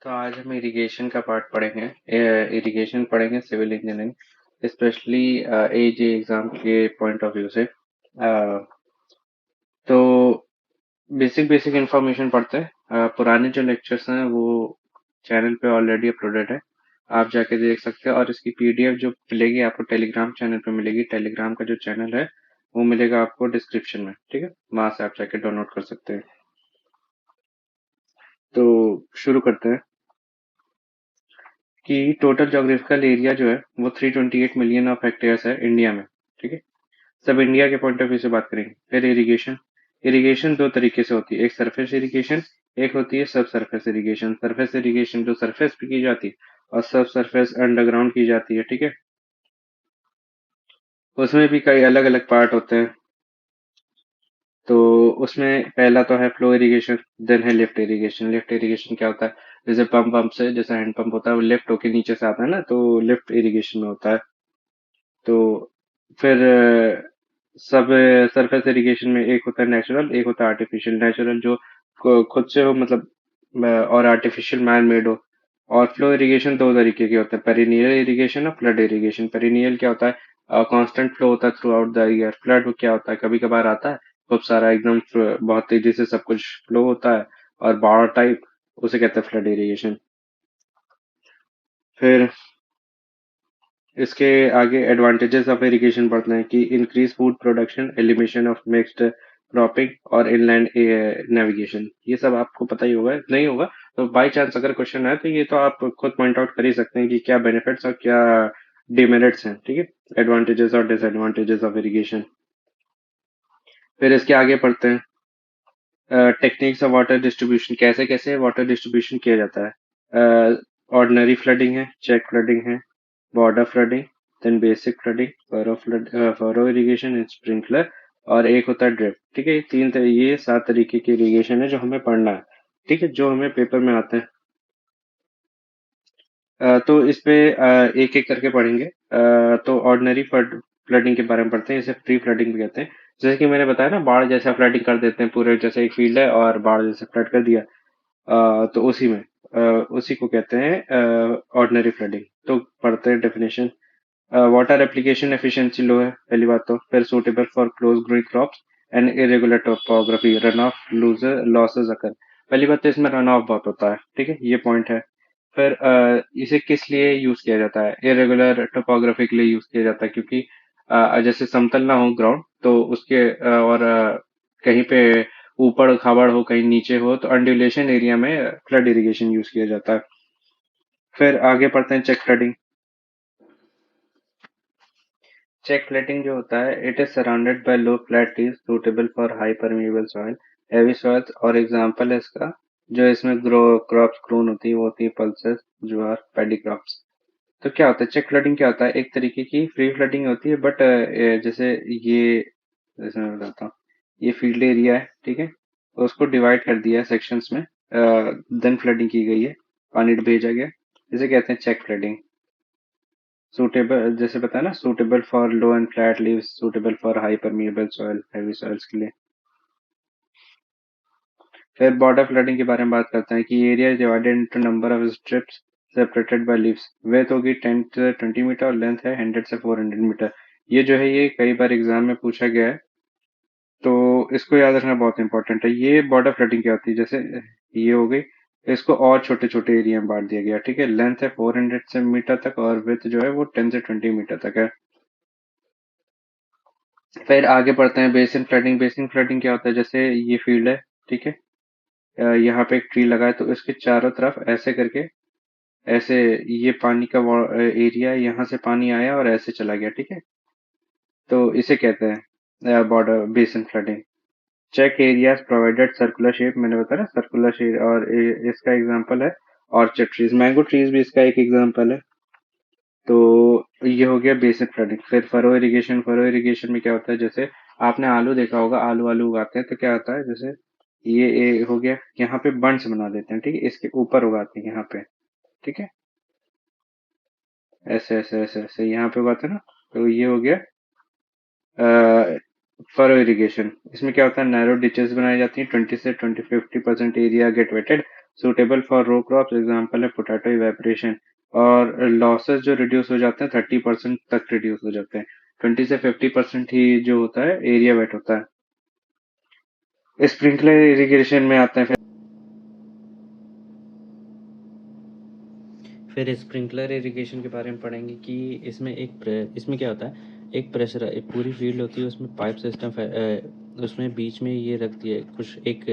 तो आज हम इरिगेशन का पार्ट पढ़ेंगे। इरिगेशन पढ़ेंगे सिविल इंजीनियरिंग, स्पेशली एजे एग्जाम के पॉइंट ऑफ व्यू से। तो बेसिक बेसिक इंफॉर्मेशन पढ़ते हैं। पुराने जो लेक्चर्स हैं वो चैनल पे ऑलरेडी अपलोडेड है, आप जाके देख सकते हैं। और इसकी पीडीएफ जो मिलेगी आपको टेलीग्राम चैनल पे मिलेगी। टेलीग्राम का जो चैनल है वो मिलेगा आपको डिस्क्रिप्शन में, ठीक है, वहां से आप जाके डाउनलोड कर सकते हैं। तो शुरू करते हैं कि टोटल जोग्राफिकल एरिया जो है वो 328 मिलियन ऑफ हेक्टेयर्स है इंडिया में, ठीक है। सब इंडिया के पॉइंट ऑफ व्यू से बात करेंगे। फिर इरिगेशन। इरिगेशन दो तरीके से होती है, एक सरफेस इरिगेशन, एक होती है सब सरफेस इरिगेशन। सरफेस इरिगेशन जो सरफेस पे की जाती है, और सब सरफेस अंडरग्राउंड की जाती है, ठीक है। उसमें भी कई अलग अलग पार्ट होते हैं। तो उसमें पहला तो है फ्लो इरिगेशन, देन है लिफ्ट इरिगेशन। लिफ्ट इरिगेशन क्या होता है, जैसे पंप से, जैसे हैंड पंप होता है वो लिफ्ट होके नीचे से आता है ना, तो लिफ्ट इरिगेशन में होता है। तो फिर सब सरफेस इरिगेशन में एक होता है नेचुरल, एक होता है आर्टिफिशियल। नेचुरल जो खुद से हो, मतलब और आर्टिफिशियल मैन मेड हो। और फ्लो इरिगेशन दो तरीके के होते हैं, पेरिनियल इरिगेशन और फ्लड इरिगेशन। पेरिनियल क्या होता है, कांस्टेंट फ्लो होता है through out the year. Flood क्या होता है, कभी कभार आता है खूब सारा, एकदम बहुत तेजी से सब कुछ फ्लो होता है, और बाढ़ टाइप, उसे कहते हैं फ्लड इरिगेशन। फिर इसके आगे एडवांटेजेस ऑफ इरिगेशन पढ़ते हैं कि increase food production, elimination of mixed cropping, और इनलैंड नेविगेशन। ये सब आपको पता ही होगा, नहीं होगा तो बाय चांस अगर क्वेश्चन है तो ये तो आप खुद पॉइंट आउट कर ही सकते हैं कि क्या बेनिफिट्स और क्या डिमेरिट्स हैं, ठीक है। एडवांटेजेस और डिसएडवांटेजेस ऑफ इरिगेशन। फिर इसके आगे पढ़ते हैं टेक्निक्स ऑफ वाटर डिस्ट्रीब्यूशन, कैसे कैसे वाटर डिस्ट्रीब्यूशन किया जाता है। ऑर्डिनरी फ्लडिंग है, चेक फ्लडिंग है, border flooding, then basic flooding, furrow irrigation and sprinkler, और एक होता है ड्रिप, ठीक है। ये 7 तरीके की इरिगेशन है जो हमें पढ़ना है, ठीक है, जो हमें पेपर में आते हैं। तो इस पे एक एक करके पढ़ेंगे। तो ऑर्डिनरी फ्लडिंग के बारे में पढ़ते हैं, इसे प्री फ्लडिंग भी कहते हैं। जैसे कि मैंने बताया ना, बाढ़ जैसा फ्लडिंग कर देते हैं पूरे, जैसे एक फील्ड है और बाढ़ जैसे फ्लड कर दिया, तो उसी में उसी को कहते हैं ऑर्डिनरी फ्लडिंग। तो पढ़ते हैं definition. Water application efficiency low है, पहली बात। तो फिर suitable for close growing crops and irregular topography, run off looser losses occur. पहली बात तो इसमें रन ऑफ बहुत होता है, ठीक है, ये पॉइंट है। फिर इसे किस लिए यूज किया जाता है, इरेगुलर टोपोग्राफी के लिए यूज किया जाता है, क्योंकि जैसे समतल ना हो ग्राउंड, तो उसके और कहीं पे ऊपर खाबड़ हो, कहीं नीचे हो, तो अंडुलेशन एरिया में फ्लड इरिगेशन यूज किया जाता है। फिर आगे पढ़ते हैं चेक फ्लडिंग। चेक फ्लैटिंग जो होता है, it is surrounded by low flat leaves suitable for high permeable soil, heavy soils. और एग्जांपल है इसका, जो इसमें ग्रो क्रॉप्स ग्रोन होती है वो होती है पल्सेस, ज्वार, पैडी क्रॉप्स। तो क्या होता है चेक फ्लडिंग, क्या होता है, एक तरीके की फ्री फ्लडिंग होती है, बट जैसे ये, जैसे मैं बताता हूँ, ये फील्ड एरिया है, ठीक है, तो उसको डिवाइड कर दिया है सेक्शंस में, देन फ्लडिंग की गई है, पानी भेजा गया, इसे कहते हैं चेक फ्लडिंग। सूटेबल, जैसे बताया ना, suitable for low and flat leaves, suitable for high permeable soil, heavy soils के लिए। फिर बॉर्डर फ्लडिंग के बारे में बात करते हैं कि area is divided into number of strips separated by leaves. Width होगी 10 से 20 मीटर, और लेंथ है 100 से 400 मीटर। ये जो है ये कई बार एग्जाम में पूछा गया है, तो इसको याद रखना बहुत इंपॉर्टेंट है। ये बॉर्डर फ्लडिंग क्या होती है, जैसे ये हो गई, इसको और छोटे छोटे एरिया में बांट दिया गया, ठीक है। लेंथ है 400 से मीटर तक, और विड्थ जो है वो 10 से 20 मीटर तक है। फिर आगे बढ़ते हैं बेसिन फ्लडिंग। बेसिन फ्लडिंग क्या होता है, जैसे ये फील्ड है, ठीक है, यहाँ पे एक ट्री लगा है, तो इसके चारों तरफ ऐसे करके, ऐसे, ये पानी का एरिया, यहाँ से पानी आया और ऐसे चला गया, ठीक है, तो इसे कहते हैं border basin flooding. Check areas provided circular shape, मैंने बताया ना सर्कुलर शेप, और इसका एग्जांपल है ऑर्चर्ड ट्रीज, मैंगो ट्रीज भी इसका एक एग्जांपल है। तो ये हो गया बेसिक फ्लडिंग। फिर फरो इरिगेशन। फरो इरिगेशन में क्या होता है, जैसे आपने आलू देखा होगा, आलू आलू उगाते हैं, तो क्या होता है, जैसे ये हो गया, यहाँ पे बंड्स बना देते हैं, ठीक है, इसके ऊपर उगाते हैं यहाँ पे, ठीक है, ऐसे ऐसे ऐसे ऐसे यहाँ पे उगाते हैं ना, तो ये हो गया फरो इरिगेशन। इसमें क्या होता है, नैरो डिचेस बनाई जाती हैं, 20 से 50% area get wetted, suitable for row crops, example है पोटैटो इवेपोरेशन। और लॉसेस जो रिड्यूस हो जाते हैं 30% तक रिड्यूस हो जाते हैं। 20 से 50% ही जो होता है एरिया वेट होता है। स्प्रिंकलर इरिगेशन में आते हैं फिर स्प्रिंकलर इरिगेशन के बारे में पढ़ेंगे कि इसमें क्या होता है, एक प्रेशर, एक पूरी फील्ड होती है, उसमें पाइप सिस्टम, उसमें बीच में ये रख दिया कुछ एक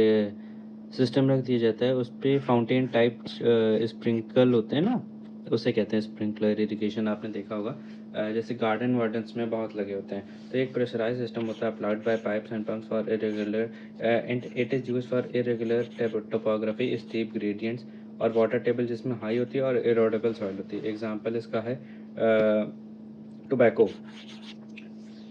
सिस्टम रख दिया जाता है, उस पर फाउंटेन टाइप स्प्रिंकल होते हैं ना, उसे कहते हैं स्प्रिंकलर इरिगेशन। आपने देखा होगा जैसे गार्डन वार्डन्स में बहुत लगे होते हैं। तो एक प्रेशराइज सिस्टम होता है applied by pipes and pumps for irregular and it is use for irregular topography, steep gradients और वाटर टेबल जिसमें हाई होती है और इरोडेबल सॉइल होती है। एग्जाम्पल इसका है टोबैको,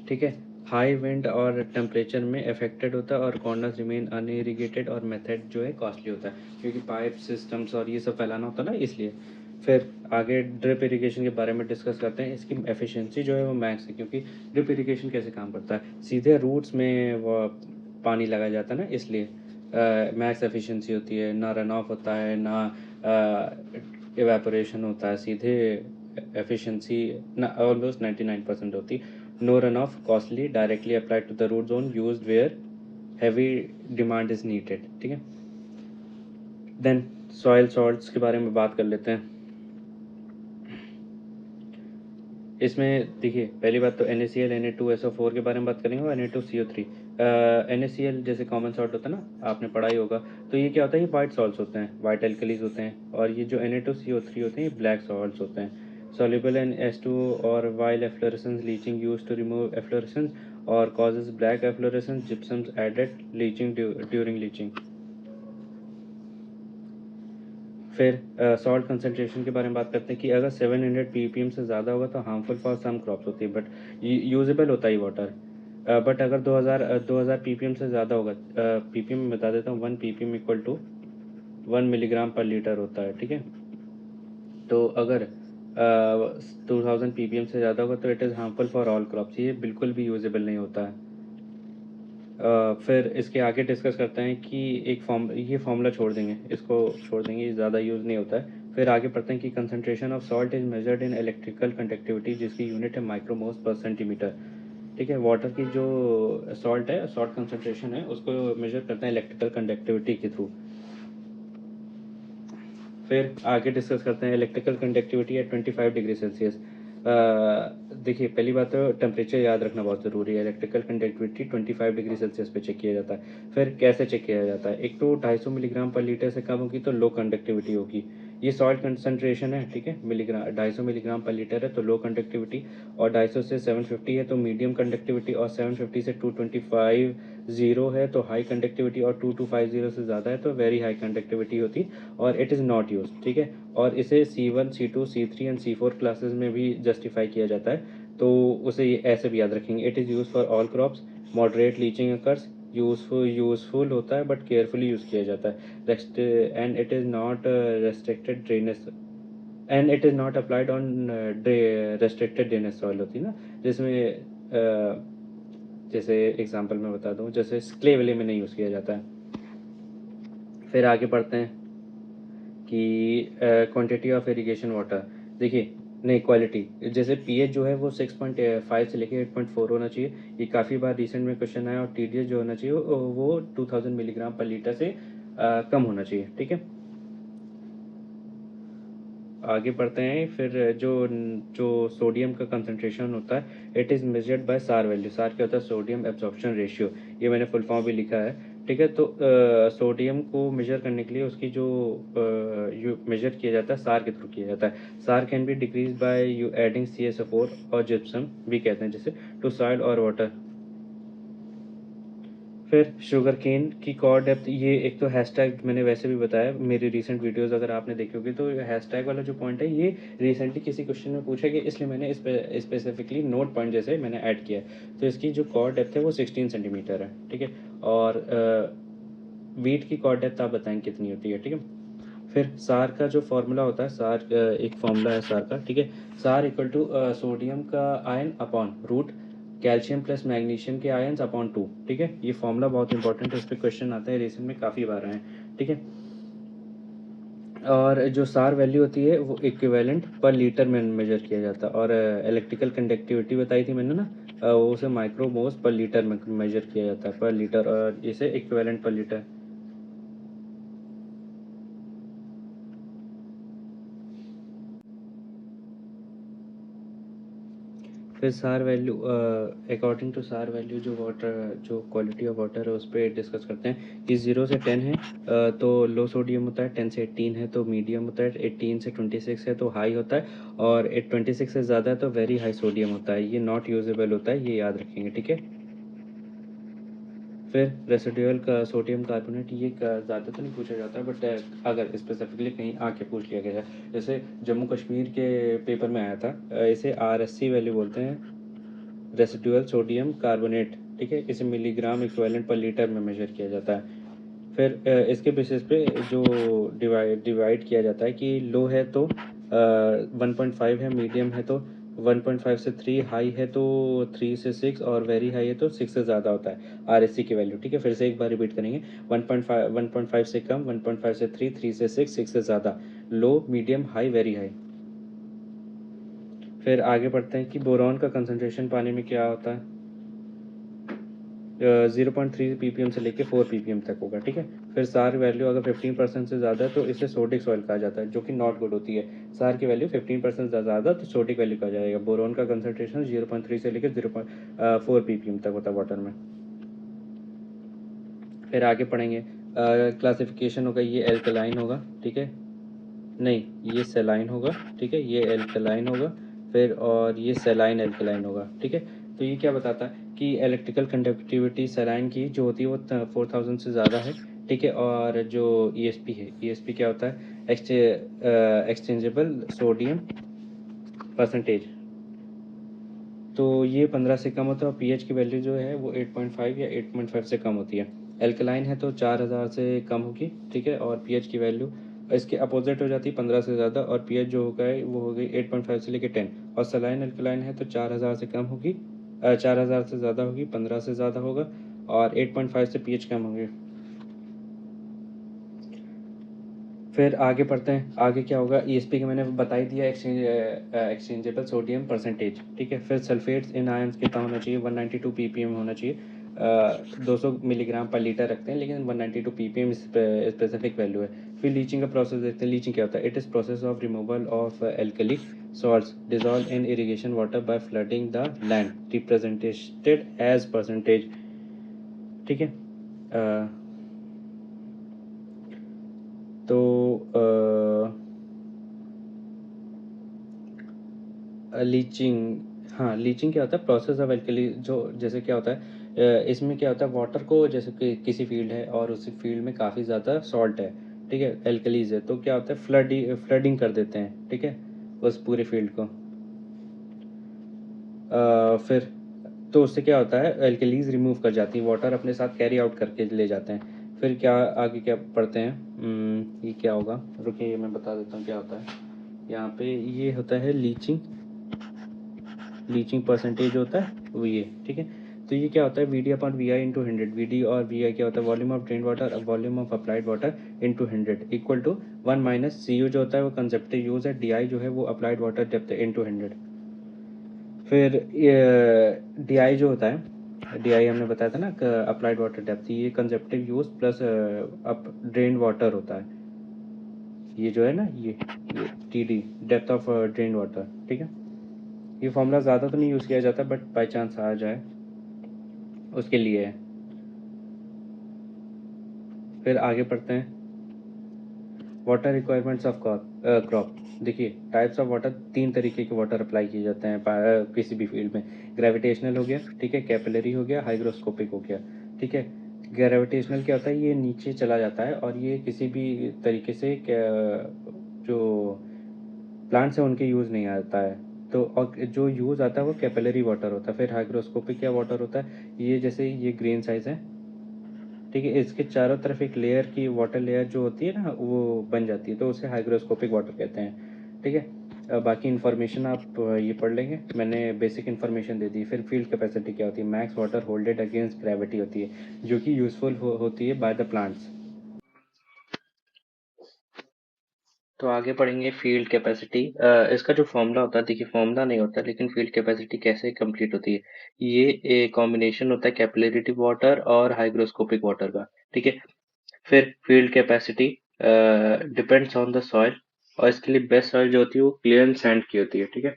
ठीक है। हाई विंड और टेम्परेचर में अफेक्टेड होता है और कॉर्नर्स रिमेन अनइरिगेटेड और मेथड जो है कॉस्टली होता है, क्योंकि पाइप सिस्टम्स और ये सब फैलाना होता है ना, इसलिए। फिर आगे ड्रिप इरिगेशन के बारे में डिस्कस करते हैं। इसकी एफिशिएंसी जो है वो मैक्स है, क्योंकि ड्रिप इरिगेशन कैसे काम करता है, सीधे रूट्स में वो पानी लगाया जाता है ना, इसलिए मैक्स एफिशिएंसी होती है, ना रन ऑफ होता है, ना इवेपोरेशन होता है, सीधे एफिशिएंसी ना ऑलमोस्ट 99% होती है। No run off, costly, directly applied to the root zone, used where heavy demand is needed, ठीक है। देन सॉइल सॉल्ट्स के बारे में बात कर लेते हैं। इसमें देखिए, पहली बात तो NaCl Na2SO4 के बारे में बात करेंगे और Na2CO3। NaCl जैसे कॉमन सॉल्ट होता है ना, आपने पढ़ा ही होगा। तो ये क्या होता है, ये वाइट सॉल्ट्स होते हैं, वाइट एल्कलीज होते हैं। और ये जो Na2CO3 होते हैं, ये ब्लैक सॉल्ट्स होते हैं, soluble in S2 और while efflorescence leaching used to remove efflorescence or causes black efflorescence, gypsums added leaching during leaching। फिर सॉल्ट कंसनट्रेशन के बारे में बात करते हैं कि अगर 700 ppm से ज़्यादा होगा तो हार्मफुल फॉर सम क्रॉप्स होती है, बट यूजेबल होता है वाटर। बट अगर 2000 ppm से ज़्यादा होगा, ppm में बता देता हूँ, 1 ppm इक्वल टू 1 मिलीग्राम पर लीटर होता है, ठीक है। तो अगर 2000 ppm से ज़्यादा होगा तो it is harmful for all crops, ये बिल्कुल भी यूजेबल नहीं होता है। फिर इसके आगे डिस्कस करते हैं कि ये फार्मूला छोड़ देंगे, इसको छोड़ देंगे, ये ज़्यादा यूज़ नहीं होता है। फिर आगे पढ़ते हैं कि concentration of salt is measured in electrical conductivity, जिसकी यूनिट है माइक्रोमोल्स पर सेंटीमीटर, ठीक है। वाटर की जो सॉल्ट है, सॉल्ट कंसंट्रेशन है, उसको मेजर करते हैं इलेक्ट्रिकल कंडक्टिविटी के थ्रू। फिर आगे डिस्कस करते हैं electrical conductivity eight 25 degree Celsius. देखिए, पहली बात तो टेम्परेचर याद रखना बहुत ज़रूरी है। इलेक्ट्रिकल कंडक्टिविटी 25 डिग्री सेल्सियस पे चेक किया जाता है। फिर कैसे चेक किया जाता है, एक तो 250 मिलीग्राम पर लीटर से कम होगी तो लो कंडक्टिविटी होगी, ये सॉल्ट कंसनट्रेशन है, ठीक है। 250 मिलीग्राम पर लीटर है तो लो कंडक्टिविटी, और 250 से 750 है तो मीडियम कंडक्टिविटी, और 750 से 225 जीरो है तो हाई कंडक्टिविटी, और 2250 से ज़्यादा है तो वेरी हाई कंडक्टिविटी होती, और इट इज़ नॉट यूज, ठीक है। और इसे C1 C2 C3 and C4 classes में भी जस्टिफाई किया जाता है, तो उसे ये ऐसे भी याद रखेंगे। It is use for all crops, moderate leaching occurs, useful होता है बट केयरफुली यूज़ किया जाता है, and it is not restricted drainage, and it is not applied on restricted drainage soil होती है ना, जिसमें जैसे एग्जांपल मैं बता दूं, जैसे क्ले विले में नहीं यूज़ किया जाता है। फिर आगे बढ़ते हैं कि क्वांटिटी ऑफ इरिगेशन वाटर, देखिए, नहीं, क्वालिटी, जैसे पीएच जो है वो 6.5 से लेके 8.4 होना चाहिए, ये काफ़ी बार रिसेंट में क्वेश्चन आया। और टीडीएस जो होना चाहिए वो 2000 मिलीग्राम पर लीटर से कम होना चाहिए, ठीक है। आगे बढ़ते हैं। फिर जो जो सोडियम का कंसंट्रेशन होता है, इट इज़ मेजर्ड बाय सार वैल्यू। सार क्या होता है, सोडियम एब्जॉर्प्शन रेशियो, ये मैंने फुल फॉर्म भी लिखा है, ठीक है। तो सोडियम को मेजर करने के लिए उसकी जो मेजर किया जाता है सार के थ्रू किया जाता है। सार can be decrease by you adding CSO4 और जिप्सम भी कहते हैं जैसे टू सॉइल और वाटर। फिर शुगर केन की कॉर डेप्थ, ये एक तो हैशटैग मैंने वैसे भी बताया, मेरी रिसेंट वीडियोस अगर आपने देखी होगी तो हैशटैग वाला जो पॉइंट है ये रिसेंटली किसी क्वेश्चन में पूछा गया, इसलिए मैंने इस पे स्पेसिफिकली नोट पॉइंट जैसे मैंने ऐड किया है। तो इसकी जो कॉर डेप्थ है वो 16 सेंटीमीटर है, ठीक है। और वीट की कॉर डेप्थ आप बताएं कितनी होती है, ठीक है। फिर सार का जो फॉर्मूला होता है, सार एक फॉर्मूला है सार का, ठीक है। सार इक्वल टू सोडियम का ion upon root calcium plus magnesium के आयन्स अपॉन 2, ठीक है। ये फॉर्मूला बहुत इंपॉर्टेंट है, इस पर क्वेश्चन आते हैं, रिसेंट में काफ़ी बार आए हैं, ठीक है। और जो सार वैल्यू होती है वो इक्विवेलेंट पर लीटर में मेजर किया जाता है। और इलेक्ट्रिकल कंडक्टिविटी बताई थी मैंने ना, वो उसे माइक्रोमोल्स पर लीटर में मेजर किया जाता है, पर लीटर, और इसे इक्विवेलेंट पर लीटर। फिर SAR value, according to SAR value जो वाटर, जो क्वालिटी ऑफ वाटर है उस पर डिस्कस करते हैं कि 0 से 10 है तो लो सोडियम होता है, 10 से 18 है तो मीडियम होता है, 18 से 26 है तो हाई होता है, और 26 से ज़्यादा है तो वेरी हाई सोडियम होता है। ये नॉट यूजेबल होता है, ये याद रखेंगे, ठीक है। फिर रेसिडुअल का सोडियम कार्बोनेट, ये ज़्यादा तो नहीं पूछा जाता, बट अगर स्पेसिफिकली कहीं आके पूछ लिया गया है, जैसे जम्मू कश्मीर के पेपर में आया था, इसे RSC वैल्यू बोलते हैं, रेसिडुअल सोडियम कार्बोनेट, ठीक है। इसे मिलीग्राम इक्विवेलेंट पर लीटर में मेजर किया जाता है। फिर इसके बेसिस पे जो डिवाइड किया जाता है कि लो है तो 1.5 है, मीडियम है तो 1.5 से 3, हाई है तो 3 से 6, और वेरी हाई है तो 6 से ज़्यादा होता है RSC की वैल्यू, ठीक है। फिर से एक बार रिपीट करेंगे, 1.5 से कम, 1.5 से 3, 3 से 6, 6 से ज़्यादा, लो, मीडियम, हाई, वेरी हाई। फिर आगे बढ़ते हैं कि बोरॉन का कंसनट्रेशन पानी में क्या होता है, 0.3 ppm से लेके 4 ppm तक होगा, ठीक है। फिर सार वैल्यू अगर 15% से ज़्यादा है तो इसे सोडिक सॉइल कहा जाता है, जो कि नॉट गुड होती है। सार की वैल्यू 15% से ज़्यादा तो सोडिक वैल्यू कहा जाएगा। बोरोन का कंसनट्रेशन 0.3 से लेकर 0.4 ppm तक होता है वाटर में। फिर आगे पढ़ेंगे, क्लासिफिकेशन होगा, ये एल्कलाइन होगा, ठीक है, नहीं ये सेलाइन होगा, ठीक है, ये एल्कलाइन होगा, फिर और ये सेलाइन एल्कलाइन होगा, ठीक है। तो ये क्या बताता है कि इलेक्ट्रिकल कंडक्टिविटी सेलाइन की जो होती है वो 4000 से ज़्यादा है, ठीक है। और जो ESP है, ESP क्या होता है, एक्सचेंजेबल सोडियम परसेंटेज, तो ये 15 से कम होता है, और pH की वैल्यू जो है वो 8.5 या 8.5 से कम होती है। एल्कलाइन है तो 4000 से कम होगी, ठीक है, और pH की वैल्यू इसके अपोजिट हो जाती है 15 से ज़्यादा, और pH जो होगा वो हो गई 8.5 से लेकर 10। और सलाइन एल्कलाइन है तो 4000 से कम होगी, 4000 से ज़्यादा होगी, 15 से ज़्यादा होगा, और 8.5 से pH कम होगी। फिर आगे पढ़ते हैं, आगे क्या होगा, ESP का मैंने बता ही दिया, एक्सचेंजेबल सोडियम परसेंटेज, ठीक है। फिर सल्फेट्स इन आयंस कितना होना चाहिए, 192 ppm होना चाहिए। 200 मिलीग्राम पर लीटर रखते हैं, लेकिन 192 ppm स्पेसिफिक वैल्यू है। फिर लीचिंग का प्रोसेस देखते हैं, लीचिंग क्या होता है, it is process of removal of alkali salts dissolve in irrigation water by flooding the land, represented as percentage, ठीक है। तो लीचिंग, हाँ लीचिंग क्या होता है, प्रोसेस ऑफ एल्कली, जो जैसे क्या होता है, इसमें क्या होता है, वाटर को जैसे कि किसी फील्ड है और उस फील्ड में काफ़ी ज़्यादा सॉल्ट है, ठीक है, एल्कलीज है, तो क्या होता है, फ्लडिंग कर देते हैं, ठीक है, उस पूरे फील्ड को। फिर तो उससे क्या होता है, एल्कलीज रिमूव कर जाती हैं, वाटर अपने साथ कैरी आउट करके ले जाते हैं। फिर क्या आगे क्या पढ़ते हैं, ये क्या होगा, रुकिए ये मैं बता देता हूँ क्या होता है। यहाँ पे ये होता है लीचिंग, लीचिंग परसेंटेज होता है वो ये, ठीक है। तो ये क्या होता है, VD upon VI into 100, VD और VI क्या होता है, volume of drain water, volume of applied water into 100 equal to 1 minus CU जो होता है वो कंसेप्टिव यूज है, DI जो है वो अप्लाइड वाटर डेप्थ है इंटू 100। फिर DI जो होता है, DI हमने बताया था ना, अप्लाइड वाटर डेप्थ, ये consumptive use plus up drain water होता है, ये जो है ना, ये TD depth of drain water, ठीक है। ये फॉर्मूला ज़्यादा तो नहीं यूज़ किया जाता, बट बाई चांस आ जाए उसके लिए है। फिर आगे पढ़ते हैं, वाटर रिक्वायरमेंट्स ऑफ क्रॉप। देखिए टाइप्स ऑफ वाटर, 3 तरीके के वाटर अप्लाई किए जाते हैं किसी भी फील्ड में। ग्रेविटेशनल हो गया, ठीक है, कैपिलरी हो गया, हाइग्रोस्कोपिक हो गया, ठीक है। ग्रेविटेशनल क्या होता है, ये नीचे चला जाता है और ये किसी भी तरीके से जो प्लांट्स हैं उनके यूज़ नहीं आता है, तो और जो यूज़ आता है वो कैपिलरी वाटर होता है। फिर हाइग्रोस्कोपिक क्या वाटर होता है, ये जैसे ये ग्रेन साइज है, ठीक है, इसके चारों तरफ एक लेयर की वाटर लेयर जो होती है ना वो बन जाती है, तो उसे हाइग्रोस्कोपिक वाटर कहते हैं, ठीक है। बाकी इन्फॉर्मेशन आप ये पढ़ लेंगे, मैंने बेसिक इन्फॉर्मेशन दे दी। फिर फील्ड कैपेसिटी क्या होती है, max water holded against gravity होती है, जो कि यूजफुल होती है बाय द प्लांट्स। तो आगे पढ़ेंगे फील्ड कैपेसिटी। इसका जो फॉर्मूला होता है, देखिए फॉर्मूला नहीं होता लेकिन फील्ड कैपेसिटी कैसे कंप्लीट होती है। ये एक कॉम्बिनेशन होता है कैपिलरी वाटर और हाइग्रोस्कोपिक वाटर का। ठीक है। फिर field capacity depends on the soil, और इसके लिए बेस्ट सॉइल जो होती है वो क्ले एंड सैंड की होती है। ठीक है।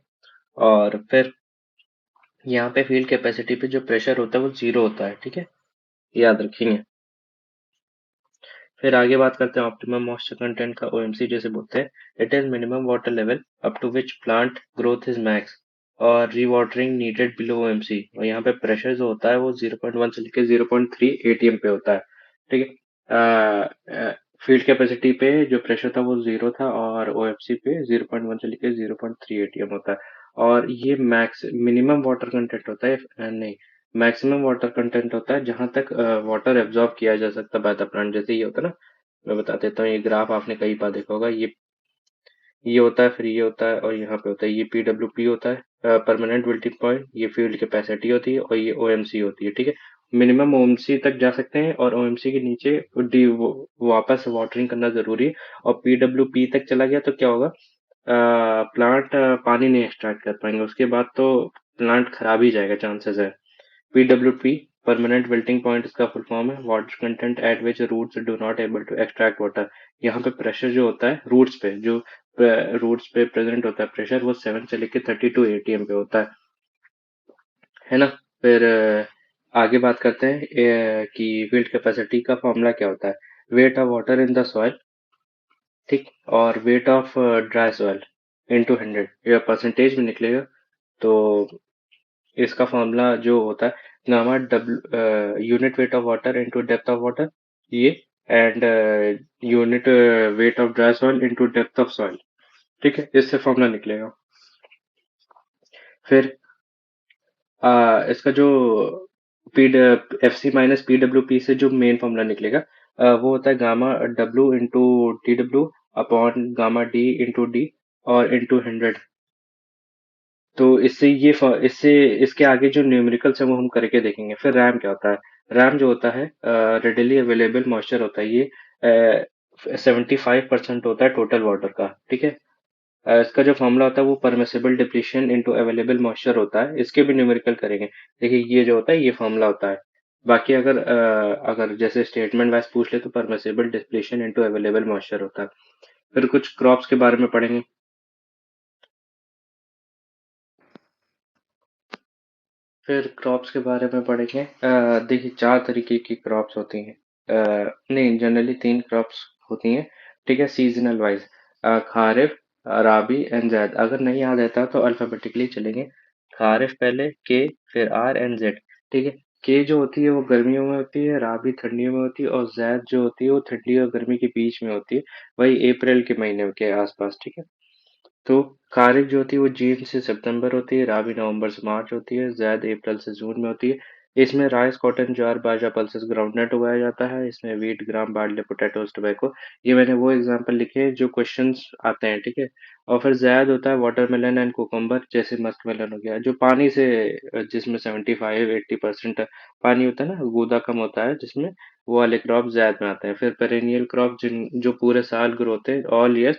और फिर यहाँ पे फील्ड कैपेसिटी पे जो प्रेशर होता है वो जीरो होता है। ठीक है, याद रखेंगे। फिर आगे बात करते हैं ऑप्टिमम मॉइस्चर कंटेंट का, ओएमसी जैसे बोलते हैं। It is minimum water level up to which plant growth is max, और रीवाटरिंग नीडेड बिलो ओएमसी। और यहाँ पे प्रेशर जो होता है वो 0.1 से लेकर 0.3 एटीएम पे होता है। ठीक है। फील्ड कैपेसिटी पे जो प्रेशर था वो जीरो था, और ओएफसी पे 0.1 से लेकर 0.3 एटीएम होता है। और ये मैक्स मिनिमम वाटर कंटेंट होता है, नहीं, मैक्सिमम वाटर कंटेंट होता है जहां तक वाटर एब्जॉर्ब किया जा सकता है बाय द प्लांट। जैसे ये होता है ना, मैं बता देता हूँ, ये ग्राफ आपने कई बार देखा होगा। ये होता है, फिर ये होता है, और यहाँ पे होता है। ये पीडब्ल्यूपी होता है, परमानेंट विल्टिंग पॉइंट। ये फील्ड कैपेसिटी होती है, और ये ओएमसी होती है। ठीक है। मिनिमम ओएमसी तक जा सकते हैं, और ओएमसी के नीचे वापस वाटरिंग करना जरूरी है। और पीडब्ल्यूपी तक चला गया तो क्या होगा, प्लांट पानी नहीं एक्सट्रैक्ट कर पाएंगे, उसके बाद तो प्लांट खराब ही जाएगा, चांसेस है। पीडब्ल्यूपी परमानेंट विल्टिंग पॉइंट इसका फुल फॉर्म है, water content at which roots do not able to extract water. यहाँ पे प्रेशर जो होता है रूट्स पे, जो रूट्स पे प्रेजेंट होता है प्रेशर, वो 7 से लेके 32 एटीएम पे होता है ना। फिर आगे बात करते हैं कि फील्ड कैपेसिटी का फॉर्मूला क्या होता है। Wait of water in the soil, ठीक, और wait of dry soil into 100, ये परसेंटेज में निकलेगा। तो इसका फॉर्मूला जो होता है, gamma W, unit weight of water into depth of water, ये, and unit weight of dry soil into depth of soil. ठीक है, इससे फॉर्मूला निकलेगा। फिर इसका जो P F C minus P W P से जो मेन फॉर्मूला निकलेगा, वो होता है gamma W into T W upon gamma D into D और इंटू 100। तो इससे इससे इसके आगे जो न्यूमेरिकल्स है वो हम करके देखेंगे। फिर रैम क्या होता है। रैम जो होता है रेडिली अवेलेबल मॉइस्चर होता है। ये 75% होता है टोटल वाटर का। ठीक है। इसका जो फॉर्मूला होता है वो permissible depletion into available moisture होता है। इसके भी न्यूमेरिकल करेंगे। देखिए ये जो होता है ये फॉर्मूला होता है। बाकी अगर जैसे स्टेटमेंट वाइज पूछ ले तो permissible depletion into available moisture होता है। फिर कुछ क्रॉप्स के बारे में पढ़ेंगे। फिर क्रॉप्स के बारे में पढ़ेंगे। देखिए 4 तरीके की क्रॉप्स होती हैं। नहीं, जनरली 3 क्रॉप्स होती हैं। ठीक है, seasonal wise. Kharif, rabi and zaid. अगर नहीं याद रहता तो अल्फाबेटिकली चलेंगे। खारिफ पहले, के, फिर आर एंड जेड। ठीक है। के जो होती है वो गर्मियों में होती है, राबी ठंडियों में होती है, और जैद जो होती है वो ठंडी और गर्मी के बीच में होती है, वही अप्रैल के महीने के आसपास। ठीक है। तो ख़ारिफ़ जो होती है वो जून से सितंबर होती है, राबी नवंबर से मार्च होती है, ज़ैद अप्रैल से जून में होती है। इसमें राइस, कॉटन, ज्वार, बाजरा, पल्सेस, ग्राउंडनट उगाया जाता है। इसमें व्हीट, ग्राम, बार्ले, पोटैटोस, टोबैको। ये मैंने वो एग्जांपल लिखे हैं जो क्वेश्चंस आते हैं। ठीक है। और फिर ज़ैद होता है वाटरमेलन एंड कुकुम्बर, जैसे मस्कमेलन हो गया, जो पानी से जिसमें 75-80% पानी होता है ना, गूदा कम होता है जिसमें, वो वाले क्रॉप ज़ैद में आते हैं। फिर पेरेनियल क्रॉप जिन जो पूरे साल ग्रो होते हैं, ऑल ईयर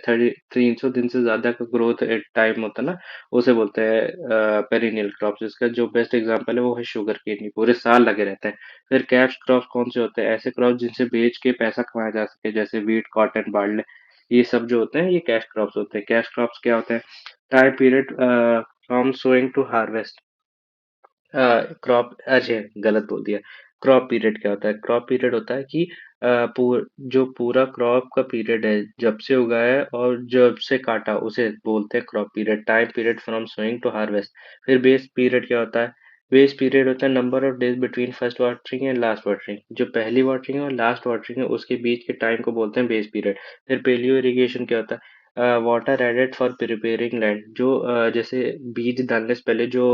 300 दिन से ज़्यादा का ग्रोथ टाइम होता है ना, उसे बोलते हैं पेरेनियल क्रॉप्स। इसका जो बेस्ट एग्जांपल है वो है शुगर केन, ये पूरे साल लगे रहते हैं। फिर कैश क्रॉप्स कौन से होते हैं, ऐसे क्रॉप जिनसे बेच के पैसा कमाया जा सके, जैसे वीट, कॉटन, बार्ले। ये सब जो होते हैं ये कैश क्रॉप्स होते हैं। कैश क्रॉप्स क्या होते हैं, time period from sowing to harvest. Crop, अच्छा गलत बोल दिया। क्रॉप पीरियड क्या होता है, क्रॉप पीरियड होता है कि जो पूरा क्रॉप का पीरियड है, जब से उगाया और जब से काटा, उसे बोलते हैं crop period. Time period from sowing to harvest. फिर बेस पीरियड क्या होता है, बेस पीरियड होता है number of days between first watering and last watering. जो पहली वाटरिंग है और लास्ट वाटरिंग है उसके बीच के टाइम को बोलते हैं बेस पीरियड। फिर पेलियो इरिगेशन क्या होता है, water added for preparing land. जो जैसे बीज डालने से पहले जो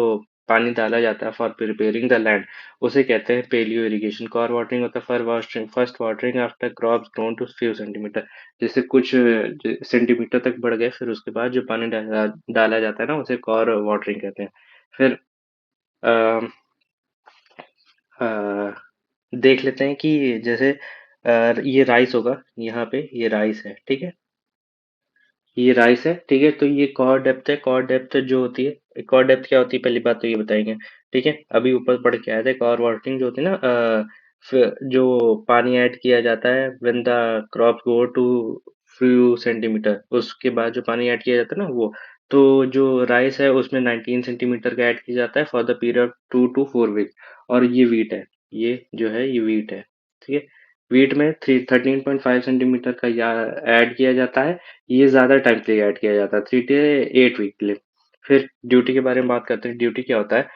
पानी डाला जाता है फॉर प्रिपेयरिंग द लैंड, उसे कहते हैं पेलियो इरिगेशन। कॉर वाटरिंग होता है for watering, first watering after crops grown to few centimetre. जैसे कुछ सेंटीमीटर तक बढ़ गए, फिर उसके बाद जो पानी डाला जाता है ना, उसे कॉर वाटरिंग कहते हैं। फिर अ, अ, देख लेते हैं कि जैसे ये राइस होगा, यहाँ पे ये राइस है। ठीक है। ये राइस है, ठीक है। तो ये कॉर डेप्थ है। कॉर डेप्थ जो होती है, कॉर डेप्थ क्या होती है पहली बात तो ये बताएंगे, ठीक है। अभी ऊपर पढ़ के आए थे कॉर वाटरिंग जो होती है ना, जो पानी ऐड किया जाता है when the crop go to few centimetre, उसके बाद जो पानी ऐड किया जाता है ना वो, तो जो राइस है उसमें 19 सेंटीमीटर का ऐड किया जाता है for the period 2 to 4 week. और ये वीट है, ये जो है ये वीट है, ठीक है। वीट में 13.5 सेंटीमीटर का ऐड किया जाता है। ये ज़्यादा टाइम के लिए ऐड किया जाता है, 3 to 8 वीक के लिए। फिर ड्यूटी के बारे में बात करते हैं। ड्यूटी क्या होता है?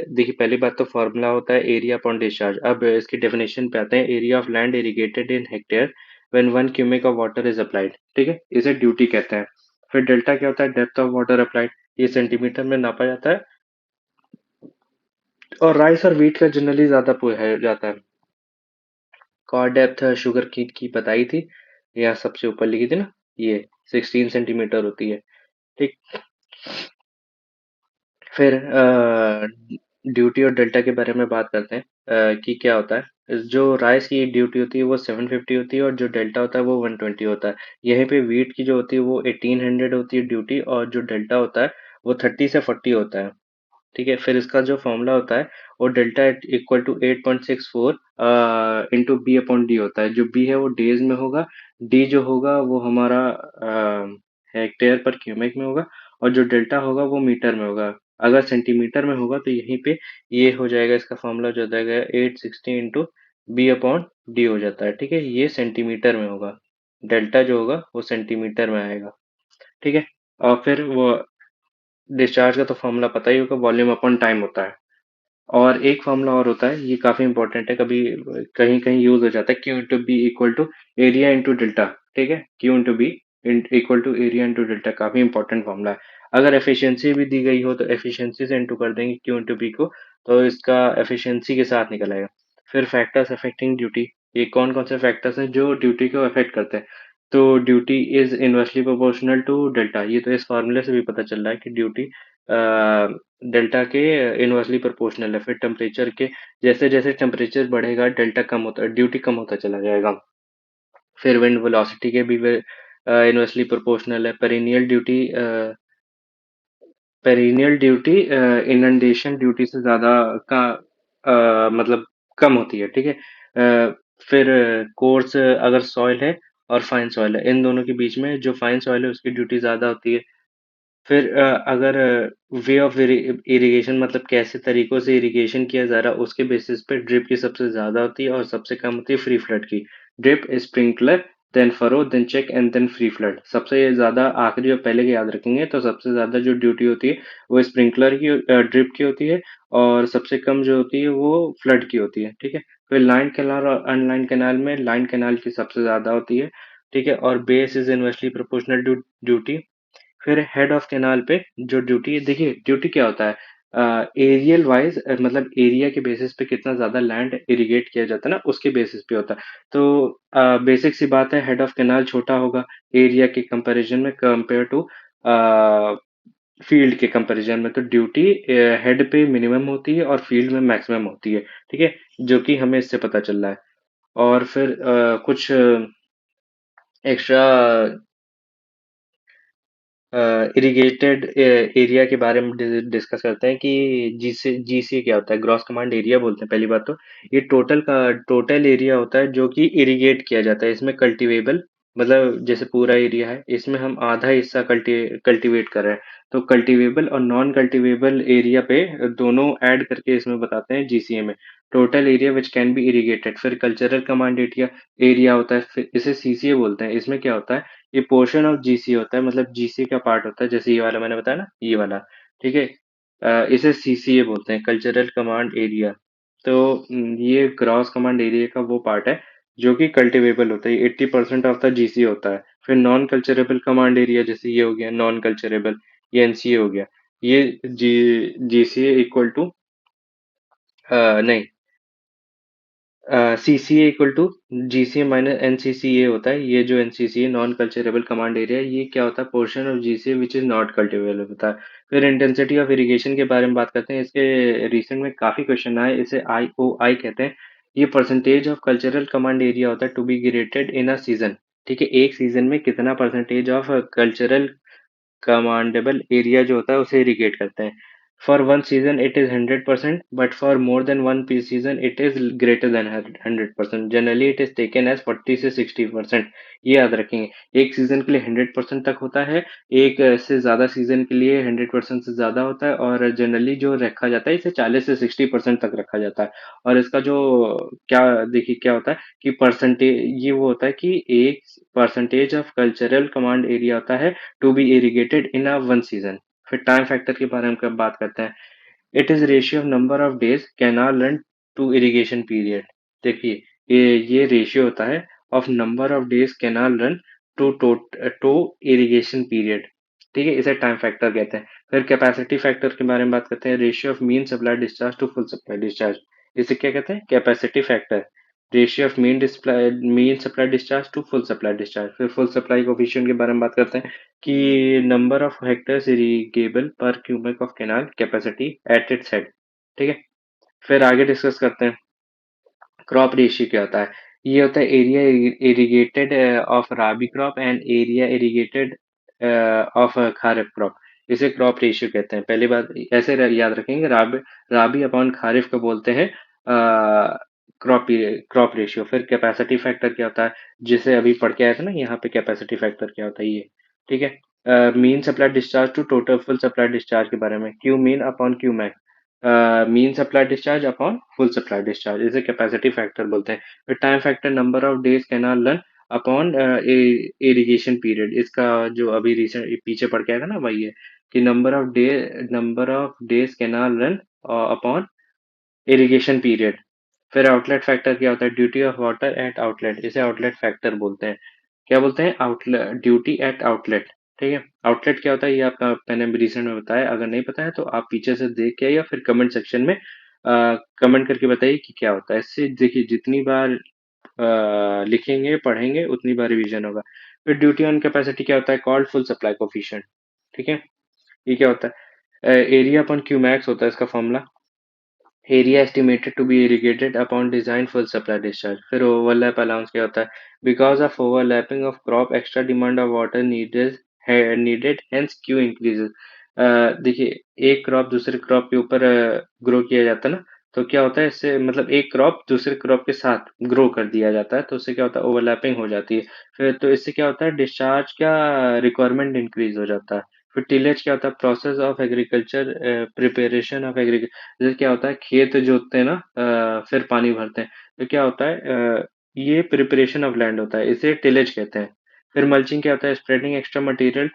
देखिए पहली बात तो फॉर्मूला होता है एरिया अपॉन डिस्चार्ज। अब इसकी डेफिनेशन पे आते हैं। Area of land irrigated in hectare when 1 cubic of water is applied, ठीक है, इसे ड्यूटी कहते हैं। फिर डेल्टा क्या होता है? Depth of water applied. ये सेंटीमीटर में नापा जाता है। और राइस और वीट का जनरली ज्यादा है जाता है। कॉर डेप्थ शुगर की बताई थी, या सबसे ऊपर लिखी थी ना, ये 16 सेंटीमीटर होती है, ठीक। फिर ड्यूटी और डेल्टा के बारे में बात करते हैं, कि क्या होता है। जो राइस की ड्यूटी होती है वो 750 होती है, और जो डेल्टा होता है वो 120 होता है। यहीं पे वीट की जो होती है वो 1800 होती है ड्यूटी, और जो डेल्टा होता है वो 30 से 40 होता है, ठीक है। फिर इसका जो फॉर्मूला होता है वो delta equal to 8.64 into B upon D होता है। जो बी है वो डेज में होगा, डी जो होगा वो हमारा हेक्टेयर पर क्यूबिक में होगा, और जो डेल्टा होगा वो मीटर में होगा। अगर सेंटीमीटर में होगा तो यहीं पे ये हो जाएगा, इसका फॉर्मूला जो दिया गया 860 इंटू बी अपॉन डी हो जाता है, ठीक है। ये सेंटीमीटर में होगा, डेल्टा जो होगा वो सेंटीमीटर में आएगा, ठीक है। और फिर वो डिस्चार्ज का तो फॉर्मूला पता ही होगा, वॉल्यूम अपॉन टाइम होता है। और एक फॉर्मूला और होता है, ये काफी इंपॉर्टेंट है, कभी कहीं कहीं यूज हो जाता है, Q into B equal to area into delta, ठीक है। Q into B equal to area into delta, काफी इंपॉर्टेंट फॉर्मूला है। अगर एफिशिएंसी भी दी गई हो तो एफिशिएंसी से इंटू कर देंगे क्यू इंटू बी को, तो इसका एफिशिएंसी के साथ निकल आएगा। फिर फैक्टर्स अफेक्टिंग ड्यूटी, ये कौन कौन से फैक्टर्स हैं जो ड्यूटी को अफेक्ट करते हैं? तो duty is inversely proportional to delta. ये तो इस फॉर्मूले से भी पता चल रहा है कि ड्यूटी डेल्टा के इनवर्सली प्रोपोर्शनल है। फिर टेम्परेचर के, जैसे जैसे टेम्परेचर बढ़ेगा डेल्टा कम होता, ड्यूटी कम होता चला जाएगा। फिर विंड वेलोसिटी के भी इनवर्सली प्रोपोर्शनल है। पेरिनियल ड्यूटी इनंडेशन ड्यूटी से ज्यादा का मतलब कम होती है, ठीक है। फिर कोर्स अगर सॉइल है और फाइन सॉइल है, इन दोनों के बीच में जो फाइन सॉइल है उसकी ड्यूटी ज्यादा होती है। फिर अगर वे ऑफ इरिगेशन मतलब कैसे तरीकों से इरिगेशन किया जा रहा है, उसके बेसिस पे ड्रिप की सबसे ज्यादा होती है और सबसे कम होती है फ्री फ्लड की। Drip, sprinkler, then furrow, then check and then free flood. सबसे ज्यादा आखिरी और पहले के याद रखेंगे, तो सबसे ज्यादा जो ड्यूटी होती है वो स्प्रिंकलर की, ड्रिप की होती है, और सबसे कम जो होती है वो फ्लड की होती है, ठीक है। फिर लाइन कैनाल और अनलाइन कैनाल में लाइन कैनाल की सबसे ज्यादा होती है, ठीक है। और base is inversely proportional to duty. फिर हेड ऑफ कैनाल पे जो ड्यूटी है, देखिए ड्यूटी क्या होता है, एरियल वाइज मतलब एरिया के बेसिस पे कितना ज्यादा लैंड इरिगेट किया जाता है ना, उसके बेसिस पे होता है। तो बेसिक सी बात है, हेड ऑफ कैनाल छोटा होगा एरिया के कंपैरिजन में, कंपेयर टू फील्ड के कंपैरिजन में। तो ड्यूटी हेड पे मिनिमम होती है और फील्ड में मैक्सिमम होती है, ठीक है, जो कि हमें इससे पता चल रहा है। और फिर कुछ एक्स्ट्रा इरिगेटेड एरिया के बारे में डिस्कस करते हैं कि जीसी क्या होता है। ग्रॉस कमांड एरिया बोलते हैं पहली बात तो। ये टोटल एरिया होता है जो कि इरिगेट किया जाता है। इसमें कल्टीवेबल मतलब जैसे पूरा एरिया है, इसमें हम आधा हिस्सा कल्टीवेट कर रहे हैं, तो कल्टीवेबल और नॉन कल्टीवेबल एरिया पे दोनों ऐड करके इसमें बताते हैं जीसीए में। Total area which can be irrigated. फिर कल्चरल कमांड एरिया एरिया होता है, फिर इसे सीसीए बोलते हैं। इसमें क्या होता है, ये पोर्शन ऑफ जीसी होता है, मतलब जीसी का पार्ट होता है, जैसे ये वाला मैंने बताया ना, ये वाला, ठीक है। इसे सीसीए बोलते हैं, कल्चरल कमांड एरिया। तो ये ग्रॉस कमांड एरिया का वो पार्ट है जो कि कल्टीवेबल होता है, 80% ऑफ द जीसी होता है। फिर नॉन कल्चरेबल कमांड एरिया, जैसे ये हो गया नॉन कल्चरेबल, ये एनसीए हो गया। ये जीसीए इक्वल टू नहीं, CCA equal to GCA minus NCCA होता है। ये जो NCCA non culturable command area, ये क्या होता है, portion of GCA which is not cultivable होता है। फिर इंटेंसिटी ऑफ इरिगेशन के बारे में बात करते हैं। इसके रिसेंट में काफी क्वेश्चन आए, इसे IOI कहते हैं। ये percentage of cultural command area होता है to be grated in a season. ठीक है, एक सीजन में कितना percentage of cultural commandable area जो होता है उसे इरिगेट करते हैं। For one season it is 100%, but for more than one P season it is greater than 100%। Generally it is taken as 40 से 60%। ये याद रखेंगे, एक सीजन के लिए 100% तक होता है, एक से ज्यादा सीजन के लिए 100% से ज्यादा होता है, और जनरली जो रखा जाता है इसे 40 से 60% तक रखा जाता है। और इसका जो क्या, देखिए क्या होता है कि परसेंटेज, ये वो होता है कि एक percentage of cultural command area होता है to be irrigated in a one season. फिर टाइम फैक्टर के बारे में कब बात करते हैं, it is ratio of number of days canal run to irrigation period. देखिए, ये रेशियो होता है of number of days canal run to to irrigation period. ठीक है, इसे टाइम फैक्टर कहते हैं। फिर कैपेसिटी फैक्टर के बारे में बात करते हैं, ratio of mean supply discharge to full supply discharge. इसे क्या कहते हैं, capacity factor. Ratio of mean supply discharge to full supply discharge. फिर फुल सप्लाई कोफिशिएंट के बारे में बात करते हैं कि number of hectares irrigable per cubic of canal capacity at its head. ठीक है, फिर आगे डिस्कस करते हैं क्रॉप रेशियो क्या होता है। ये होता है area irrigated of rabi crop and area irrigated of kharif crop. इसे क्रॉप रेशियो कहते हैं। पहली बात ऐसे याद रखेंगे, राबी अपॉन खारिफ को बोलते हैं क्रॉप क्रॉप रेशियो। फिर कैपेसिटी फैक्टर क्या होता है, जिसे अभी पढ़ के आया था ना यहाँ पे, कैपेसिटी फैक्टर क्या होता है ये। ठीक है, mean supply discharge to total full supply discharge के बारे में, Q mean upon Q max, mean supply discharge upon full supply discharge, इसे कैपेसिटी फैक्टर बोलते हैं। फिर time factor number of days canal run upon irrigation period. इसका जो अभी रिसेंट पीछे पढ़ के आया था ना वही है कि number of days canal run upon irrigation period. फिर आउटलेट फैक्टर क्या होता है, duty of water at outlet, इसे आउटलेट फैक्टर बोलते हैं। क्या बोलते हैं, आउटलेट, ड्यूटी एट आउटलेट। ठीक है, आउटलेट क्या होता है ये आपका मैंने रिसेंट में बताया, अगर नहीं पता है तो आप पीछे से देख के या फिर कमेंट सेक्शन में कमेंट करके बताइए कि क्या होता है। इससे देखिए जितनी बार लिखेंगे पढ़ेंगे उतनी बार रिवीजन होगा। फिर ड्यूटी ऑन कैपेसिटी क्या होता है, कॉल्ड फुल सप्लाई कोफिशिएंट। ठीक है, ये क्या होता है, एरिया अपॉन क्यू मैक्स होता है इसका formula. Area estimated to be irrigated upon design full supply discharge. फिर ओवरलैप अलाउंस क्या होता है, because of overlapping of crop extra demand of water needed hence Q increases. देखिए, एक क्रॉप दूसरे क्रॉप के ऊपर ग्रो किया जाता है ना, तो क्या होता है इससे, मतलब एक क्रॉप दूसरे क्रॉप के साथ ग्रो कर दिया जाता है, तो उससे क्या होता है, ओवरलैपिंग हो जाती है। फिर तो इससे क्या होता है, डिस्चार्ज का रिक्वायरमेंट इंक्रीज हो जाता है। फिर टिलेज क्या होता है, process of agriculture, preparation of agriculture. जैसे क्या होता है, खेत जोतते हैं ना, फिर पानी भरते हैं, तो क्या होता है, ये प्रिपरेशन ऑफ लैंड होता है, इसे टिलेज कहते हैं। फिर मल्चिंग क्या होता है, spreading extra material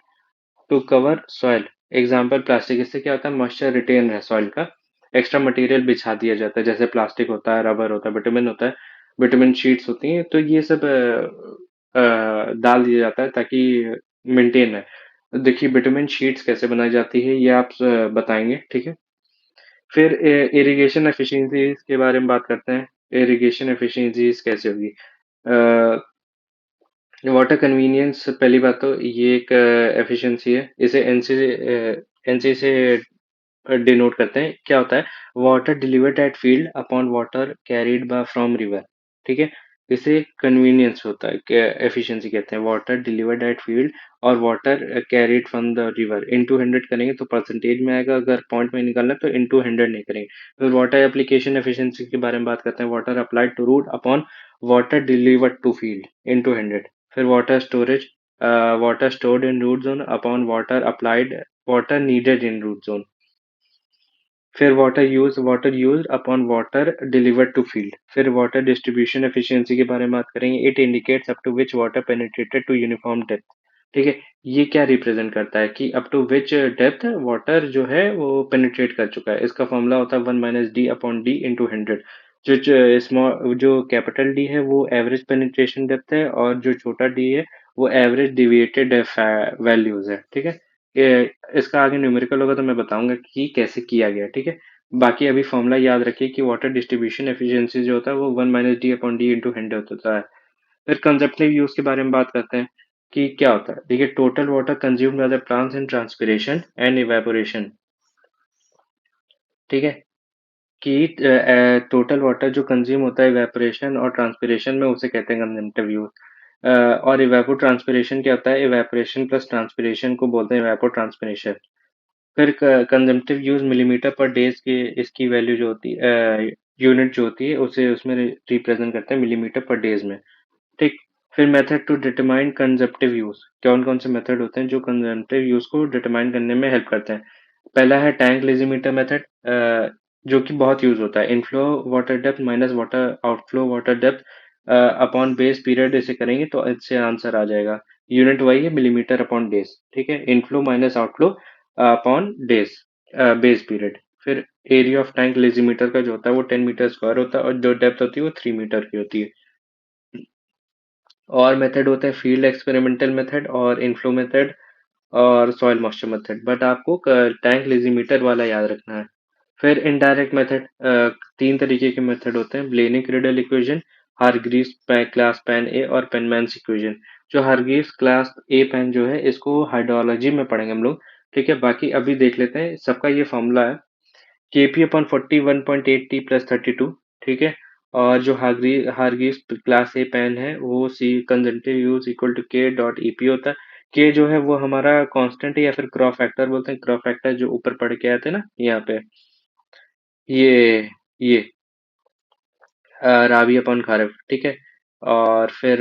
to cover soil, example plastic. इससे क्या होता है, मॉइस्चर रिटेन है सॉइल का, एक्स्ट्रा मटेरियल बिछा दिया जाता है, जैसे प्लास्टिक होता है, रबर होता है, विटामिन होता है, विटामिन शीट्स होती हैं, तो ये सब डाल दिया जाता है ताकि मेंटेन है। देखिए विटामिन शीट्स कैसे बनाई जाती है ये आप बताएंगे, ठीक है। फिर इरिगेशन एफिशिएंसीज के बारे में बात करते हैं, इरिगेशन एफिशिएंसीज कैसे होगी। वाटर कन्वीनियंस, पहली बात तो ये एक एफिशिएंसी है, इसे एनसी से डिनोट करते हैं। क्या होता है, water delivered eight field upon water carried bye from river. ठीक है, इसे कन्वीनियंस होता है, एफिशिएंसी कहते हैं, वाटर डिलीवर्ड एट फील्ड और water carried from the river. Into 100 करेंगे तो परसेंटेज में आएगा, अगर पॉइंट में निकालना है तो इनटू 100 नहीं करेंगे। फिर वाटर एप्लीकेशन एफिशिएंसी के बारे में बात करते हैं, water applied to root upon water delivered to field into 100। फिर water storage, water stored in root zone upon water needed in root zone. फिर water use upon water delivered to field. फिर water distribution efficiency के बारे में बात करेंगे, it indicates up to which water penetrated to uniform depth. ठीक है, ये क्या रिप्रेजेंट करता है कि up to which depth water जो है वो पेनिट्रेट कर चुका है। इसका फॉर्मूला होता है 1 - d/d इंटू 100। स्मॉल जो कैपिटल डी है वो एवरेज पेनिट्रेशन डेप्थ है, और जो छोटा डी है वो एवरेज डिविएटेड वैल्यूज है। ठीक है, इसका आगे न्यूमेरिकल होगा तो मैं बताऊंगा कि कैसे किया गया। ठीक है, बाकी अभी फॉर्मूला याद रखिए कि वाटर डिस्ट्रीब्यूशन एफिशिएंसी जो होता है वो 1 - d/d इंटू 100 होता है। फिर कंजप्टिव यूज के बारे में बात करते हैं कि क्या होता है। देखिए, total water consumed by the plants in transpiration and evaporation. ठीक है, कि टोटल वाटर जो कंज्यूम होता है इवेपोरेशन और ट्रांसपिरेशन में, उसे कहते हैं कंजम्पटिव यूज। और इवेपो ट्रांसपिरेशन क्या होता है, इवेपोरेशन प्लस ट्रांसपिरेशन को बोलते हैं इवेपो ट्रांसपिरेशन। फिर कंजम्पटिव यूज मिलीमीटर पर डेज की इसकी वैल्यू जो होती है, यूनिट जो होती है उसे उसमें रिप्रेजेंट करते हैं मिलीमीटर पर डेज में। ठीक। फिर मेथड टू डिटरमाइन कंजप्टिव यूज, कौन कौन से मेथड होते हैं जो कंजम्पटिव यूज को डिटरमाइन करने में हेल्प करते हैं। पहला है टैंक लेजीमीटर मेथड, जो कि बहुत यूज होता है। Inflow water depth minus water outflow water depth upon base period, इसे करेंगे तो इससे आंसर आ जाएगा। यूनिट वही है, मिलीमीटर अपॉन डेज। ठीक है, inflow minus outflow upon days, base period. फिर एरिया ऑफ टैंक लेजीमीटर का जो होता है वो 10 मीटर स्क्वायर होता है, और जो डेप्थ होती है वो 3 मीटर की होती है। और मेथड होते हैं फील्ड एक्सपेरिमेंटल मेथड और इनफ्लो मेथड और सॉइल मॉइस्चर मेथड, बट आपको टैंक लेजीमीटर वाला याद रखना है। फिर इनडायरेक्ट मेथड, तीन तरीके के मेथड होते हैं, Blaney Criddle equation, Hargreaves class pan A और पेनमैन्स इक्वेशन। जो हारग्रीव्स क्लास ए पेन जो है इसको हाइड्रोलॉजी में पढ़ेंगे हम लोग। ठीक है, बाकी अभी देख लेते हैं सबका ये फॉर्मूला है, केपी अपन 41.8 टी प्लस 32। ठीक है, और जो हार्गीस क्लास ए पेन है वो सी कंजंक्टिव यूज इक्वल टू के डॉट ईपी होता है। के जो है वो हमारा कांस्टेंट है, या फिर क्रॉस फैक्टर बोलते हैं, क्रॉस फैक्टर जो ऊपर पढ़ के आए थे ना यहाँ पे, ये रावी अपॉन खारव। ठीक है, और फिर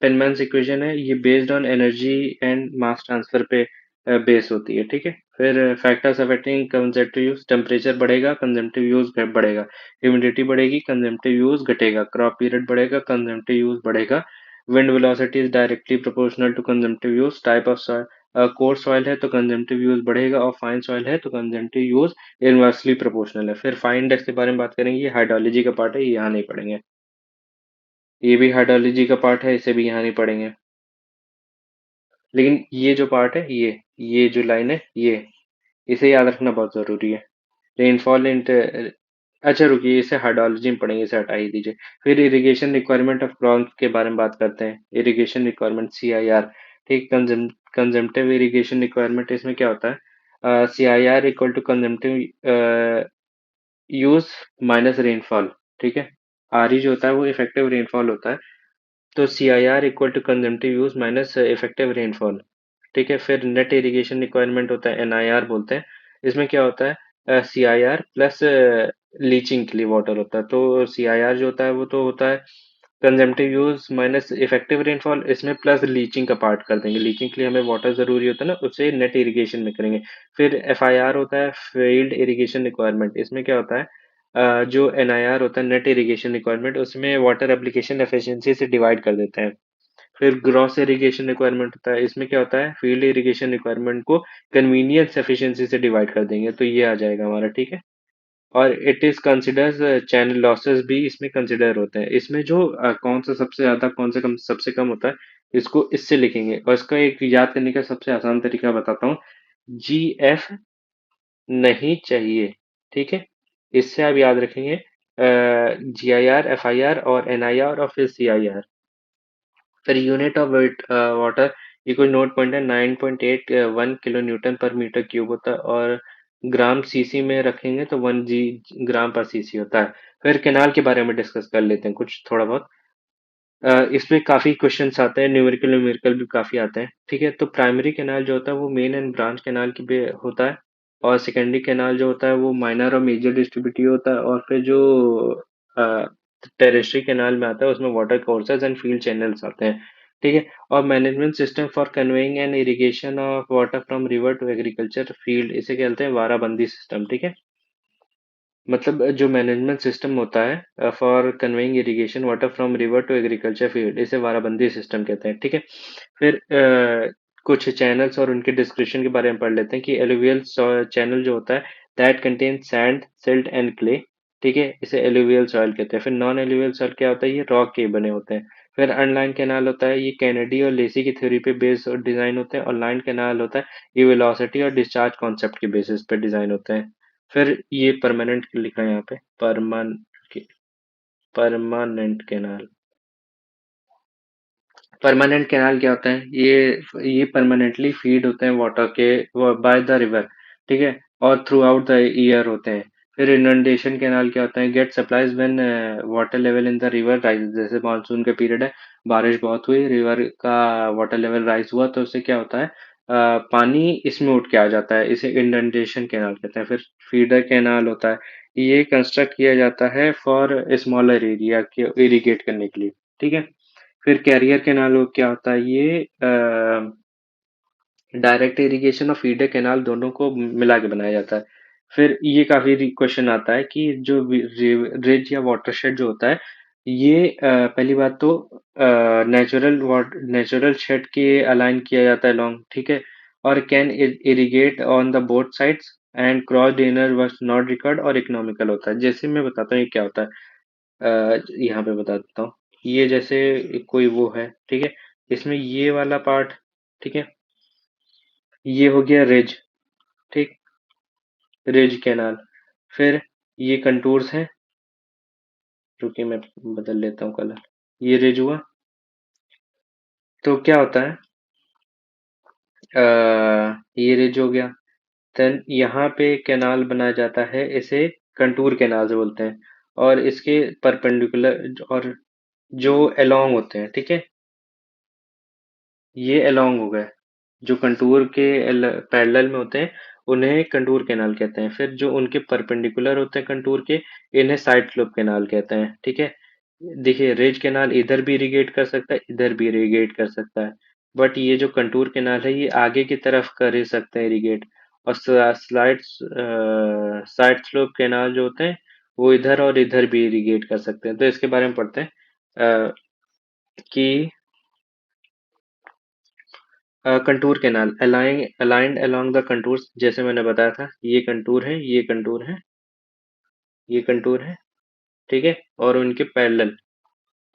पेनमैन्स इक्वेशन है, ये based on energy and mass transfer पे बेस होती है। ठीक है, फिर factors affecting consumptive use, temperature बढ़ेगा कंजम्पटिव यूज बढ़ेगा, ह्यूमिडिटी बढ़ेगी कंजम्पटिव यूज घटेगा, क्रॉप पीरियड बढ़ेगा कंजम्पटिव यूज बढ़ेगा, wind velocity is directly proportional to consumptive use, type of course soil है तो कंजम्पटिव यूज बढ़ेगा, और फाइन सॉइल है तो कंजम्पटिव यूज इनवर्सली प्रोपोर्शनल है। फिर फाइन इंडेक्स के बारे में बात करेंगे, ये हाइड्रोलॉजी का पार्ट है, ये यहाँ नहीं पढ़ेंगे। ये भी हाइड्रोलॉजी का पार्ट है, इसे भी यहाँ नहीं पढ़ेंगे। लेकिन ये जो पार्ट है, ये जो लाइन है, ये इसे याद रखना बहुत जरूरी है। रेनफॉल इंट, अच्छा रुकिए, इसे हाइड्रोलॉजी में पढ़ेंगे, इसे हटा ही दीजिए। फिर इरिगेशन रिक्वायरमेंट ऑफ क्रॉप के बारे में बात करते हैं, इरिगेशन रिक्वायरमेंट CIR। ठीक, कंजम्पटिव इरिगेशन रिक्वायरमेंट, इसमें क्या होता है, CIR equal to consumptive use minus rainfall. ठीक है, RE जो होता है वो इफेक्टिव रेनफॉल होता है, तो CIR equal to consumptive use minus effective rainfall. ठीक है, फिर नेट इरिगेशन रिक्वायरमेंट होता है, NIR बोलते हैं। इसमें क्या होता है, CIR प्लस लीचिंग के लिए वाटर होता है, तो CIR जो होता है वो तो होता है consumptive use minus effective rainfall, इसमें प्लस लीचिंग का पार्ट कर देंगे, लीचिंग के लिए हमें वाटर जरूरी होता है ना, उसे नेट इरिगेशन में करेंगे। फिर FIR होता है फील्ड इरिगेशन रिक्वायरमेंट, इसमें क्या होता है, जो NIR होता है नेट इरिगेशन रिक्वायरमेंट, उसमें वाटर एप्लीकेशन एफिशिएंसी से डिवाइड कर देते हैं। फिर ग्रॉस इरिगेशन रिक्वायरमेंट होता है, इसमें क्या होता है, फील्ड इरिगेशन रिक्वायरमेंट को कन्वीनियंस एफिशिएंसी से डिवाइड कर देंगे, तो ये आ जाएगा हमारा। ठीक है, और it is considers channel losses भी इसमें कंसिडर होते हैं। इसमें जो कौन सा सबसे ज्यादा कौन से कम सबसे कम होता है, इसको इससे लिखेंगे, और इसका एक याद करने का सबसे आसान तरीका बताता हूँ, GF नहीं चाहिए। ठीक है, इससे आप याद रखेंगे GIR, FIR और NIR और फिर CIR। फिर यूनिट ऑफ वाटर, ये कोई नोट पॉइंट है, 9.81 किलो न्यूटन पर मीटर क्यूब होता है, और ग्राम सीसी में रखेंगे तो 1 ग्राम पर सीसी होता है। फिर केनाल के बारे में डिस्कस कर लेते हैं कुछ थोड़ा बहुत। इसमें काफी क्वेश्चंस आते हैं, न्यूमेरिकल न्यूमेरिकल भी काफी आते हैं। ठीक है, तो प्राइमरी केनाल जो होता है वो मेन एंड ब्रांच केनाल की होता है, और सेकेंडरी केनाल जो होता है वो माइनर और मेजर डिस्ट्रीब्यूटिव होता है, और फिर जो टेरेस्ट्री केनाल में आता है उसमें water courses and field channels आते हैं। ठीक है, और management system for conveying and irrigation of water from river to agriculture field, इसे कहते हैं वाराबंदी सिस्टम। ठीक है, मतलब जो मैनेजमेंट सिस्टम होता है for conveying irrigation water from river to agriculture field, इसे वाराबंदी सिस्टम कहते हैं। ठीक है, फिर कुछ चैनल्स और उनके डिस्क्रिप्शन के बारे में पढ़ लेते हैं कि एलुवियल चैनल जो होता है that contain sand silt and clay. ठीक है, इसे एलुवियल सॉइल कहते हैं। फिर नॉन एलुवियल सॉइल क्या होता है, ये रॉक के बने होते हैं। फिर अनलाइन कैनाल होता है, ये कैनेडी और लेसी की थ्योरी पे बेस और डिजाइन होते हैं, और लाइन कैनाल होता है, ये वेलोसिटी और डिस्चार्ज कॉन्सेप्ट के बेसिस पे डिजाइन होते हैं। फिर ये परमानेंट लिखा है यहाँ पे, परमानेंट कैनाल। परमानेंट कैनाल क्या होता है, ये परमानेंटली फीड होते हैं वाटर के बाय द रिवर। ठीक है, और थ्रू आउट द ईयर होते हैं। फिर इनंडेशन कैनाल क्या होता है, gate supplies when water level in the river rise, जैसे मानसून का पीरियड है, बारिश बहुत हुई, रिवर का वाटर लेवल राइज हुआ, तो उससे क्या होता है, पानी इसमें उठ के आ जाता है, इसे इंडेंटेशन कैनाल कहते हैं। फिर फीडर कैनाल होता है, ये कंस्ट्रक्ट किया जाता है फॉर स्मॉलर एरिया के इरिगेट करने के लिए, ठीक है। फिर कैरियर कैनाल क्या होता है, ये डायरेक्ट इरिगेशन और फीडर कैनाल दोनों को मिला के बनाया जाता है। फिर ये काफी क्वेश्चन आता है कि जो रिज या वाटरशेड जो होता है, ये पहली बात तो नेचुरल शेड के अलाइन किया जाता है लॉन्ग, ठीक है, और can irrigate on the both sides and cross drainer was not record और इकोनॉमिकल होता है। जैसे मैं बताता हूँ ये क्या होता है, यहाँ पे बता देता हूँ। ये जैसे कोई वो है, ठीक है, इसमें ये वाला पार्ट, ठीक है, ये हो गया रिज, ठीक, रिज कैनाल। फिर ये कंटूर्स हैं, रुकिए मैं बदल लेता हूँ कलर, ये रिज हुआ। तो क्या होता है, ये रिज हो गया, देन यहाँ पे कैनाल बनाया जाता है, इसे कंटूर कैनाल से बोलते हैं, और इसके परपेंडिकुलर और जो अलोंग होते हैं, ठीक है, ये अलोंग हो गए, जो कंटूर के पैरेलल में होते हैं उन्हें कंटूर कैनाल कहते हैं। फिर जो उनके परपेंडिकुलर होते हैं कंटूर के, इन्हें साइड स्लोप कैनाल कहते हैं, ठीक है। देखिए रिज कैनाल इधर भी इरिगेट कर सकता है, इधर भी इरिगेट कर सकता है, बट ये जो कंटूर कैनाल है ये आगे की तरफ कर ही सकते हैं इरिगेट। और साइड स्लोप कैनाल जो होते हैं वो इधर और इधर भी इरिगेट कर सकते हैं। तो इसके बारे में पढ़ते हैं, कि contour canal aligned along the contours, जैसे मैंने बताया था, ये कंटूर है, ये कंटूर है, ये कंटूर है, ठीक है, और उनके पैरेलल,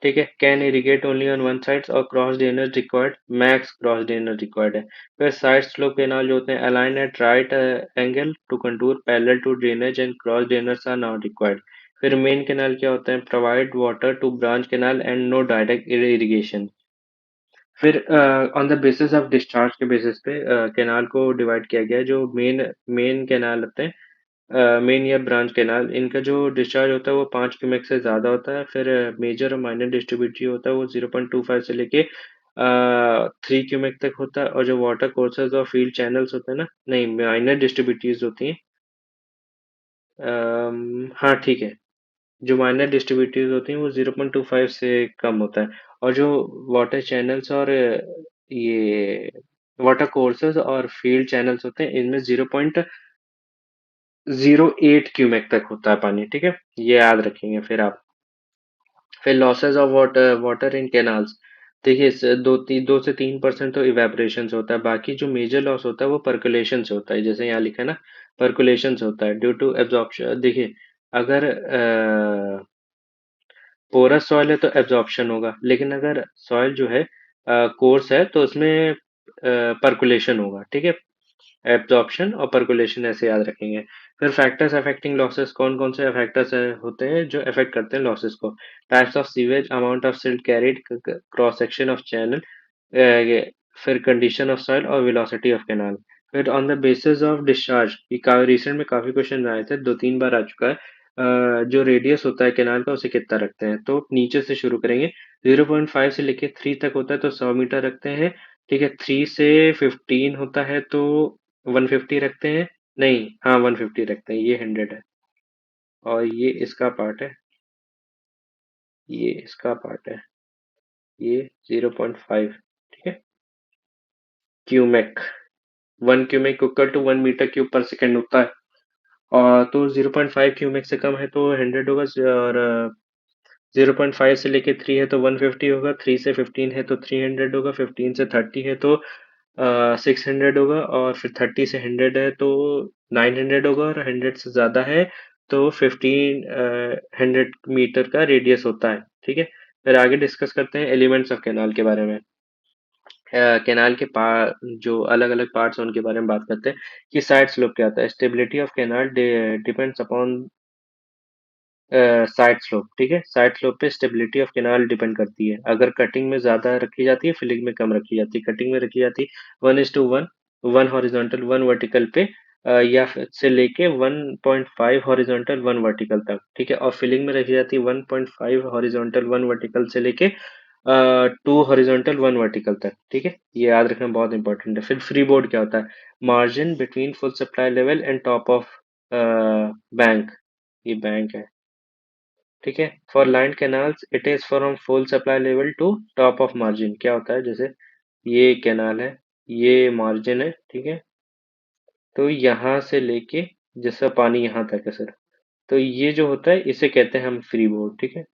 ठीक है, can irrigate only on one side और cross drainage required, max cross drainage required है। फिर साइड स्लोप कैनाल जो होते हैं align at right angle to contour parallel to drainage and cross drainers are not required. फिर main canal क्या होता है, provide water to branch canal and no direct irrigation. फिर on the basis of discharge के basis पे canal को divide किया गया है। जो मेन मेन कैनाल होते हैं, मेन या ब्रांच कैनाल, इनका जो डिस्चार्ज होता है वो 5 क्यूमेक से ज़्यादा होता है। फिर मेजर और माइनर डिस्ट्रीब्यूटरी होता है वो 0.25 से लेके 3 क्यूमेक तक होता है। और जो वाटर कोर्सेज और फील्ड चैनल्स होते हैं ना, नहीं, माइनर डिस्ट्रीब्यूटरीज होती हैं, हाँ ठीक है, जो माइनर डिस्ट्रीब्यूटरीज होती हैं वो 0.25 से कम होता है। और जो वाटर चैनल्स और ये वाटर कोर्सेज और फील्ड चैनल्स होते हैं इनमें 0.08 क्यूमेक तक होता है पानी, ठीक है, ये याद रखेंगे फिर आप। फिर losses of water water in canals, देखिए 2 से 3% तो इवेपोरेशन से होता है, बाकी जो मेजर लॉस होता है वो परकुलेशन से होता है, जैसे यहाँ लिखा है ना, परकुलेशन से होता है ड्यू टू एब्जॉर्प्शन। देखिए अगर पोरस सॉइल है तो एब्जॉर्प्शन होगा, लेकिन अगर सॉइल जो है कोर्स है तो उसमें परकुलेशन होगा, ठीक है। एब्जॉर्प्शन और परकुलेशन ऐसे याद रखेंगे। फिर फैक्टर्स अफेक्टिंग लॉसेस, कौन कौन से फैक्टर्स होते हैं जो अफेक्ट करते हैं लॉसेस को, types of sewage, amount of silt carried, cross section of channel, फिर कंडीशन ऑफ सॉइल और वेलोसिटी ऑफ कैनाल। फिर on the basis of discharge, ये रिसेंट में काफी क्वेश्चन आए थे, 2-3 बार आ चुका है। जो रेडियस होता है कैनाल का उसे कितना रखते हैं, तो नीचे से शुरू करेंगे। 0.5 से लेके 3 तक होता है तो 100 मीटर रखते हैं, ठीक है। 3 से 15 होता है तो 150 रखते हैं, नहीं, हाँ 150 रखते हैं, ये 100 है। और ये इसका पार्ट है, ये इसका पार्ट है, ये 0.5, ठीक है, cumec. 1 cumec equal to 1 metre cube per second होता है। और तो 0.5 क्यूमेक से कम है तो 100 होगा, और 0.5 से लेके 3 है तो 150 होगा, 3 से 15 है तो 300 होगा, 15 से 30 है तो 600 होगा, और फिर 30 से 100 है तो 900 होगा, और 100 से ज़्यादा है तो 1500 मीटर का रेडियस होता है, ठीक है। फिर आगे डिस्कस करते हैं एलिमेंट्स ऑफ कैनाल के बारे में। कैनाल के जो अलग अलग पार्ट्स हैं उनके बारे में बात करते हैं, कि साइड स्लोप क्या होता है। Stability of canal depends upon side slope, ठीक है, साइड स्लोप पे स्टेबिलिटी ऑफ कैनाल डिपेंड करती है। अगर कटिंग में ज्यादा रखी जाती है, फिलिंग में कम रखी जाती है। कटिंग में रखी जाती है 1:1, 1 हॉरिजॉन्टल 1 वर्टिकल पे, या फिर से लेके 1.5 हॉरिजॉन्टल 1 वर्टिकल तक, ठीक है। और फिलिंग में रखी जाती है 1.5 हॉरिजॉन्टल 1 वर्टिकल से लेके 2 हॉरिजॉन्टल 1 वर्टिकल तक, ठीक है। ये याद रखना बहुत इंपॉर्टेंट है। फिर फ्री बोर्ड क्या होता है? Margin between full supply level and top of bank, ये बैंक है, ठीक है। For line canals it is from full supply level to top of margin. क्या होता है? जैसे ये कैनाल है, ये मार्जिन है, ठीक है। तो यहाँ से लेके जैसा पानी यहाँ तक है सर, तो ये जो होता है इसे कहते हैं हम फ्री बोर्ड, ठीक है।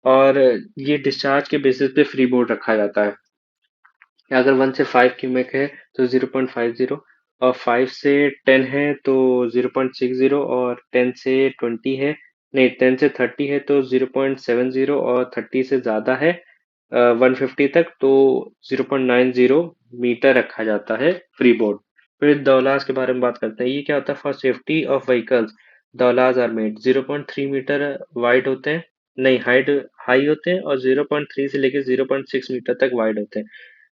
और ये डिस्चार्ज के बेसिस पे फ्री बोर्ड रखा जाता है। अगर 1 से 5 क्यूमेक है तो 0.50, और 5 से 10 है तो 0.60, और 10 से 20 है, नहीं 10 से 30 है तो 0.70, और 30 से ज़्यादा है 150 तक तो 0.90 मीटर रखा जाता है फ्री बोर्ड। फिर दौलाज के बारे में बात करते हैं। ये क्या होता है? फॉर सेफ्टी ऑफ व्हीकल्स दौलाज आर मेड 0.3 मीटर वाइड होते हैं, नहीं हाइट हाई होते हैं, और 0.3 से लेकर 0.6 मीटर तक वाइड होते हैं।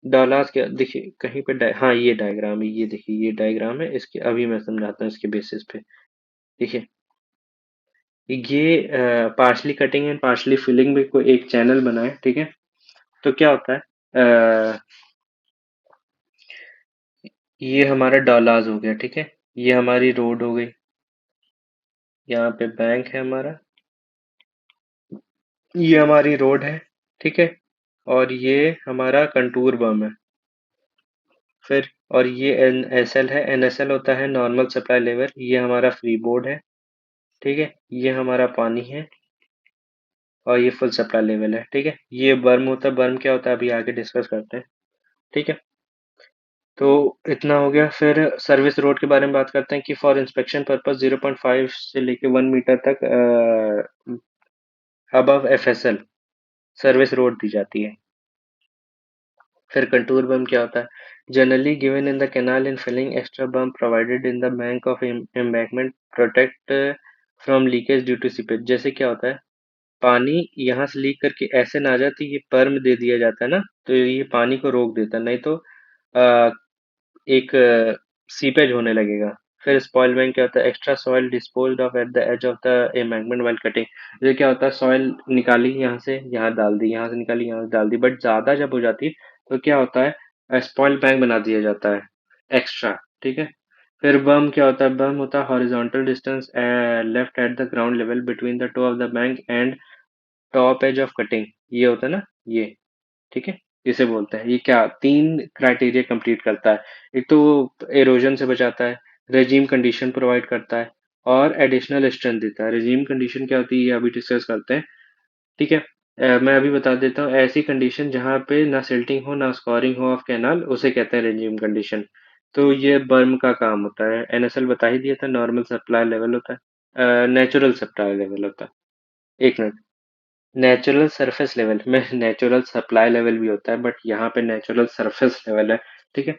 डॉलर्स के देखिए कहीं पे हाँ ये डायग्राम है, ये देखिए ये डायग्राम है इसके, अभी मैं समझाता हूँ इसके बेसिस पे। देखिए ये partially cutting and partially filling में कोई एक चैनल बना है, ठीक है। तो क्या होता है? अ, ये हमारा डॉलर्स हो गया, ठीक है। ये हमारी रोड हो गई, यहाँ पे बैंक है हमारा, ये हमारी रोड है, ठीक है। और ये हमारा कंटूर बम है। फिर और ये NSL है, NSL होता है नॉर्मल सप्लाई लेवल, ये हमारा फ्री बोर्ड है, ठीक है। ये हमारा पानी है, और ये फुल सप्लाई लेवल है, ठीक है। ये बर्म होता है, बर्म क्या होता है अभी आगे डिस्कस करते हैं, ठीक है। तो इतना हो गया। फिर सर्विस रोड के बारे में बात करते हैं कि फॉर इंस्पेक्शन पर्पस 0.5 से लेके 1 मीटर तक अबव FSL सर्विस रोड दी जाती है। फिर कंटूर बम क्या होता है? Generally given in the canal in filling extra berm provided in the bank of embankment protect from leakage due to seepage. जैसे क्या होता है? पानी यहाँ से लीक करके ऐसे ना आ जाती, ये पर्म दे दिया जाता है ना, तो ये पानी को रोक देता है, नहीं तो आ, एक सीपेज होने लगेगा। फिर स्पॉइल बैंक क्या होता है? Extra soil disposed of at the edge of the embankment while cutting. ये क्या होता है? सॉइल निकाली यहाँ से यहाँ डाल दी, यहाँ से निकाली यहाँ से डाल दी, बट ज्यादा जब हो जाती है तो क्या होता है? स्पॉइल बैंक बना दिया जाता है एक्स्ट्रा, ठीक है। फिर बम क्या होता है? बम होता है horizontal distance left at the ground level between the toe of the bank and top edge of cutting. ये होता है ना, ये, ठीक है। इसे बोलते हैं, ये क्या 3 क्राइटेरिया कंप्लीट करता है? एक तो एरोजन से बचाता है, रेजीम कंडीशन प्रोवाइड करता है, और एडिशनल स्ट्रेंथ देता है। रेजीम कंडीशन क्या होती है ये अभी डिस्कस करते हैं, ठीक है। मैं अभी बता देता हूँ, ऐसी कंडीशन जहाँ पे ना सिल्टिंग हो ना स्कोरिंग हो ऑफ कैनाल, उसे कहते हैं रेजीम कंडीशन। तो ये बर्म का काम होता है। NSL बता ही दिया था, नॉर्मल सप्लाई लेवल होता है, नेचुरल सप्लाई लेवल होता है। एक मिनट, नेचुरल सरफेस लेवल में नेचुरल सप्लाई लेवल भी होता है, बट यहाँ पे नेचुरल सरफेस लेवल है, ठीक है।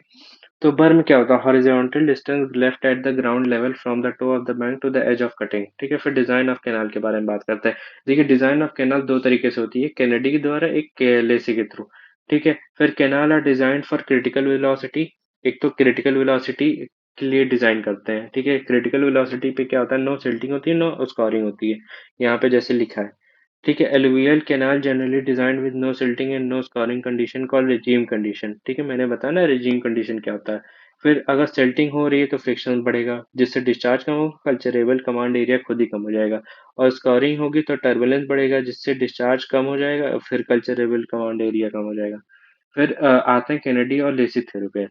तो बर्म क्या होता है? Horizontal distance left at the ground level from the toe of the bank to the edge of cutting, ठीक है। फिर डिजाइन ऑफ कैनाल के बारे में बात करते हैं। देखिए डिजाइन ऑफ कैनाल दो तरीके से होती है, कैनेडी के द्वारा, एक लेसी के थ्रू, ठीक है। फिर canal are design for critical velocity, एक तो क्रिटिकल वेलोसिटी के लिए डिजाइन करते हैं, ठीक है। क्रिटिकल वेलोसिटी पे क्या होता है? नो सिल्टिंग होती है, नो स्कोरिंग होती है, यहाँ पे जैसे लिखा है, ठीक है। Alluvial canal generally designed with no silting and no scouring condition called regime condition, ठीक है। मैंने बताया ना रेजिम कंडीशन क्या होता है। फिर अगर सिल्टिंग हो रही है तो फ्रिक्शन बढ़ेगा, जिससे डिस्चार्ज कम होगा, कल्चरेबल कमांड एरिया खुद ही कम हो जाएगा। और स्कोरिंग होगी तो टर्बुलेंस बढ़ेगा, जिससे डिस्चार्ज कम हो जाएगा, और फिर कल्चरेबल कमांड एरिया कम हो जाएगा। फिर आते हैं कैनेडी और लेसी थ्योरी पे।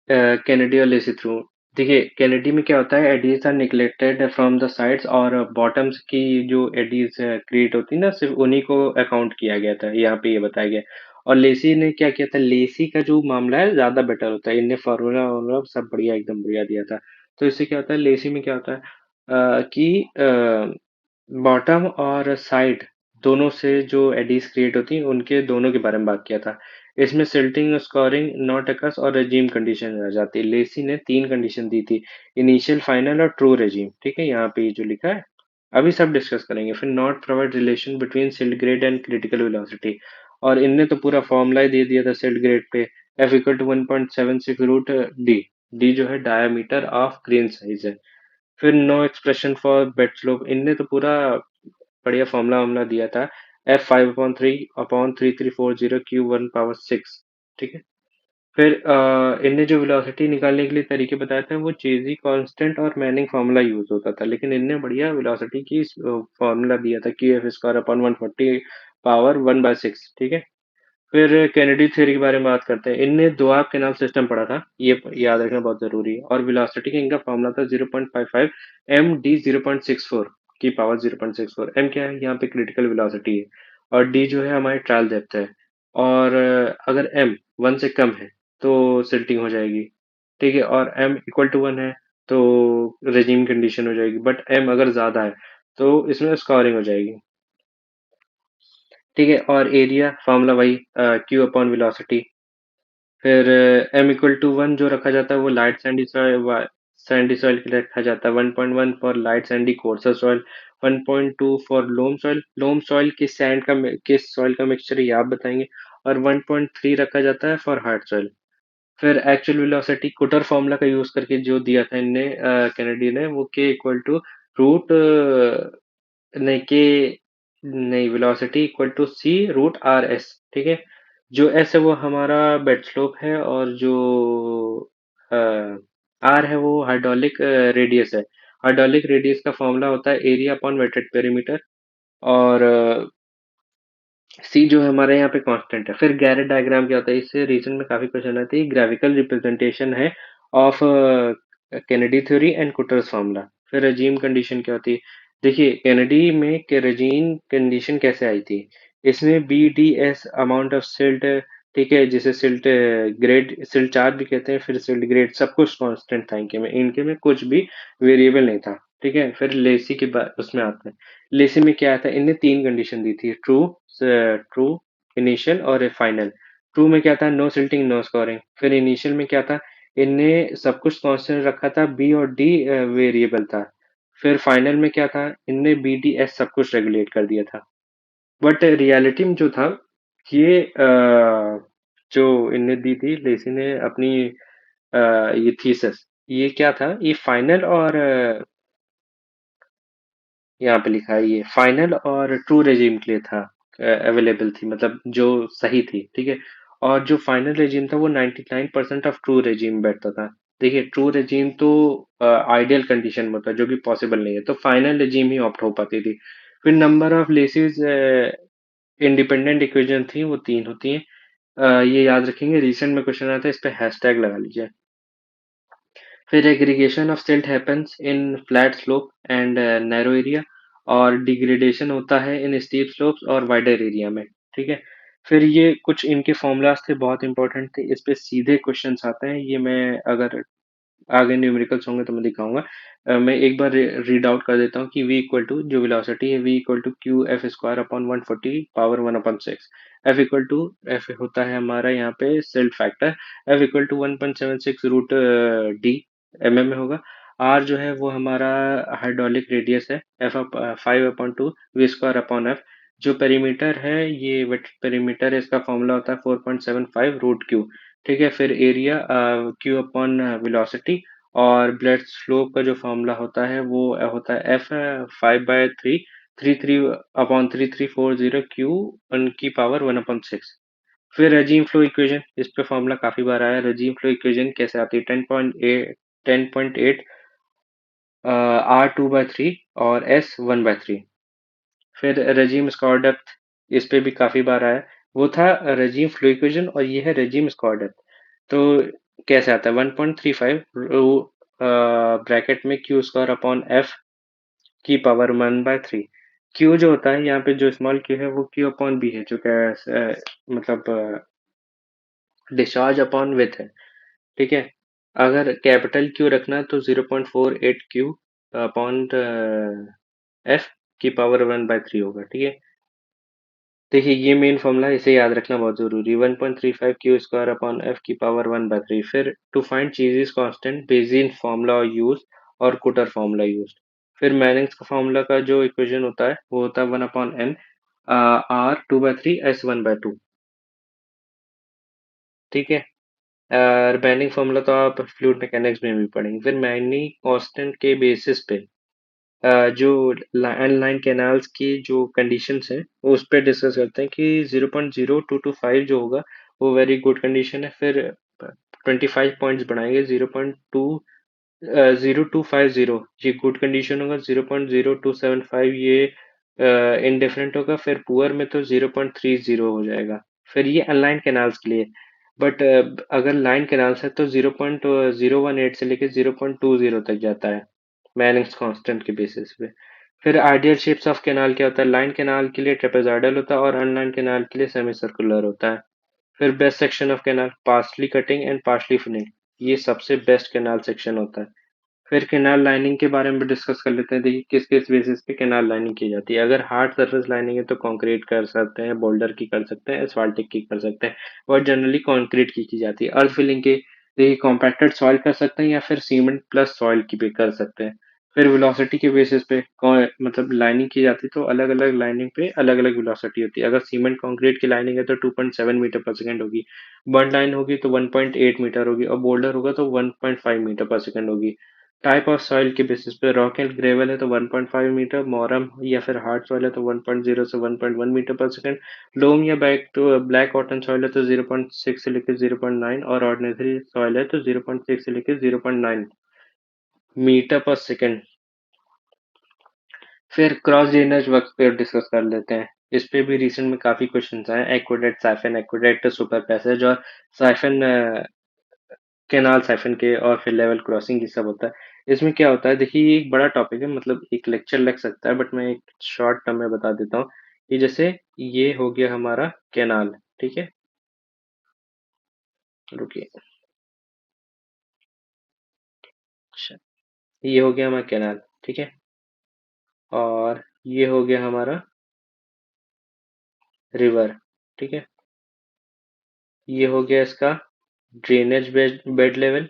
कैनेडी और लेसी थ्रू, देखिए कैनेडी में क्या होता है? Eddies are neglected from the sides, और बॉटम्स की जो एडीज क्रिएट होती है ना, सिर्फ उन्हीं को अकाउंट किया गया था, यहाँ पे ये बताया गया। और लेसी ने क्या किया था? लेसी का जो मामला है ज्यादा बेटर होता है, इनने फार्मूला वार्मूला सब बढ़िया एकदम बढ़िया दिया था। तो इससे क्या होता है? लेसी में क्या होता है कि बॉटम और साइड दोनों से जो एडीज क्रिएट होती हैं उनके दोनों के बारे में बात किया था। इसमें सिल्टिंग, स्कोरिंग, नॉट अकर्स और रेजीम कंडीशन आ जाती है। लेसी ने 3 कंडीशन दी थी, इनिशियल, फाइनल और ट्रू रेजीम, ठीक है। यहाँ पे ये जो लिखा है अभी सब डिस्कस करेंगे। फिर not provide relation between silt grade and critical velocity, और इनने तो पूरा फॉर्मूला ही दे दिया था सिल्ट ग्रेड पे, F = 1.76 रूट डी, डी जो है डायमीटर ऑफ ग्रेन साइज है। फिर no expression for bed slope, इनने तो पूरा बढ़िया फॉर्मूला वार्मूला दिया था। F5/3/3340 Q1 power 6, ठीक है। फिर इनने जो वेलोसिटी निकालने के लिए तरीके बताए थे वो चेजी कांस्टेंट और मैनिंग फार्मूला यूज होता था, लेकिन इनने बढ़िया वेलोसिटी की फार्मूला दिया था QF² /140 power 1/6, ठीक है। फिर कैनेडी थ्योरी के बारे में बात करते हैं। इनने दोआब कैनाल सिस्टम पढ़ा था, ये याद रखना बहुत जरूरी है। और वेलोसिटी का इनका फॉर्मूला था 0.55 m d 0.64 की पावर 0.64। m क्या है, यहाँ पे क्रिटिकल वेलोसिटी है, और d जो है हमारी ट्रायल डेप्थ है। और अगर m 1 से कम है तो सिल्टिंग हो जाएगी, ठीक है। और m इक्वल टू 1 है तो रेजिम कंडीशन हो जाएगी, बट m अगर ज्यादा है तो इसमें स्कोरिंग हो जाएगी, ठीक है। और एरिया फॉर्मूला वही Q/वेलोसिटी। फिर m = 1 जो रखा जाता है वो लाइट सैंडी सॉइल के लिए रखा जाता है। 1.1 for light sandy coarser soil, 1.2 for loam soil. Loam soil किस सॉइल का मिक्सचर है ये आप बताएंगे। और 1.3 रखा जाता है फॉर हार्ड सॉइल। फिर एक्चुअल वेलोसिटी कुटर फॉर्मूला का यूज करके जो दिया था इनने कैनेडी ने, वो K = नहीं के नहीं, वेलोसिटी C√RS, ठीक है। जो एस है वो हमारा बेड स्लोप है, और जो आर है वो हाइड्रोलिक रेडियस है। हाइड्रोलिक रेडियस का फॉर्मूला होता है एरिया अपॉन वेटेड पेरीमीटर। और सी जो है हमारे यहाँ पे कांस्टेंट है। फिर गैरेट डायग्राम क्या होता है, इससे रीजन में काफी क्वेश्चन आते हैं। ग्राफिकल रिप्रेजेंटेशन है of Kennedy theory and Kutter's formula. फिर रजीम कंडीशन क्या होती है, देखिए कैनेडी में के रजीम कंडीशन कैसे आई थी। इसमें BDS अमाउंट ऑफ सिल्ट, ठीक है, जिसे सिल्ट ग्रेड, सिल्ट चार्ज भी कहते हैं, फिर सिल्ट ग्रेड, सब कुछ कांस्टेंट था इनके में कुछ भी वेरिएबल नहीं था, ठीक है। फिर लेसी के बाद उसमें आते हैं। लेसी में क्या था, इनने तीन कंडीशन दी थी, ट्रू, इनिशियल और फाइनल। ट्रू में क्या था, नो सिल्टिंग नो स्कोरिंग। फिर इनिशियल में क्या था, इनने सब कुछ कांस्टेंट रखा था, बी और डी वेरिएबल था। फिर फाइनल में क्या था, इनने BDS सब कुछ रेगुलेट कर दिया था। बट रियलिटी में जो था, ये जो इनने दी थी लेसी ने अपनी ये थीसिस, ये क्या था, ये फाइनल और यहाँ पे लिखा है ये फाइनल और ट्रू रेजिम के लिए था, अवेलेबल थी, मतलब जो सही थी, ठीक है। और जो फाइनल रेजिम था वो 99% ऑफ ट्रू रेजिम बैठता था। देखिए ट्रू रेजिम तो आइडियल कंडीशन में होता है, जो कि पॉसिबल नहीं है, तो फाइनल रेजिम ही ऑप्ट हो पाती थी। फिर number of laces independent equation थी वो तीन होती हैं। ये याद रखेंगे, रिसेंट में क्वेश्चन आता है, इस पे हैशटैग लगा लीजिए। फिर aggregation of silt happens in flat slope and narrow area, और डिग्रेडेशन होता है इन स्टीप स्लोप्स और वाइडर एरिया में, ठीक है। फिर ये कुछ इनके फॉर्मूलाज थे, बहुत इंपॉर्टेंट थे, इस पे सीधे क्वेश्चंस आते हैं। ये मैं अगर आगे न्यूमेरिकल्स होंगे तो मैं दिखाऊंगा। मैं एक बार रीड आउट कर देता हूँ कि v इक्वल टू जो वेलोसिटी है, v equal to Q/F² /140 power 1/6। F होता है हमारा यहाँ पे self factor, F equal to 1.76 root D mm में होगा। R जो है वो हमारा हाइड्रोलिक रेडियस है, F5/2 V² /F। जो पेरीमीटर है ये वेट पेरीमीटर है, इसका फॉर्मूला होता है 4.75 रूट क्यू, ठीक है। फिर एरिया Q/, वेलोसिटी। और ब्लड स्लोप का जो फॉर्मूला होता है वो होता है F5/333/3340 Q1 की पावर 1/6। फिर रजीम फ्लो इक्वेशन, इस पे फॉर्मूला काफी बार आया। रजीम फ्लो इक्वेशन कैसे आती है, 10.8 R2/3 और S1/3। फिर रजीम स्क्वायर डेप्थ, इस पे भी काफी बार आया। वो था रजीम फ्लो इक्वेशन, और ये है रजीम स्क्वायर डेप्थ। तो कैसे आता है, 1.35 ब्रैकेट में Q² / F की पावर 1/3। क्यू जो होता है यहाँ पे, जो स्मॉल क्यू है वो Q/B है, जो क्या मतलब डिस्चार्ज अपॉन विथ है, ठीक है। अगर कैपिटल क्यू रखना है तो 0.48 Q/F की पावर 1/3 होगा, ठीक है। देखिए ये मेन फॉर्मूला, इसे याद रखना बहुत जरूरी है, 1.35 Q² / F की पावर 1/3। फिर to find Chezy's constant, Bazin formula use और कुटर फॉर्मूला यूज। फिर मैनिंग्स का फॉर्मूला का जो इक्वेशन होता है वो होता है 1/n R 2/3 S 1/2, ठीक है। बेंडिंग फॉर्मूला तो आप फ्लूइड मैकेनिक्स में भी पढ़ेंगे। फिर मैनी कांस्टेंट के बेसिस पे जो अनलाइन कैनाल्स की जो कंडीशंस है वो उस पर डिस्कस करते हैं कि 0.0225 जो होगा वो वेरी गुड कंडीशन है। फिर 25 पॉइंट्स बढ़ाएंगे, 0.0250 ये गुड कंडीशन होगा, 0.0275 ये इनडिफरेंट होगा, फिर पुअर में तो 0.30 हो जाएगा। फिर ये अनलाइन कैनाल्स के लिए। बट अगर लाइन कैनाल्स है तो 0.018 से लेकर 0.20 तक जाता है मैनिंग्स कांस्टेंट के बेसिस पे। फिर आइडियल शेप्स ऑफ कैनाल क्या होता है? लाइन कैनाल के लिए ट्रेपेजॉइडल होता है और अनलाइन कैनाल के लिए सेमी सर्कुलर होता है। फिर best section of canal partially cutting and partially filling, ये सबसे बेस्ट कैनाल सेक्शन होता है। फिर कैनाल लाइनिंग के बारे में भी डिस्कस कर लेते हैं। देखिए किस किस बेसिस पे कैनाल लाइनिंग की जाती है। अगर हार्ड सरफेस लाइनिंग है तो कंक्रीट कर सकते हैं, बोल्डर की कर सकते हैं, एस्फाल्टिक की कर सकते हैं, और जनरली कंक्रीट की जाती है। अर्थ फिलिंग की देखिए कॉम्पैक्टेड सॉइल कर सकते हैं या फिर सीमेंट प्लस सॉइल की भी कर सकते हैं। फिर वेलोसिटी के बेसिस पे मतलब लाइनिंग की जाती है तो अलग अलग लाइनिंग पे अलग अलग वेलोसिटी होती है। अगर सीमेंट कंक्रीट की लाइनिंग है तो 2.7 मीटर पर सेकंड होगी, बर्ड लाइन होगी तो 1.8 मीटर होगी, और बोल्डर होगा तो 1.5 मीटर पर सेकंड होगी। टाइप ऑफ सॉइल के बेसिस पे रॉक एंड ग्रेवल है तो 1.5 मीटर, मॉरम या फिर हार्ड सॉइल है तो 1.0 से 1.1 मीटर पर सेकंड, लोम या back to black cotton soil है तो 0.6 से लेकर 0.9, और ऑर्डिनरी सॉइल है तो 0.6 से लेकर 0.9 मीटर पर सेकंड। फिर क्रॉस ड्रेनेज वर्क पे डिस्कस कर लेते हैं। इस पे भी रिसेंट में काफी क्वेश्चंस आए। एक्वेडेक्ट, सुपर पैसेज और साइफन, कैनाल साइफन के, और फिर लेवल क्रॉसिंग ये सब होता है। इसमें क्या होता है देखिए, ये एक बड़ा टॉपिक है, मतलब एक लेक्चर लग सकता है, बट मैं एक शॉर्ट टर्म में बता देता हूँ कि जैसे ये हो गया हमारा कैनाल, ठीक है, रुकिए, अच्छा, ये हो गया हमारा कैनाल, ठीक है, और ये हो गया हमारा रिवर, ठीक है, ये हो गया इसका ड्रेनेज बेड लेवल,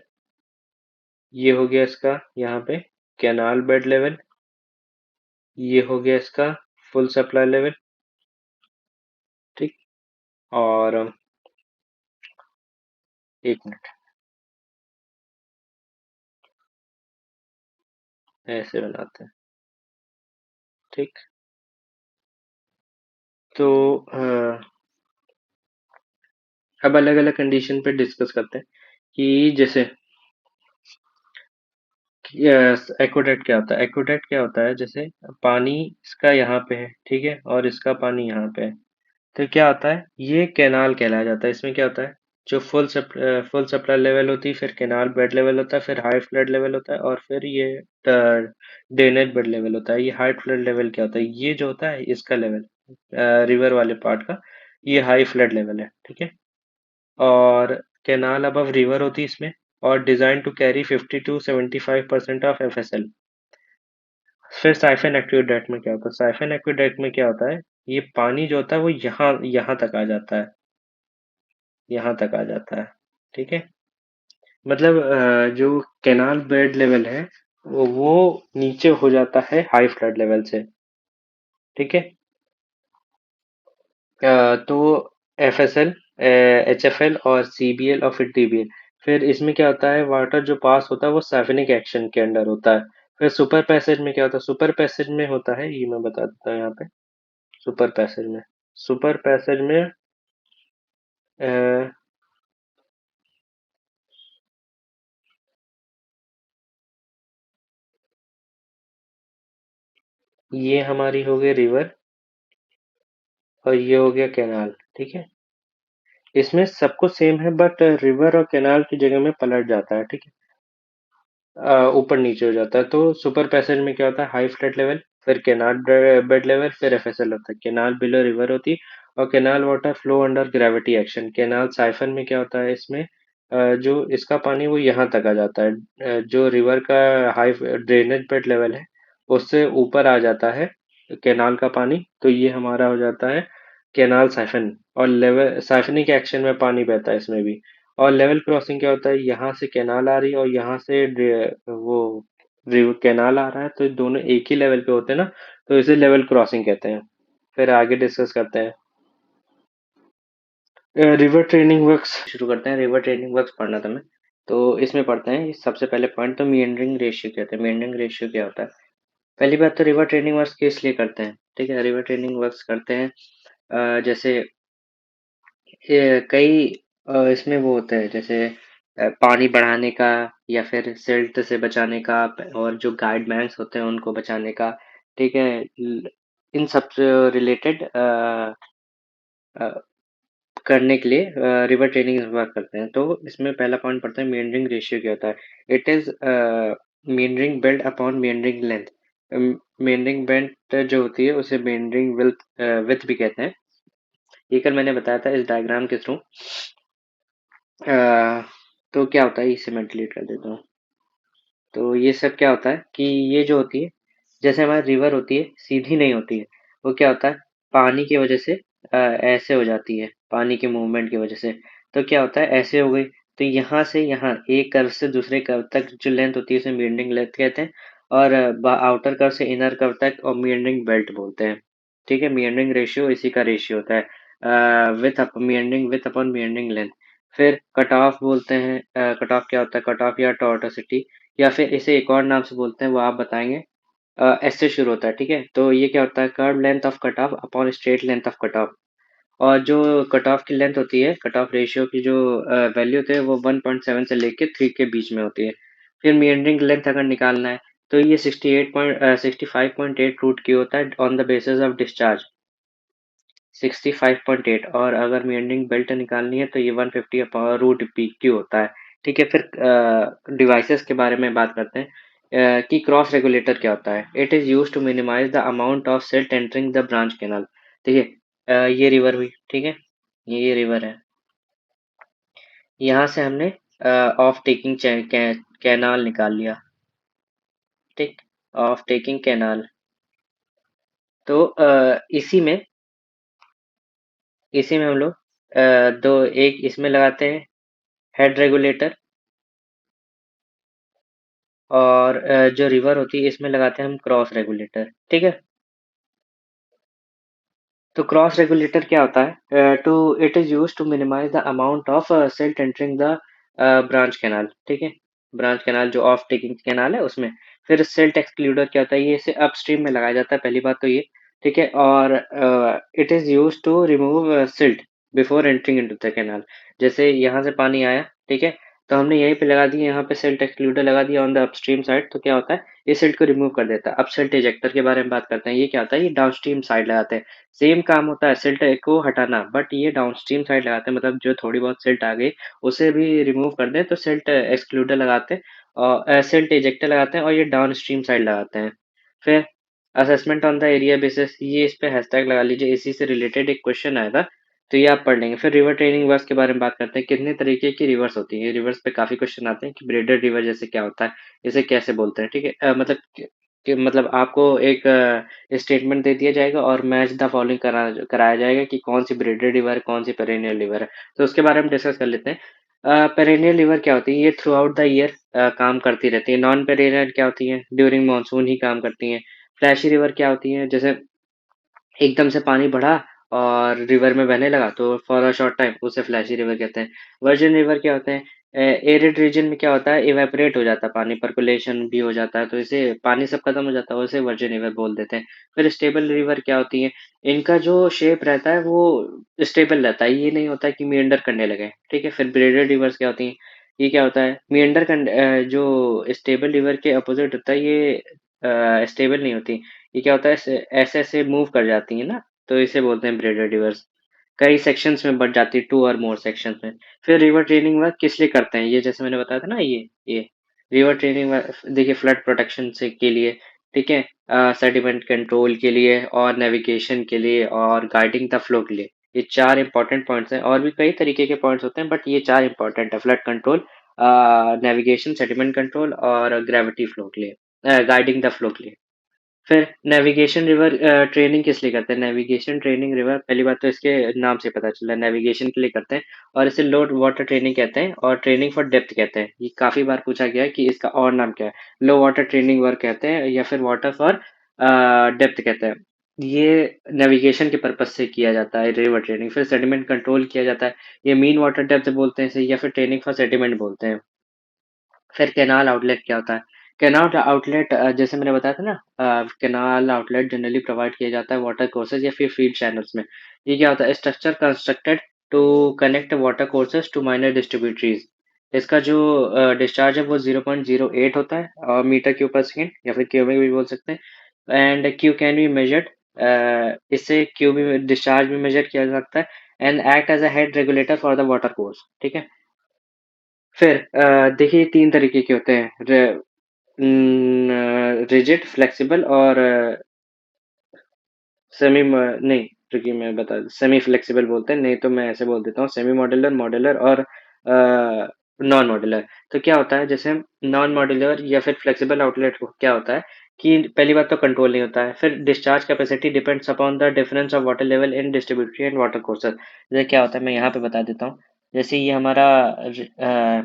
ये हो गया इसका यहाँ पे कैनाल बेड लेवल, ये हो गया इसका फुल सप्लाई लेवल, ठीक। और एक मिनट, ऐसे बनाते हैं, ठीक। तो अब अलग अलग कंडीशन पे डिस्कस करते हैं कि जैसे एक्वाडेक्ट क्या होता है। एक्वाडेक्ट क्या होता है, जैसे पानी इसका यहाँ पे है, ठीक है, और इसका पानी यहाँ पे है, तो क्या होता है, ये कैनाल कहलाया जाता है। इसमें क्या होता है, जो फुल सप्लाई लेवल होती है, फिर कैनाल बेड लेवल होता है, फिर हाई फ्लड लेवल होता है, और फिर ये ड्रेनेज बेड लेवल होता है। ये हाई फ्लड लेवल क्या होता है, ये जो होता है इसका लेवल, रिवर वाले पार्ट का, ये हाई फ्लड लेवल है, ठीक है। और कैनाल अबव रिवर होती है इसमें, और डिजाइन टू कैरी 50 टू 75% ऑफ एफएसएल। फिर साइफन एक्वेडक्ट में क्या होता है, साइफन एक्वेडक्ट में क्या होता है, ये पानी जो होता है वो यहाँ यहाँ तक आ जाता है, यहाँ तक आ जाता है, ठीक है। मतलब जो कैनाल बेड लेवल है वो नीचे हो जाता है हाई फ्लड लेवल से, ठीक है। तो एफएसएल, एचएफएल और सीबीएल और फिर टीबीएल। फिर इसमें क्या होता है, वाटर जो पास होता है वो साइफनिक एक्शन के अंडर होता है। फिर सुपर पैसेज में क्या होता है, सुपर पैसेज में होता है, ये मैं बता देता हूँ यहाँ पे। सुपर पैसेज में, सुपर पैसेज में अ, ये हमारी हो गई रिवर, और ये हो गया कैनाल, ठीक है। इसमें सब कुछ सेम है, बट रिवर और कैनाल की जगह में पलट जाता है, ठीक है, ऊपर नीचे हो जाता है। तो सुपर पैसेज में क्या होता है, हाई फ्लड लेवल, फिर कैनाल बेड लेवल, फिर एफएसएल होता है। कैनाल बिलो रिवर होती है, और canal water flow under gravity action. Canal siphon में क्या होता है, इसमें जो इसका पानी वो यहाँ तक आ जाता है, जो रिवर का हाई ड्रेनेज बेड लेवल है उससे ऊपर आ जाता है कैनाल का पानी, तो ये हमारा हो जाता है कैनाल साइफन। और लेवल साइफनिक एक्शन में पानी बहता है इसमें भी। और लेवल क्रॉसिंग क्या होता है, यहाँ से कैनाल आ रही है और यहाँ से वो रिवर कैनाल आ रहा है, तो ये दोनों एक ही लेवल पे होते हैं ना, तो इसे लेवल क्रॉसिंग कहते हैं। फिर आगे डिस्कस करते हैं। रिवर ट्रेनिंग वर्क्स शुरू करते हैं। रिवर ट्रेनिंग वर्क्स पढ़ना था मैं, तो इसमें पढ़ते हैं सबसे पहले पॉइंट तो मीएंडरिंग रेशियो कहते हैं। मीएंडरिंग रेशियो क्या होता है? पहली बात तो रिवर ट्रेनिंग वर्क्स किस लिए करते हैं, ठीक है? रिवर ट्रेनिंग वर्क्स करते हैं जैसे कई इसमें वो होता है जैसे पानी बढ़ाने का, या फिर सिल्ट से बचाने का, और जो गाइड बैंक्स होते हैं उनको बचाने का, ठीक है? इन सब से रिलेटेड करने के लिए रिवर ट्रेनिंग वर्क करते हैं। तो इसमें पहला पॉइंट पड़ता है मींडरिंग रेशियो क्या होता है। It is meandering build upon meandering length. Meandering belt जो होती है उसे मींडरिंग विथ भी कहते हैं। ये कल मैंने बताया था इस डायग्राम के थ्रू। तो क्या होता है, इसे मैं डिलीट कर देता हूँ। तो ये सब क्या होता है कि ये जो होती है, जैसे हमारी रिवर होती है सीधी नहीं होती है, वो क्या होता है पानी की वजह से ऐसे हो जाती है, पानी के मूवमेंट की वजह से। तो क्या होता है ऐसे हो गई, तो यहाँ से यहाँ एक कर्व से दूसरे कर्व तक जो लेंथ होती है उसे मींडरिंग लेंथ कहते हैं। और आउटर कर्व से इनर कर्व तक और मींडरिंग बेल्ट बोलते हैं। ठीक है, मींडरिंग रेशियो इसी का रेशियो होता है, with up meandering with upon meandering length. फिर कट ऑफ बोलते हैं। कट ऑफ क्या होता है? कट ऑफ या टॉर्टोसिटी, या फिर इसे एक और नाम से बोलते हैं, वो आप बताएंगे। एस से शुरू होता है, ठीक है? तो ये क्या होता है? Curve length of cut off upon straight length of cut off. और जो कट ऑफ की लेंथ होती है, कट ऑफ रेशियो की जो वैल्यू होती है वो 1.7 से लेके 3 के बीच में होती है। फिर मींडरिंग लेंथ अगर निकालना है तो ये 65.8 रूट की होता है on the basis of discharge. 65.8। और अगर मींडरिंग बेल्ट निकालनी है तो ये 150 रूट पी क्यू होता है। ठीक है, फिर डिवाइसेस के बारे में बात करते हैं कि क्रॉस रेगुलेटर क्या होता है। It is use to minimise the amount of silt entering the branch canal. ठीक है, ये रिवर हुई, ठीक है? ये रिवर है, यहाँ से हमने ऑफ टेकिंग कैनाल निकाल लिया, ठीक? Of taking canal. तो इसी में हम लोग दो एक इसमें लगाते हैं हेड रेगुलेटर, और जो रिवर होती है इसमें लगाते हैं हम क्रॉस रेगुलेटर, ठीक है? तो क्रॉस रेगुलेटर क्या होता है? To it is use to minimise the amount of silt entering the branch canal, ठीक है? ब्रांच कैनाल जो ऑफ टेकिंग कैनाल है उसमें। फिर सिल्ट एक्सक्लूडर क्या होता है? ये इसे अपस्ट्रीम में लगाया जाता है, पहली बात तो ये, ठीक है? और it is use to remove silt before entering into the canal. जैसे यहाँ से पानी आया, ठीक है? तो हमने यहीं पे लगा दिया, यहाँ पे सिल्ट एक्सक्लूडर लगा दिया ऑन द अपस्ट्रीम साइड, तो क्या होता है ये सिल्ट को रिमूव कर देता है। अब सिल्ट इजेक्टर के बारे में बात करते हैं। ये क्या होता है? ये डाउनस्ट्रीम साइड लगाते हैं। सेम काम होता है सिल्ट को हटाना, बट ये डाउनस्ट्रीम साइड लगाते हैं, मतलब जो थोड़ी बहुत सिल्ट आ गई उसे भी रिमूव कर दें तो सिल्ट एक्सक्लूडर लगाते हैं, और सिल्ट इजेक्टर लगाते हैं, और ये डाउनस्ट्रीम साइड लगाते हैं। फिर assessment on the area basis, ये इस पे हैशटैग लगा लीजिए, इसी से रिलेटेड एक क्वेश्चन आया था, तो ये आप पढ़ लेंगे। फिर रिवर ट्रेनिंग वर्क्स के बारे में बात करते हैं। कितने तरीके की रिवर्स होती है? रिवर्स पे काफी क्वेश्चन आते हैं कि ब्रेडेड रिवर जैसे क्या होता है, इसे कैसे बोलते हैं, ठीक है? मतलब मतलब आपको एक स्टेटमेंट दे दिया जाएगा और मैच द फॉलोइंग कराया जाएगा कि कौन सी ब्रेडेड रिवर है, कौन सी पेरेनियल रिवर है। तो उसके बारे में डिस्कस कर लेते हैं। पेरेनियल रिवर क्या होती है? ये थ्रू आउट द ईयर काम करती रहती है। नॉन पेरेनियल क्या होती है? ड्यूरिंग मानसून ही काम करती हैं। फ्लैशी रिवर क्या होती है? जैसे एकदम से पानी बढ़ा और रिवर में बहने लगा तो फॉर अ शॉर्ट टाइम, उसे फ्लैशी रिवर कहते हैं। वर्जिन रिवर क्या होते हैं? एरिड रीजन में क्या होता है? इवेपोरेट हो जाता है पानी, परकुलेशन भी हो जाता है, तो इसे पानी सब खत्म हो जाता है, उसे वर्जिन रिवर बोल देते हैं। फिर स्टेबल रिवर क्या होती है? इनका जो शेप रहता है वो स्टेबल रहता है, ये नहीं होता कि मिएंडर करने लगे, ठीक है? फिर ब्रेडेड रिवर्स क्या होती हैं? ये क्या होता है? मिएंडर जो स्टेबल रिवर के अपोजिट होता है, ये स्टेबल नहीं होती। ये क्या होता है? ऐसे ऐसे मूव कर जाती है ना, तो इसे बोलते हैं ब्रेडेड रिवर्स। कई सेक्शंस में बढ़ जाती है, 2 और मोर सेक्शंस में। फिर रिवर ट्रेनिंग वर्क किस लिए करते हैं? ये जैसे मैंने बताया था ना, ये रिवर ट्रेनिंग वर्क देखिए फ्लड प्रोटेक्शन से के लिए, ठीक है? सेडिमेंट कंट्रोल के लिए, और नेविगेशन के लिए, और गाइडिंग द फ्लो के लिए। ये 4 इंपॉर्टेंट पॉइंट्स हैं, और भी कई तरीके के पॉइंट्स होते हैं, बट ये 4 इंपॉर्टेंट है। Flood control, navigation, sediment control, और ग्रेविटी फ्लो के लिए, गाइडिंग द फ्लो के लिए। फिर नेविगेशन रिवर ट्रेनिंग किस लिए करते हैं? नेविगेशन ट्रेनिंग रिवर, पहली बात तो इसके नाम से पता चला, नेविगेशन के लिए करते हैं। और इसे लो वाटर ट्रेनिंग कहते हैं, और ट्रेनिंग फॉर डेप्थ कहते हैं। ये काफी बार पूछा गया है कि इसका और नाम क्या है। लो वाटर ट्रेनिंग वर्क कहते हैं, या फिर वाटर फॉर डेप्थ कहते हैं। ये नेविगेशन के पर्पज से किया जाता है रिवर ट्रेनिंग। फिर सेडिमेंट कंट्रोल किया जाता है, ये मीन वाटर डेप्थ बोलते हैं इसे, या फिर ट्रेनिंग फॉर सेडिमेंट बोलते हैं। फिर कैनाल आउटलेट क्या होता है? कैनाल आउटलेट जैसे मैंने बताया था ना, कैनाल आउटलेट जनरली प्रोवाइड किया जाता है वाटर कोर्सेज या फिर फीड चैनल्स में। ये क्या होता है? Structure constructed to connect water courses to minor distributaries. इसका जो डिस्चार्ज है वो 0.08 होता है मीटर क्यूब पर सेकेंड, या फिर क्यूबिक भी बोल सकते हैं। And Q can be measured, इससे क्यू भी डिस्चार्ज भी मेजर किया जा सकता है। And act as a head regulator for the water course, ठीक है। फिर देखिए तीन तरीके के होते हैं, रिजिड, फ्लेक्सिबल और सेमी, नहीं, क्योंकि मैं बता सेमी फ्लेक्सिबल बोलते हैं, नहीं तो मैं ऐसे बोल देता हूँ सेमी मॉड्यूलर, मॉड्यूलर और नॉन मॉड्यूलर। तो क्या होता है, जैसे नॉन मॉड्यूलर या फिर फ्लेक्सिबल आउटलेट को क्या होता है कि पहली बात तो कंट्रोल नहीं होता है। फिर discharge capacity depends upon the difference of water level in distributary and water courses. जैसे क्या होता है, मैं यहाँ पे बता देता हूँ। जैसे ये हमारा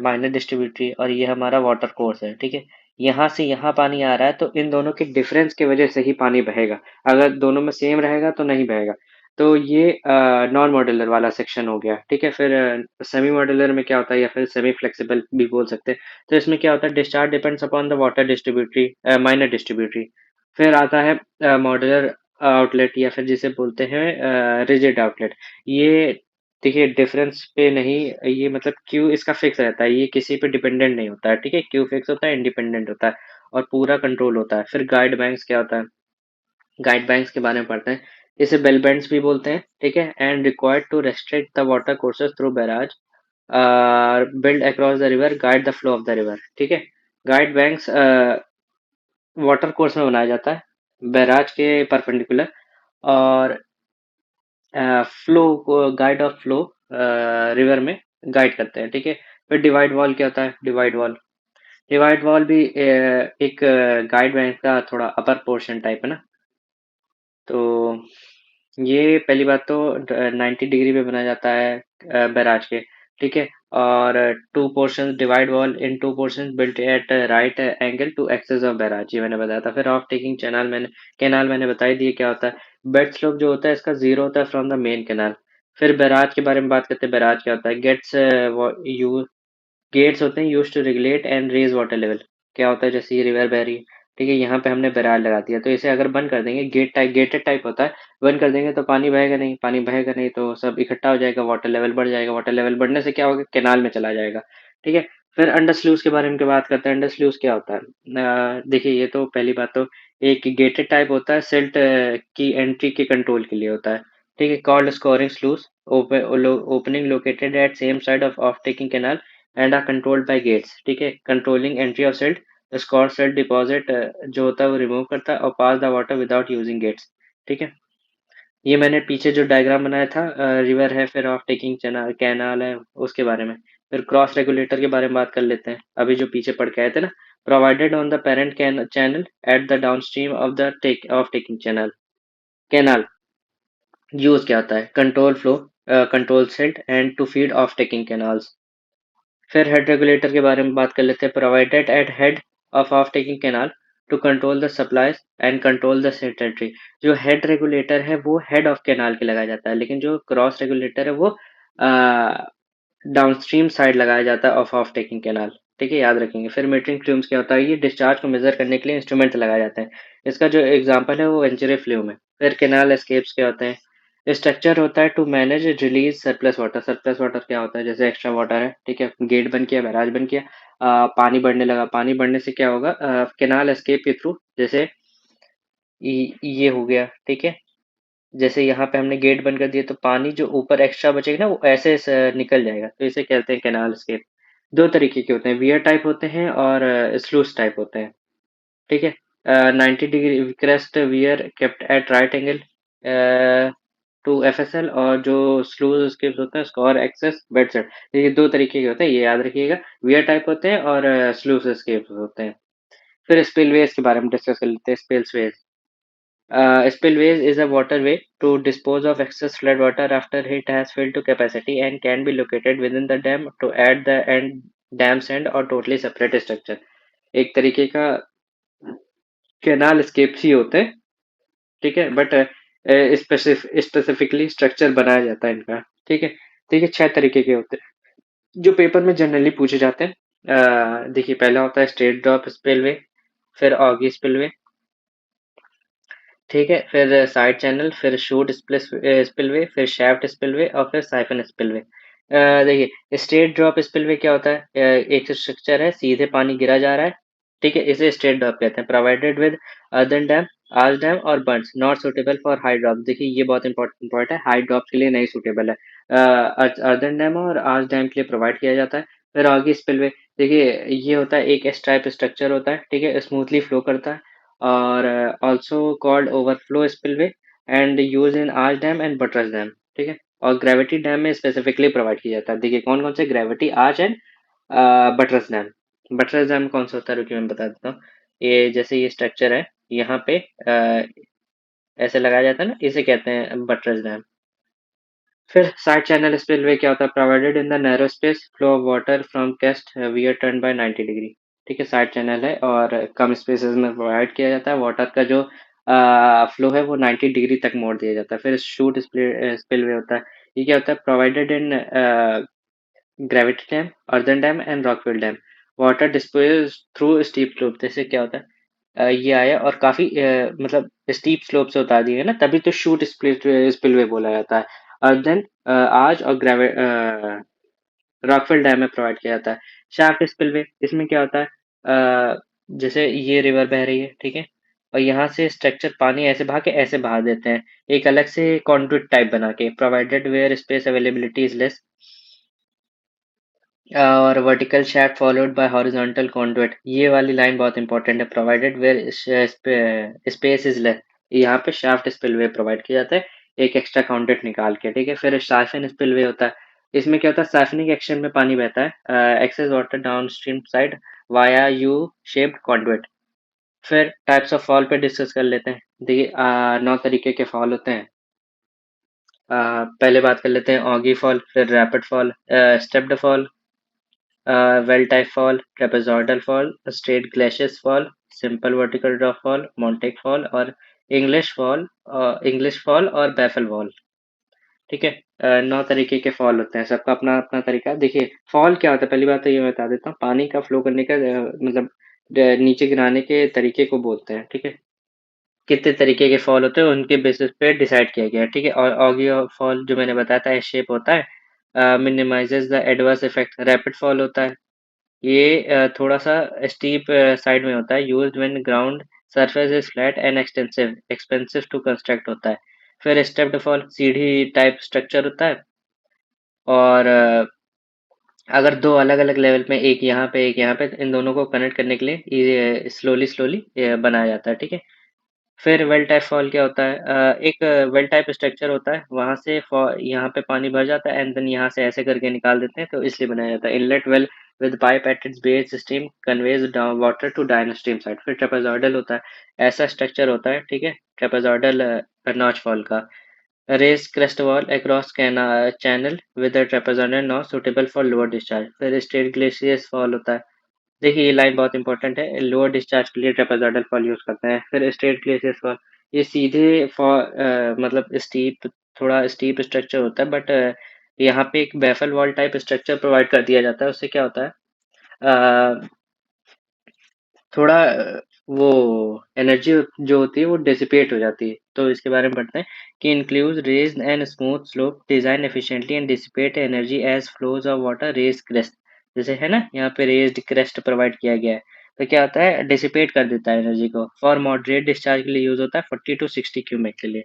माइनर डिस्ट्रीब्यूटरी और ये हमारा वाटर कोर्स है, ठीक है। यहाँ से यहाँ पानी आ रहा है, तो इन दोनों के डिफरेंस की वजह से ही पानी बहेगा। अगर दोनों में सेम रहेगा तो नहीं बहेगा। तो ये नॉन मॉड्यूलर वाला सेक्शन हो गया, ठीक है। फिर सेमी मॉड्यूलर में क्या होता है, या फिर सेमी फ्लेक्सिबल भी बोल सकते हैं। तो इसमें क्या होता है, discharge depends upon the water distributary, minor distributary. फिर आता है मॉड्यूलर आउटलेट, या फिर जिसे बोलते हैं रिजिड आउटलेट। ये देखिए डिफरेंस पे नहीं, ये मतलब क्यू इसका फिक्स रहता है, ये किसी पे डिपेंडेंट नहीं होता है, ठीक है। क्यू फिक्स होता है, इंडिपेंडेंट होता है और पूरा कंट्रोल होता है। फिर गाइड बैंक्स क्या होता है, गाइड बैंक्स के बारे में पढ़ते हैं। इसे बेल बैंड्स भी बोलते हैं, ठीक है। And required to restrict the water courses through barrage build across the river, guide the flow of the river, ठीक है। गाइड बैंक्स वाटर कोर्स में बनाया जाता है बैराज के परपेंडिकुलर, और फ्लो को गाइड ऑफ फ्लो रिवर में गाइड करते हैं, ठीक है। फिर डिवाइड वॉल क्या होता है? डिवाइड वॉल, डिवाइड वॉल भी एक गाइड बैंक का थोड़ा अपर पोर्शन टाइप है ना। तो ये पहली बात तो 90 डिग्री पे बनाया जाता है बैराज के, ठीक है। और two portion divide wall in two portion built at right angle to access of barrage, ये मैंने बताया था। फिर ऑफ टेकिंग चैनल, मैंने कैनाल मैंने बता ही दिया क्या होता है। बेड स्लोप जो होता है इसका जीरो होता है फ्रॉम द मेन कैनाल। फिर बैराज के बारे में बात करते हैं, बैराज क्या होता है? गेट्स होते हैं use to regulate and raise water level. क्या होता है, जैसे ये रिवर बह रही है, ठीक है, यहाँ पे हमने बैराज लगा दिया, तो इसे अगर बंद कर देंगे, गेटेड टाइप होता है, बंद कर देंगे तो पानी बहेगा नहीं, पानी बहेगा नहीं तो सब इकट्ठा हो जाएगा, वाटर लेवल बढ़ जाएगा, वाटर लेवल बढ़ने से क्या होगा, कैनाल में चला जाएगा, ठीक है। फिर अंडर स्लूज के बारे में की बात करते हैं। अंडर स्लूज क्या होता है? देखिए ये तो पहली बात तो एक गेटेड टाइप होता है, सिल्ट की एंट्री के कंट्रोल के लिए होता है, ठीक है। Called scouring sluice, opening located at same side of taking canal and are controlled by gates, ठीक है। Controlling entry of silt, scour silt deposit जो होता है वो रिमूव करता है और pass the water without using gates, ठीक है। ये मैंने पीछे जो डायग्राम बनाया था, रिवर है, फिर ऑफ टेकिंग कैनाल है, उसके बारे में। फिर क्रॉस रेगुलेटर के बारे में बात कर लेते हैं, अभी जो पीछे पढ़ के आए थे ना। Provided on the parent channel at the downstream of the taking canal. Use क्या होता है? Control flow, control silt and to feed off taking canals. फिर हेड रेगुलेटर के बारे में बात कर लेते हैं। Provided at head of taking canal to control the supplies and control the sediment entry. जो हेड रेगुलेटर है वो हेड ऑफ कैनाल के लगाया जाता है, लेकिन जो क्रॉस रेगुलेटर है वो डाउनस्ट्रीम साइड लगाया जाता है ऑफ टेकिंग कैनाल, ठीक है, याद रखेंगे। फिर मीटरिंग फ्लूम्स क्या होता है? ये डिस्चार्ज को मेजर करने के लिए इंस्ट्रूमेंट लगाए जाते हैं। इसका जो एग्जांपल है वो वेंचुरी फ्लूम है। फिर कैनाल एस्केप्स क्या होते हैं? स्ट्रक्चर होता है to manage release surplus water. Surplus water क्या होता है? जैसे एक्स्ट्रा वाटर है, ठीक है, गेट बंद किया, बैराज बंद किया, पानी बढ़ने लगा, पानी बढ़ने से क्या होगा, कैनाल एस्केप के थ्रू, जैसे ये हो गया, ठीक है। जैसे यहाँ पे हमने गेट बंद कर दिया तो पानी जो ऊपर एक्स्ट्रा बचेगा ना वो ऐसे निकल जाएगा, तो इसे कहते हैं कैनाल स्केप। दो तरीके के होते हैं, वियर टाइप होते हैं और स्लूस टाइप होते हैं, ठीक है। 90 degree crest weir kept at right angle to FSL, और जो स्लूज स्केप्स होते हैं स्कोर एक्सेस बेड सेट। ये दो तरीके के होते हैं, ये याद रखिएगा, वियर टाइप होते हैं और स्लूस स्केप्स होते हैं। फिर स्पिलवेज के बारे में डिस्कस कर लेते हैं। Spillways, spillways is a waterway to dispose of excess flood water after it has filled to capacity and can be located within the dam to add the end dam's end or totally separate structure। एक तरीके का canal scapes ही होते हैं, ठीक है। But specifically structure बनाया जाता है इनका। ठीक है, देखिए 6 तरीके के होते हैं जो पेपर में जनरली पूछे जाते हैं। देखिए पहला होता है स्ट्रेट ड्रॉप स्पिलवे, फिर ऑगी स्पिलवे, ठीक है, फिर साइड चैनल, फिर शूट स्पिलवे, फिर शैफ्ट स्पिलवे और फिर साइफन स्पिलवे। देखिए स्ट्रेट ड्रॉप स्पिलवे क्या होता है, एक स्ट्रक्चर है, सीधे पानी गिरा जा रहा है, ठीक है, इसे स्ट्रेट ड्रॉप कहते हैं। Provided with earthen dam, arch dam और bunds, not suitable for high drop. देखिए ये बहुत इंपॉर्टेंट पॉइंट है, हाई ड्रॉप के लिए नहीं सुटेबल है। अर्दन डैम और आर्च डैम के लिए प्रोवाइड किया जाता है। फिर आगे स्पिलवे, देखिए ये होता है एक एस टाइप स्ट्रक्चर होता है, ठीक है, स्मूथली फ्लो करता है और also called overflow spillway and used in arch dam and buttress dam, ठीक है, और ग्रेविटी डैम में स्पेसिफिकली प्रोवाइड किया जाता है। देखिए कौन कौन से, gravity, arch and buttress dam. Buttress dam कौन सा होता है, रुकिए मैं बता देता हूँ। ये जैसे ये स्ट्रक्चर है, यहाँ पे ऐसे लगाया जाता है ना, इसे कहते हैं बटरस डैम। फिर साइड चैनल स्पिलवे क्या होता है, provided in the narrow space flow of water from crest weir turn by 90 degree, ठीक है, साइड चैनल है और कम स्पेसेस में प्रोवाइड किया जाता है, वाटर का जो फ्लो है वो 90 डिग्री तक मोड़ दिया जाता है। फिर शूट स्पिलवे होता है, ये क्या होता है, provided in gravity dam, earthen dam and Rockwell dam, water dispose through steep slope. जैसे क्या होता है, ये आया और काफी मतलब स्टीप स्लोप से उतार दिए ना, तभी तो शूट स्पिलवे बोला जाता है। और देन आज और रॉकफेल डैम में प्रोवाइड किया जाता है। शाफ्ट स्पिलवे, इसमें क्या होता है, जैसे ये रिवर बह रही है, ठीक है, और यहाँ से स्ट्रक्चर पानी ऐसे बहा के ऐसे बहा देते हैं एक अलग से कॉन्ड्यूट टाइप बना के, provided where space availability is less, और vertical shaft followed by horizontal conduit. ये वाली लाइन बहुत इंपॉर्टेंट है, provided where space is less, यहाँ पे शाफ्ट स्पिलवे प्रोवाइड किया जाता है एक एक्स्ट्रा कॉन्डुइट निकाल के, ठीक है। फिर साइफन स्पिलवे होता है, इसमें क्या होता है, साइफनिक एक्शन में पानी बहता है excess water down stream side via U shaped conduit. फिर टाइप्स ऑफ फॉल पे डिस्कस कर लेते हैं। देखिए 9 तरीके के फॉल होते हैं। पहले बात कर लेते हैं ऑगी फॉल, फिर rapid fall, stepped fall, well type fall, trapezoidal fall, straight glacis fall, simple vertical drop fall, Montague fall और इंग्लिश फॉल और बैफल फॉल, ठीक है। 9 तरीके के फॉल होते हैं, सबका अपना अपना तरीका है। देखिए फॉल क्या होता है, पहली बात तो ये मैं बता देता हूँ, पानी का फ्लो करने का मतलब नीचे गिराने के तरीके को बोलते हैं, ठीक है। कितने तरीके के फॉल होते हैं उनके बेसिस पे डिसाइड किया गया है, ठीक है। और ऑगी फॉल जो मैंने बताया था एस शेप होता है, minimises the adverse effect. Rapid fall होता है, ये थोड़ा सा स्टीप साइड में होता है, used when ground surface is flat and extensive expensive to construct होता है। फिर स्टेप्ड फॉल सीढ़ी टाइप स्ट्रक्चर होता है और अगर दो अलग अलग लेवल में, एक यहाँ पे एक यहाँ पे, इन दोनों को कनेक्ट करने के लिए ये स्लोली स्लोली बनाया जाता है, ठीक है। फिर वेल टाइप फॉल क्या होता है, एक वेल टाइप स्ट्रक्चर होता है, वहां से यहाँ पे पानी भर जाता है एंड देन यहाँ से ऐसे करके निकाल देते हैं, तो इसलिए बनाया जाता है। Inlet well with pipe at its base stream conveys water to downstream side. फिर ट्रेपेजॉइडल होता है, ऐसा स्ट्रक्चर होता है, ठीक है, ट्रेपेजॉइडल नॉच फॉल का। Raise crest wall across channel with trapezoidal notch suitable for lower discharge. फिर स्टेट ग्लेशियस फॉल होता है, देखिए ये लाइन बहुत इंपॉर्टेंट है, लोअर डिस्चार्ज के लिए ट्रेपेजॉइडल फॉल यूज करते हैं। फिर स्ट्रेट ग्लेशियस फॉल, ये सीधे फॉल मतलब स्टीप, थोड़ा स्टीप स्ट्रक्चर होता है, बट यहाँ पे एक baffle wall type structure provide कर दिया जाता है, उससे क्या होता है, अ, थोड़ा वो एनर्जी जो होती है वो डिसिपेट हो जाती है। तो इसके बारे में पढ़ते हैं कि include raised and smooth slope design efficiently and dissipate energy as flows of water raise crest. जैसे है ना, यहाँ पे रेज्ड क्रेस्ट प्रोवाइड किया गया है, तो क्या होता है, डिसिपेट कर देता है एनर्जी को। फॉर मॉडरेट डिस्चार्ज के लिए यूज होता है 40 to 60 क्यूमेक के लिए।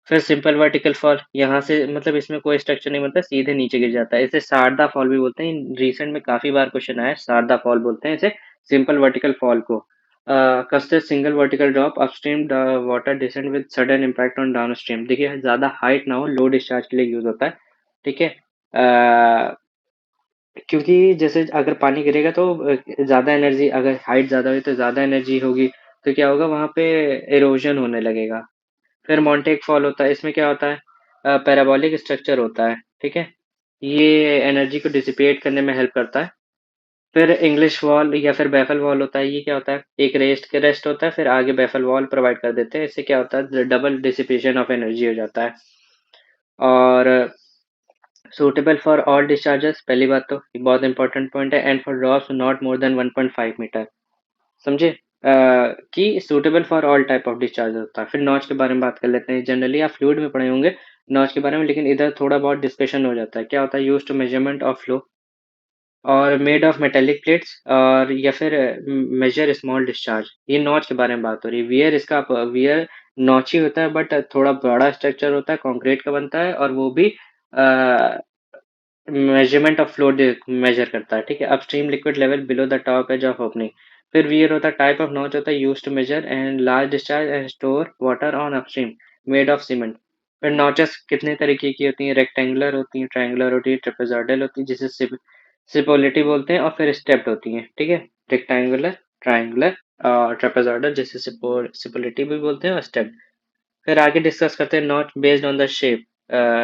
फिर सिंपल वर्टिकल फॉल, यहाँ से मतलब इसमें कोई स्ट्रक्चर नहीं बनता, सीधे नीचे गिर जाता है, इसे शारदा फॉल भी बोलते हैं। रिसेंट में काफी बार क्वेश्चन आया है, शारदा फॉल बोलते हैं इसे सिंपल वर्टिकल फॉल को। कसते single vertical drop upstream water descend with sudden impact on downstream. देखिए ज्यादा हाइट ना हो, लो डिस्चार्ज के लिए यूज होता है, ठीक है। क्योंकि जैसे अगर पानी गिरेगा तो ज्यादा एनर्जी, अगर हाइट ज्यादा हुई तो ज्यादा एनर्जी होगी, तो क्या होगा, वहां पे इरोजन होने लगेगा। फिर मॉन्टेक फॉल होता है, इसमें क्या होता है, पैराबोलिक स्ट्रक्चर होता है, ठीक है, ये एनर्जी को डिसिपेट करने में हेल्प करता है। फिर इंग्लिश वॉल या फिर बैफल वॉल होता है, ये क्या होता है, एक रेस्ट होता है, फिर आगे बैफल वॉल प्रोवाइड कर देते हैं। इससे क्या होता है, डबल डिसिपेशन ऑफ एनर्जी हो जाता है। और सूटेबल फॉर ऑल डिस्चार्जेस, पहली बात तो ये बहुत इंपॉर्टेंट पॉइंट है, and for drops not more than 1.5 metre. समझे? कि suitable for all type of discharge होता है। फिर नॉच के बारे में बात कर लेते हैं। जनरली आप फ्लूइड में पढ़े होंगे नॉच के बारे में, लेकिन इधर थोड़ा बहुत डिस्कशन हो जाता है। क्या होता है, use to measurement of flow और मेड ऑफ मेटेलिक प्लेट्स, और या फिर मेजर स्मॉल डिस्चार्ज। ये नॉच के बारे में बात हो रही है। वियर इसका वियर नॉच ही होता है, बट थोड़ा बड़ा स्ट्रक्चर होता है, कंक्रीट का बनता है, और वो भी मेजरमेंट ऑफ फ्लो मेजर करता है। ठीक है, upstream liquid level below the top edge of opening. फिर वियर होता है, टाइप ऑफ नॉच होता है use to measure and large discharge and store water on upstream, made of cement. फिर नॉचेस कितने तरीके की होती हैं, रेक्टेंगुलर होती हैं, ट्रायंगुलर होती है, ट्रेपेजॉइडल होती है, जिसे सिपोलिटी बोलते हैं, और फिर स्टेप्ड होती हैं। ठीक है, रेक्टेंगुलर, ट्रायंगुलर और ट्रेपेजॉइडल, जिसे सिपोलिटी भी बोलते हैं, और स्टेप्ड। फिर आगे डिस्कस करते हैं notch based on the shape.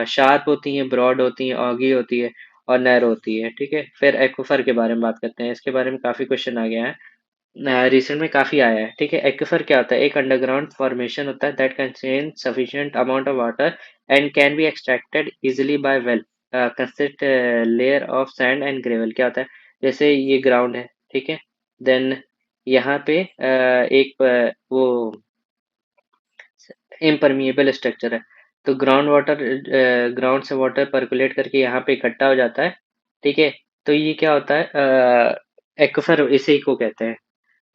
Sharp होती हैं, ब्रॉड होती हैं, ऑगी होती है, और नैरो होती है। ठीक है, फिर एक्विफर के बारे में बात करते हैं। इसके बारे में काफी क्वेश्चन आ गया है, रिसेंट में काफी आया है। ठीक है, एक्विफर क्या होता है, एक अंडरग्राउंड फॉर्मेशन होता है that contain sufficient amount of water and can be extracted easily by well, consist layer of sand and gravel. क्या होता है, जैसे ये ग्राउंड है, ठीक है, देन यहाँ पे एक वो इम्परमिएबल स्ट्रक्चर है। तो ग्राउंड से वाटर पर्कुलेट करके यहाँ पे इकट्ठा हो जाता है। ठीक है, तो ये क्या होता है, एक्विफर इसी को कहते हैं।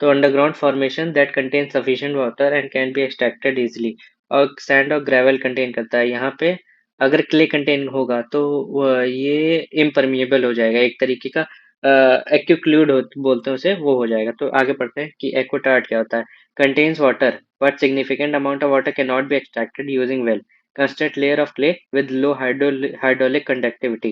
तो underground formation that contain sufficient water and can be extracted easily. और सैंड और ग्रेवल कंटेन करता है। यहाँ पे अगर क्ले कंटेन होगा तो ये इम्परमिएबल हो जाएगा, एक तरीके का एक्यूक्लूड बोलते हैं उसे, वो हो जाएगा। तो आगे पढ़ते हैं कि एक्वाटार्ड क्या होता है। Contains water but significant amount of water cannot be extracted using well. Constant layer of clay with low hydraulic conductivity.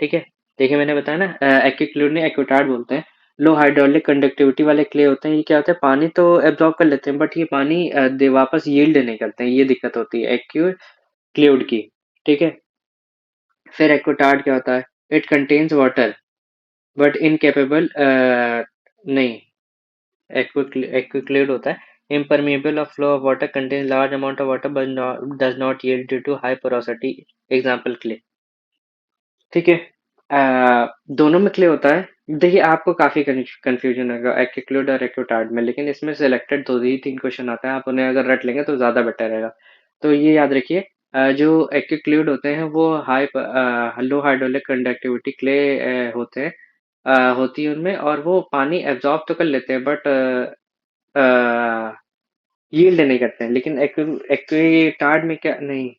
ठीक है, देखिए मैंने बताया ना, एक्यूक्लूड ने एक्वाटार्ड बोलते हैं। लो हाइड्रोलिक कंडक्टिविटी वाले क्ले होते हैं। ये क्या होता है, पानी तो एब्जॉर्ब कर लेते हैं, बट ये पानी वापस यील्ड नहीं करते हैं। ये दिक्कत होती है एक्यूक्लूड की। ठीक है, फिर एक्वाटार्ड क्या होता है, it contains water but incapable, नहीं, एक्विक्लेड होता है impermeable of flow of water, contains large amount of water but does not yield due to high porosity, example clay। ठीक है, दोनों में क्ले होता है। देखिए आपको काफी कंफ्यूजन होगा एक्विक्लूड और एक्विटार्ड में, लेकिन इसमें सिलेक्टेड दो ही तीन क्वेश्चन आते हैं, आप उन्हें अगर रट लेंगे तो ज्यादा बेटर रहेगा। तो ये याद रखिए, जो एक्विक्लूड होते हैं वो high low hydraulic conductivity clay होते हैं, होती है उनमें, और वो पानी एब्जॉर्ब तो कर लेते हैं, बट यील्ड नहीं करते हैं। लेकिन एक्विटार्ड में क्या, नहीं,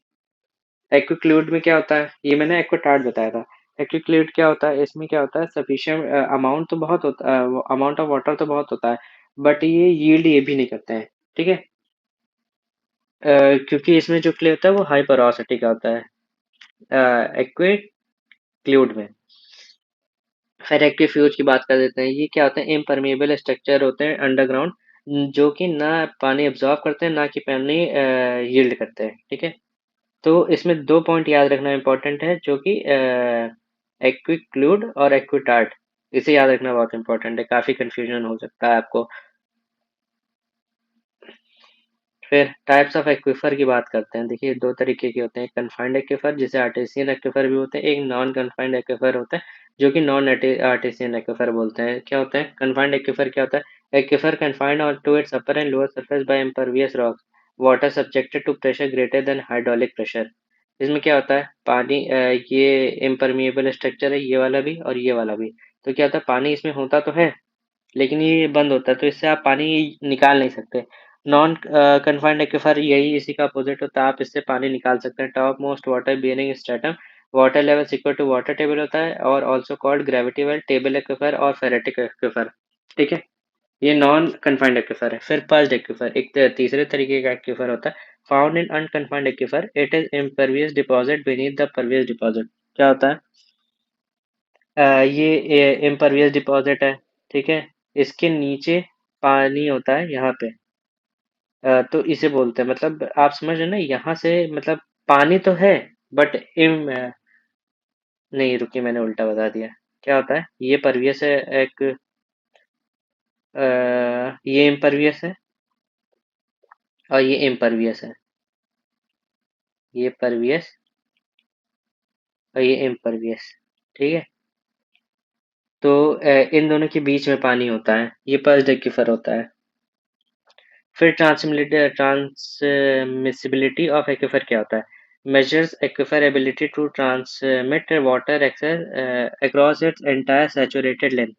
एक्विक्लूड में क्या होता है, ये मैंने एक्विटार्ड बताया था। एक्विक्लूड क्या होता है, इसमें क्या होता है, सफिशिएंट अमाउंट तो बहुत होता है, अमाउंट ऑफ वाटर तो बहुत होता है, बट ये यील्ड ये भी नहीं करते हैं। ठीक है, क्योंकि इसमें जो क्ले होता है वो हाई पोरोसिटी का होता है एक्विक्लूड में। फिर एक्वीफ्यूज की बात कर देते हैं। ये क्या होते हैं, इम्परमेबल स्ट्रक्चर होते हैं अंडरग्राउंड, जो कि ना पानी एब्जॉर्ब करते हैं ना कि पानी यील्ड करते हैं। ठीक है, तो इसमें दो पॉइंट याद रखना इंपॉर्टेंट है, जो कि एक्विक्लूड और एक्विटार्ड, इसे याद रखना बहुत इंपॉर्टेंट है, काफी कंफ्यूजन हो सकता है आपको। फिर टाइप्स ऑफ एक्विफर की बात करते हैं। देखिए दो तरीके के होते हैं, कन्फाइंड एक्विफर जिसे आर्टेसियन एक्विफर भी होते हैं, एक नॉन कन्फाइंड एक्विफर होता है जो कि नॉन आर्टेसियन एक्विफर बोलते हैं। क्या होता है कन्फाइंड एक्विफर, क्या होता है, एक्विफर कन्फाइंड और to its upper and lower surface by impervious rocks, water subjected to pressure greater than hydraulic pressure. इसमें क्या होता है, पानी ये इम्परमिएबल स्ट्रक्चर है, ये वाला भी और ये वाला भी। तो क्या होता है, पानी इसमें होता तो है, लेकिन ये बंद होता है, तो इससे आप पानी निकाल नहीं सकते। नॉन कन्फाइंड एक्विफर यही इसी का अपोजिट होता है, आप इससे पानी निकाल सकते हैं। Top most water bearing stratum, water level equal to water table होता है, और also called gravity well, table aquifer और फेरेटिक एक्विफर। ठीक है, ये नॉन कन्फाइंड एक्विफर है। फिर पर्ज्ड एक्विफर, एक तीसरे तरीके का एक्विफर होता है, found in unconfined aquifer, it is impervious deposit beneath the pervious deposit. क्या होता है, ये इम्परवियस डिपॉजिट है। ठीक है, इसके नीचे पानी होता है यहाँ पे, तो इसे बोलते हैं, मतलब आप समझ रहे हैं ना, यहाँ से मतलब पानी तो है, बट नहीं रुकिए, मैंने उल्टा बता दिया। क्या होता है, ये परवियस है एक, ये इम्परवियस है और ये इम्परवियस है, ये परवियस और ये इम्परवियस। ठीक है, तो इन दोनों के बीच में पानी होता है, ये पल्स्ड एक्वीफर होता है। फिर ट्रांसमिसिबिलिटी ऑफ एक्वीफर क्या होता है, measures aquifer ability to transmit water access across its entire saturated length,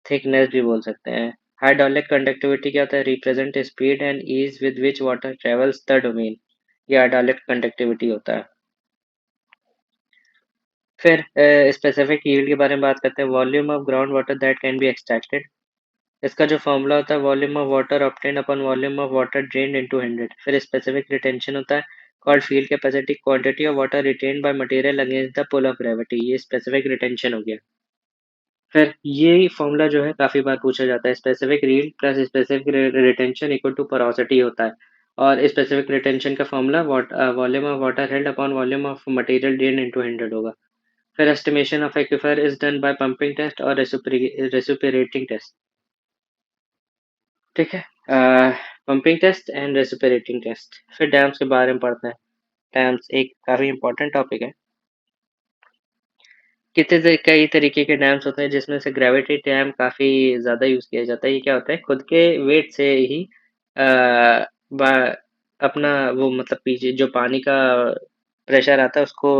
thickness भी बोल सकते हैं। हाइड्रोलिक कंडक्टिविटी क्या होता है, represent speed and ease with which water travels the domain, ये हाइड्रोलिक कंडक्टिविटी होता है। फिर स्पेसिफिक यील्ड के बारे में बात करते हैं, volume of ground water that can be extracted. इसका जो फॉर्मूला होता है, volume of water obtained upon volume of water drained into 100। फिर स्पेसिफिक रिटेंशन होता है, called field capacity, quantity of water retained by material against the pull of gravity, ये specific retention हो गया। फिर ये फॉर्मूला जो है काफी बार पूछा जाता है, specific yield plus specific retention equal to porosity होता है। और स्पेसिफिक रिटेंशन का formula volume of water held upon volume of material drained into 100 होगा। फिर estimation of aquifer is done by pumping test और रेसिप्रोकेटिंग टेस्ट। ठीक है, pumping test and reciprocating test. फिर डैम्स के बारे में पढ़ते हैं। डैम्स एक काफी इंपॉर्टेंट टॉपिक है। कई तरीके के डैम्स होते हैं, जिसमें से ग्रेविटी डैम काफी ज्यादा यूज किया जाता है। ये क्या होता है, खुद के वेट से ही आ, बा- अपना वो मतलब पीछे जो पानी का प्रेशर आता है उसको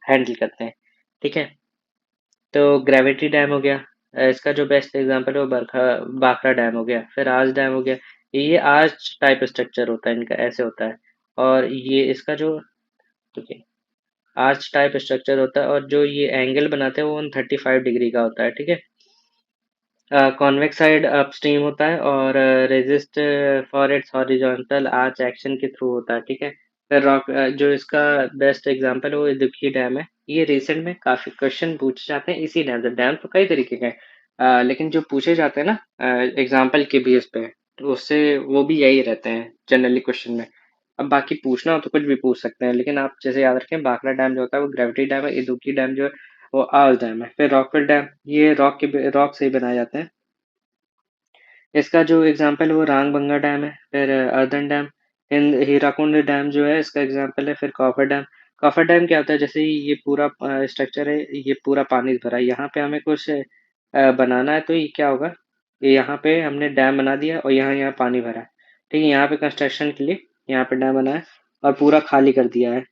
हैंडल करते हैं। ठीक है, तो ग्रेविटी डैम हो गया, इसका जो बेस्ट एग्जांपल है वो बरखा बाखरा डैम हो गया। फिर आज डैम हो गया, ये आर्च टाइप स्ट्रक्चर होता है इनका, ऐसे होता है। और ये इसका जो, ठीक है, आर्च टाइप स्ट्रक्चर होता है और जो ये एंगल बनाते हैं वो 135 डिग्री का होता है। ठीक है, कॉन्वेक्स साइड अपस्ट्रीम होता है और resist for its horizontal arch action के थ्रू होता है। ठीक है, फिर रॉक जो इसका बेस्ट एग्जांपल है वो इदुक्की डैम है। ये रिसेंट में काफी क्वेश्चन पूछे जाते हैं इसी डैम से। डैम तो कई तरीके के हैं, लेकिन जो पूछे जाते हैं ना एग्जाम्पल के बेस पे, तो उससे वो भी यही रहते हैं जनरली क्वेश्चन में। अब बाकी पूछना हो तो कुछ भी पूछ सकते हैं, लेकिन आप जैसे याद रखें, बाखला डैम जो होता है वो ग्रेविटी डैम है, इदुक्की डैम जो है वो आवर्स डैम है। फिर रॉकफिल डैम, ये रॉक से ही बनाए जाते हैं। इसका जो एग्जांपल है वो रांगबंगा डैम है। फिर earthen dam, Hind Hirakud dam जो है इसका एग्जांपल है। फिर कॉफर डैम, कॉफर डैम क्या होता है, जैसे ये पूरा स्ट्रक्चर है, ये पूरा पानी से भरा है, यहाँ पे हमें कुछ बनाना है, तो ये क्या होगा, ये यहाँ पे हमने डैम बना दिया और यहाँ यहाँ पानी भरा है। ठीक है, यहाँ पे कंस्ट्रक्शन के लिए यहाँ पे डैम बना है और पूरा खाली कर दिया है।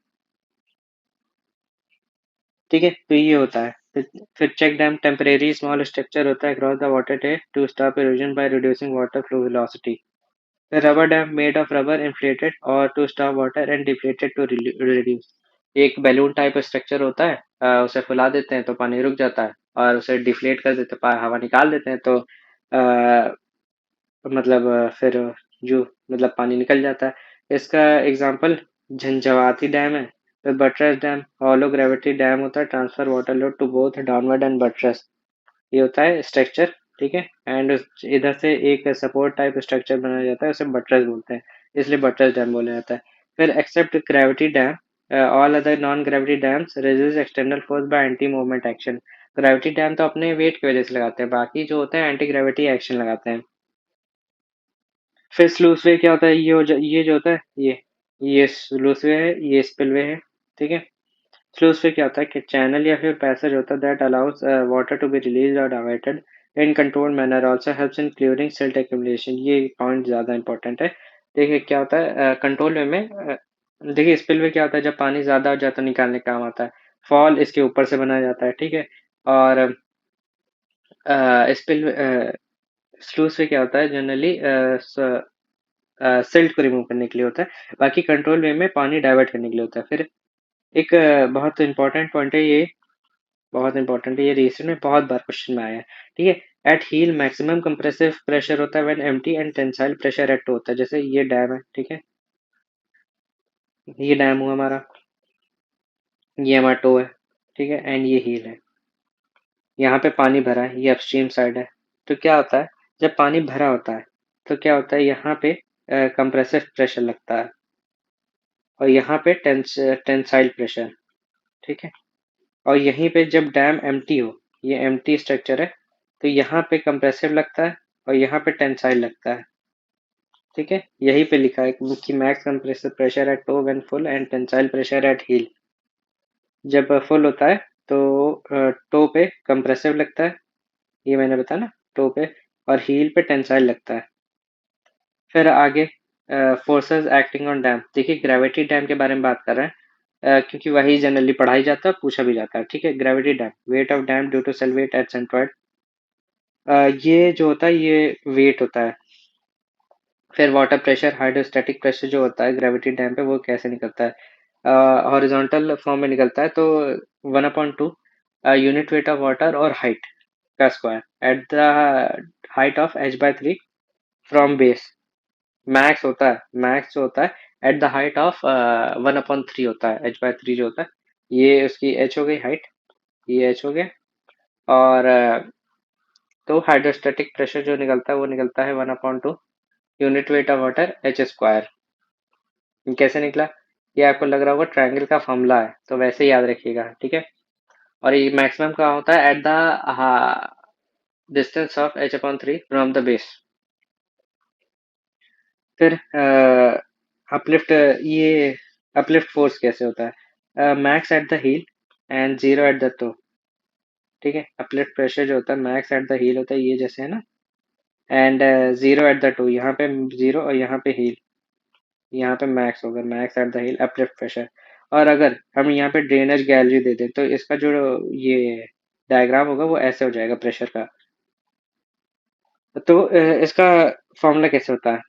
ठीक है, तो ये होता है। फिर check dam, temporary small structure होता है across the water tape to stop erosion by reducing water flow velocity. The rubber dam made of rubber inflated or to stop water and deflated to reduce। एक balloon type structure होता है, उसे फुला देते हैं तो पानी रुक जाता है, और उसे डिफ्लेट कर देते हैं, हवा निकाल देते हैं तो मतलब फिर जो मतलब पानी निकल जाता है। इसका एग्जांपल झंझावाती डैम है। फिर buttress dam, hollow gravity dam होता है, transfer water load to both downward and buttress, ये होता है स्ट्रक्चर। ठीक है, एंड इधर से एक सपोर्ट टाइप स्ट्रक्चर बनाया जाता है, उसे बटरस बोलते हैं, इसलिए बटरस डैम बोला जाता है। फिर except gravity dam, all other non gravity dams resist external force by anti movement action. Gravity dam तो अपने वेट की वजह से लगाते हैं, बाकी जो होते हैं एंटी ग्रेविटी एक्शन लगाते हैं। फिर स्लूसवे क्या होता है, ये जो होता है, ये स्लूसवे है, ये स्पिलवे है। ठीक है, स्लूस फिर क्या होता है कि चैनल या फिर पैसेज होता है that allows water to be release और diverted in controlled manner, also helps in clearing silt accumulation. ये पॉइंट ज्यादा इंपॉर्टेंट है। देखिए क्या होता है कंट्रोल वे में, देखिए स्पिल वे क्या होता है, जब पानी ज्यादा हो जाता है निकालने का काम आता है। फॉल इसके ऊपर से बनाया जाता है। ठीक है, और स्पिल स्लूस वे क्या होता है जनरली सिल्ट को रिमूव करने के लिए होता है, बाकी कंट्रोल वे में पानी डाइवर्ट करने के लिए होता है। फिर एक बहुत इंपॉर्टेंट पॉइंट है ये, बहुत इंपॉर्टेंट है ये, रिसेंट में बहुत बार क्वेश्चन में आया है। ठीक है, at heel maximum compressive pressure होता है when empty and tensile pressure at toe होता है। जैसे ये डैम है, ठीक है, ये डैम हुआ हमारा, ये हमारा टो है, ठीक है, एंड ये हील है। यहाँ पे पानी भरा है, ये अपस्ट्रीम साइड है। तो क्या होता है, जब पानी भरा होता है तो क्या होता है, यहाँ पे कंप्रेसिव प्रेशर लगता है और यहाँ पे टेंसाइल प्रेशर। ठीक है, और यहीं पे जब डैम एम्प्टी हो, ये एम्प्टी स्ट्रक्चर है, तो यहाँ पे कंप्रेसिव लगता है और यहाँ पे टेंसाइल लगता है। ठीक है, यही पे लिखा है कि max compressive pressure at toe when full and tensile pressure at heel. जब फुल होता है तो टो पे कंप्रेसिव लगता है, ये मैंने बताया ना, टो पे, और हील पे टेंसाइल लगता है। फिर आगे फोर्सेस एक्टिंग ऑन डैम। देखिए ग्रेविटी डैम के बारे में बात कर रहे हैं, क्योंकि वही जनरली पढ़ाई जाता है, पूछा भी जाता है। ठीक है, gravity dam, weight of dam due to self weight at centroid. ये जो होता है ये वेट होता है। फिर वाटर प्रेशर, हाइड्रोस्टैटिक प्रेशर जो होता है ग्रेविटी डैम पे, वो कैसे निकलता है? हॉरिजॉन्टल फॉर्म में निकलता है, तो 1/2 यूनिट वेट ऑफ वाटर और हाइट का square at the height of h/3 from base. Max होता है, मैक्स जो होता है एट द हाइट ऑफ 1/3 होता है, h/3 जो होता है, ये उसकी h हो गई हाइट, ये h हो गया। और तो हाइड्रोस्टैटिक प्रेशर जो निकलता है वो निकलता है 1/2 unit weight of water h square. कैसे निकला? ये आपको लग रहा होगा ट्रायंगल का फॉर्मूला है, तो वैसे ही याद रखिएगा। ठीक है, और ये मैक्सिमम कहाँ होता है? At the distance of h/3 from the base. फिर अपलिफ्ट, ये अपलिफ्ट फोर्स कैसे होता है? Max at the heel and zero at the toe. ठीक है, अपलिफ्ट प्रेशर जो होता है मैक्स एट द हील होता है, ये जैसे है ना, and zero at the to, यहाँ पे जीरो और यहाँ पे हील, यहाँ पे मैक्स होगा, max at the heel uplift pressure. और अगर हम यहाँ पे ड्रेनेज गैलरी दे दें तो इसका जो ये डायग्राम होगा वो ऐसे हो जाएगा प्रेशर का। तो इसका फॉर्मूला कैसे होता है?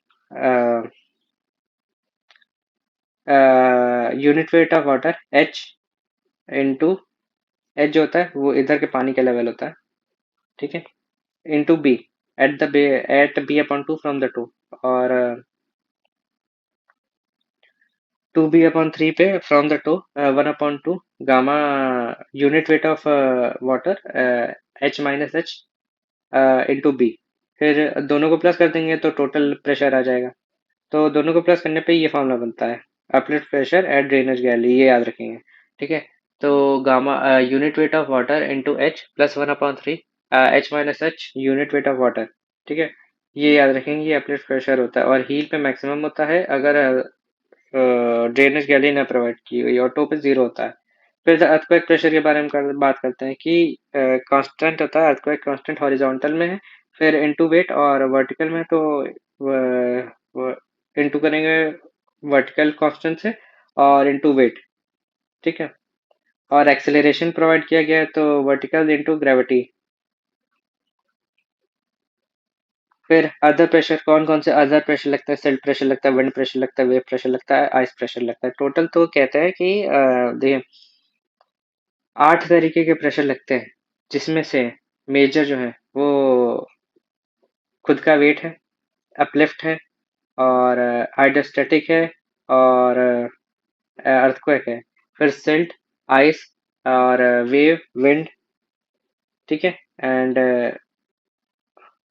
Unit weight of water h into, H जो होता है वो इधर के पानी का लेवल होता है। ठीक है, into B at the base, at b/2 from the toe, और 2b/3 पे from the toe 1/2 gamma unit weight of water h-h into B. फिर दोनों को प्लस कर देंगे तो टोटल प्रेशर आ जाएगा। तो दोनों को प्लस करने पे ये फॉर्मूला बनता है, uplift pressure eight drainage gallery, ये याद रखेंगे। ठीक है, तो gamma unit weight of water into H plus 1/3 h-h unit weight of water. ठीक है, ये याद रखेंगे, ये अपलिफ्ट प्रेशर होता है और हील पे मैक्सिमम होता है अगर ड्रेनेज गैलरी ना प्रोवाइड की हुई और टो पे जीरो होता है। फिर अर्थक्वेक प्रेशर के बारे में बात करते हैं कि कांस्टेंट होता है, अर्थक्वेक कांस्टेंट हॉरिजॉन्टल में है, फिर इनटू वेट, और वर्टिकल में तो इनटू करेंगे वर्टिकल कांस्टेंट से और इनटू वेट। ठीक है, और एक्सेलरेशन प्रोवाइड किया गया है तो वर्टिकल इनटू ग्रेविटी। फिर अदर प्रेशर, कौन कौन से अदर प्रेशर लगता है? सेल्फ प्रेशर लगता है, विंड प्रेशर लगता है, वेव प्रेशर लगता है, आइस प्रेशर लगता है। टोटल तो कहते हैं कि देखिए 8 तरीके के प्रेशर लगते हैं, जिसमें से मेजर जो है वो खुद का वेट है, अपलिफ्ट है, और हाइड्रोस्टैटिक है, और अर्थक्वेक है। फिर सिल्ट, आइस, और वेव, विंड। ठीक है, एंड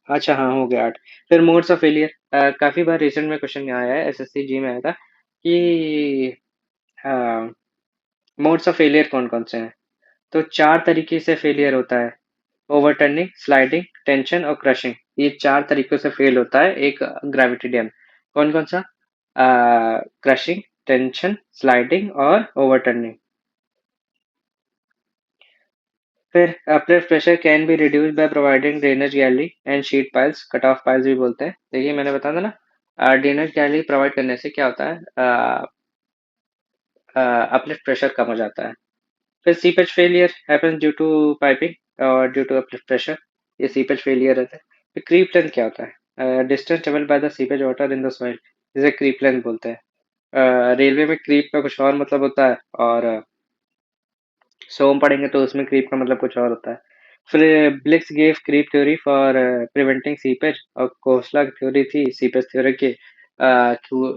अच्छा हाँ हो गया 8। फिर मोड्स ऑफ फेलियर, काफी बार रिसेंट में क्वेश्चन आया है, एसएससी जी में आया था कि मोड्स ऑफ फेलियर कौन कौन से हैं? तो 4 तरीके से फेलियर होता है, ओवरटर्निंग, स्लाइडिंग, टेंशन और क्रशिंग। ये 4 तरीकों से फेल होता है एक ग्रेविटी डैम। कौन कौन सा? क्रशिंग, टेंशन, स्लाइडिंग और ओवरटर्निंग। फिर uplift pressure can be reduce by providing drainage gallery and sheet piles, cut off piles भी बोलते हैं। देखिए मैंने बताया था ना, ड्रेनेज गैलरी प्रोवाइड करने से क्या होता है, अपलिफ्ट प्रेशर कम हो जाता है। फिर seepage failure happens due to piping और ड्यू टू अपलिफ्ट प्रेशर, ये सीपेज फेलियर रहता है। फिर क्रीप लेंथ क्या होता है? Distance travel by the seepage water in the soil, जिसे क्रीप लेंथ बोलते हैं। रेलवे में क्रीप का कुछ और मतलब होता है, और सोम पढ़ेंगे तो उसमें क्रीप का मतलब कुछ और होता है। फिर Bligh's gave creep theory for preventing seepage, और कोसला थ्योरी थी सीपेज थ्योरी के,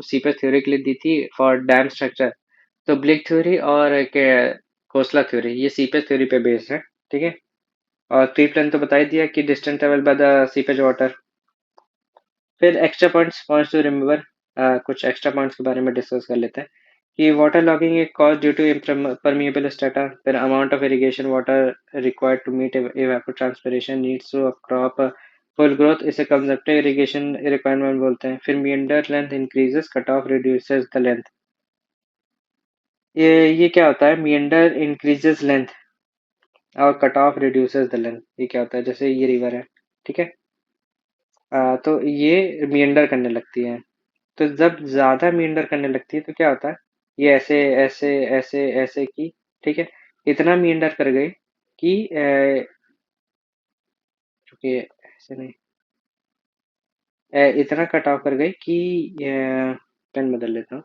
सीपेज थ्योरी के लिए दी थी फॉर डैम स्ट्रक्चर। तो ब्लिक थ्योरी और कोसला थ्योरी ये सीपेज थ्योरी पे बेस्ड है। ठीक है, और क्रीप लेंथ तो बता ही दिया कि distance travel by the seepage water. फिर extra points points to remember, कुछ एक्स्ट्रा पॉइंट्स के बारे में डिस्कस कर लेते हैं कि water logging is caused due to impermeable strata, फिर amount of irrigation water required to meet evapotranspiration needs to crop full growth, इसे conservative irrigation requirement बोलते हैं। फिर meander length increases, cutoff reduces the length। ये क्या होता है? meander increases length और cutoff reduces the length। ये क्या होता है? जैसे ये रिवर है, ठीक है, तो ये meander करने लगती है। तो जब ज्यादा मींडर करने लगती है तो क्या होता है? ये ऐसे ऐसे ऐसे ऐसे की, ठीक है, इतना मींडर कर गई कि चूंकि ऐसे नहीं, इतना कट ऑफ कर गई कि पेन बदल लेता हूँ,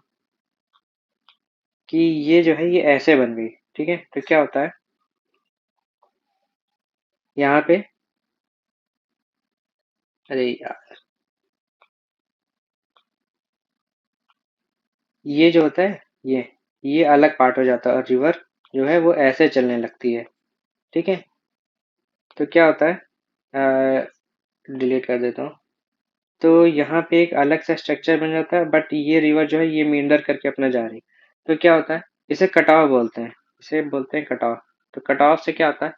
कि ये जो है ये ऐसे बन गई, ठीक है। तो क्या होता है यहाँ पे? अरे यार, ये जो होता है ये अलग पार्ट हो जाता है और रिवर जो है वो ऐसे चलने लगती है, ठीक है। तो क्या होता है, डिलीट कर देता हूँ। तो यहाँ पे एक अलग सा स्ट्रक्चर बन जाता है, बट ये रिवर जो है ये मींडर करके अपना जा रही। तो क्या होता है? इसे कटाव बोलते हैं, इसे बोलते हैं कटाव। तो कटाव से क्या होता है?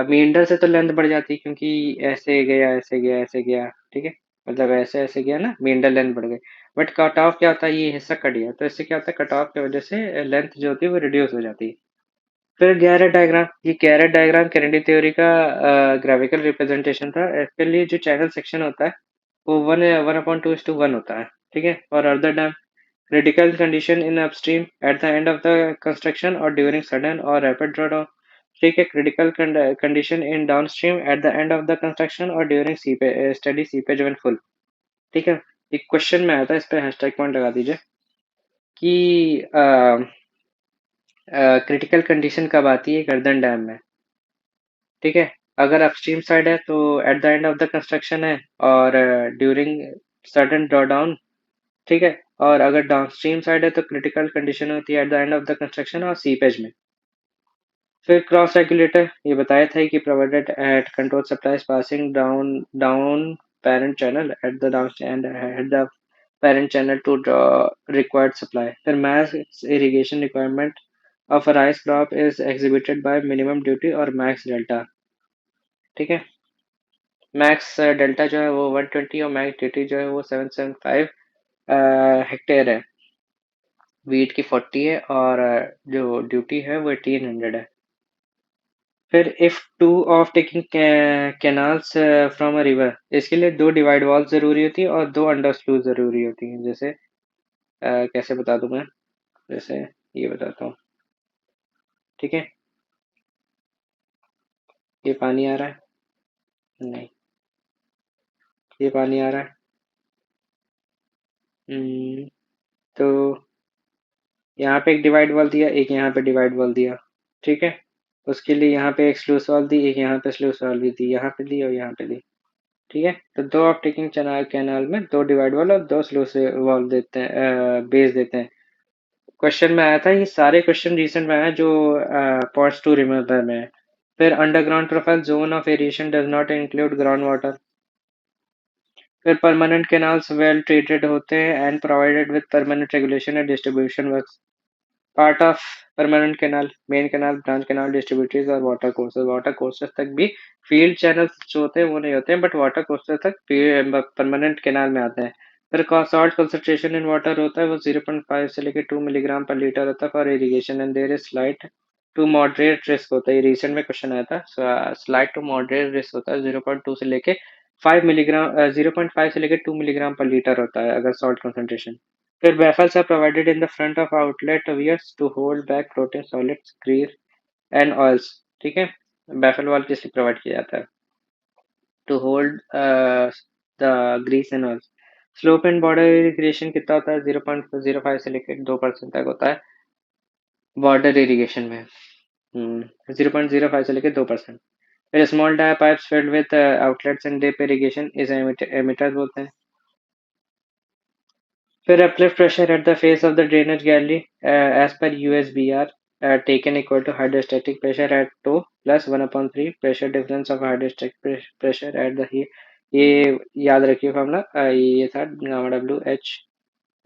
मींडर से तो लेंथ बढ़ जाती है, क्योंकि ऐसे गया ऐसे गया ऐसे गया, ठीक है, मतलब ऐसे ऐसे गया ना, मींडर लेंथ बढ़ गई। बट कट ऑफ क्या होता है? ये हिस्सा कट गया, तो इससे क्या होता है? कट ऑफ की वजह से लेंथ जो होती है वो रिड्यूस हो जाती है। फिर गैरेट डायग्राम, ये गैरेट डायग्राम कैनेडी थ्योरी का ग्राफिकल रिप्रेजेंटेशन था। इसके लिए जो चैनल सेक्शन होता है वो 1/2:1 होता है, ठीक है। और other dam critical condition in upstream at the end of the construction or during sudden or rapid drawdown, ठीक है। critical condition in downstream at the end of the construction or during steady seepage when full, ठीक है। एक question में आया था, इस पे हैशटैग पॉइंट लगा दीजिए कि क्रिटिकल कंडीशन कब आती है गर्दन डैम में, ठीक है। अगर अपस्ट्रीम साइड है तो eight the end of the construction है, और ड्यूरिंग सडन ड्रॉडाउन, ठीक है। और अगर डाउनस्ट्रीम साइड है तो क्रिटिकल कंडीशन होती है at the end of the construction और सीपेज में। फिर क्रॉस रेगुलेटर, ये बताया था कि provided at control supplies passing down down parent channel at the down end at the parent channel to required supply. फिर max irrigation requirement of a rice crop is exhibited by minimum duty और max delta, ठीक है। Max delta जो है वो 120 और max duty जो है वो 775 हेक्टेयर है। वीट की 40 है और जो ड्यूटी है वो 1800 है। फिर if two of taking canals from a river, इसके लिए दो डिवाइड वॉल जरूरी होती है और दो अंडर स्लूज जरूरी होती हैं। जैसे कैसे बता दूं मैं? जैसे ये बताता हूँ, ठीक है। ये पानी आ रहा है, नहीं, ये पानी आ रहा है। तो यहाँ पे एक डिवाइड वॉल दिया, एक यहाँ पे डिवाइड वॉल दिया, ठीक है। उसके लिए यहाँ पे एक स्लूस वॉल दी, एक यहाँ पे स्लूस वॉल भी दी, यहाँ पे दी और यहाँ पे दी, ठीक है। तो दो ऑफ टेकिंग चैनल कैनाल में दो डिवाइड वॉल और दो स्लूस वॉल देते हैं, बेस देते हैं। क्वेश्चन में आया था, ये सारे क्वेश्चन रिसेंट में आया जो पॉइंट्स टू रिमेम्बर में है। फिर underground profile zone of aeration does not include ground water. फिर परमानेंट कैनाल्स वेल ट्रीटेड होते हैं and provided with permanent regulation and distribution work. Part of permanent canal, main canal, branch canal, distributaries और water courses. Water courses तक भी field channels जो होते हैं वो नहीं होते हैं, बट वाटर कोर्सेज तक परमानेंट कैनाल में आते हैं। फिर सॉल्ट कंसंट्रेशन इन वाटर होता है वो 0.5 से लेकर 2 मिलीग्राम पर लीटर होता है for irrigation and there is slight to moderate risk होता है। ये रिसेंट में क्वेश्चन आया था, स्लाइट टू मॉडरेट रिस्क होता है 0.2 से लेके 5 मिलीग्राम, 0.5 से लेकर 2 मिलीग्राम पर लीटर होता है अगर सॉल्ट कंसंट्रेशन। फिर baffles are provided in the front of outlet weirs to hold back protein solids, grease and oils, ठीक है। baffle valve किसलिए प्रोवाइड किया जाता है? To hold the grease and oils. Slope and border irrigation कितना होता है? 0.05 से लेकर 2% तक होता है बॉर्डर इरिगेशन में। 0.05 से लेकर 2%। फिर small dia pipes filled with outlets and drip irrigation is emitters बोलते हैं। फिर uplift pressure at the face of the drainage gallery as per USBR taken equal to hydrostatic pressure at toe plus 1/3 pressure difference of hydrostatic pressure at the ये याद रखिए formula, ये था gamma W H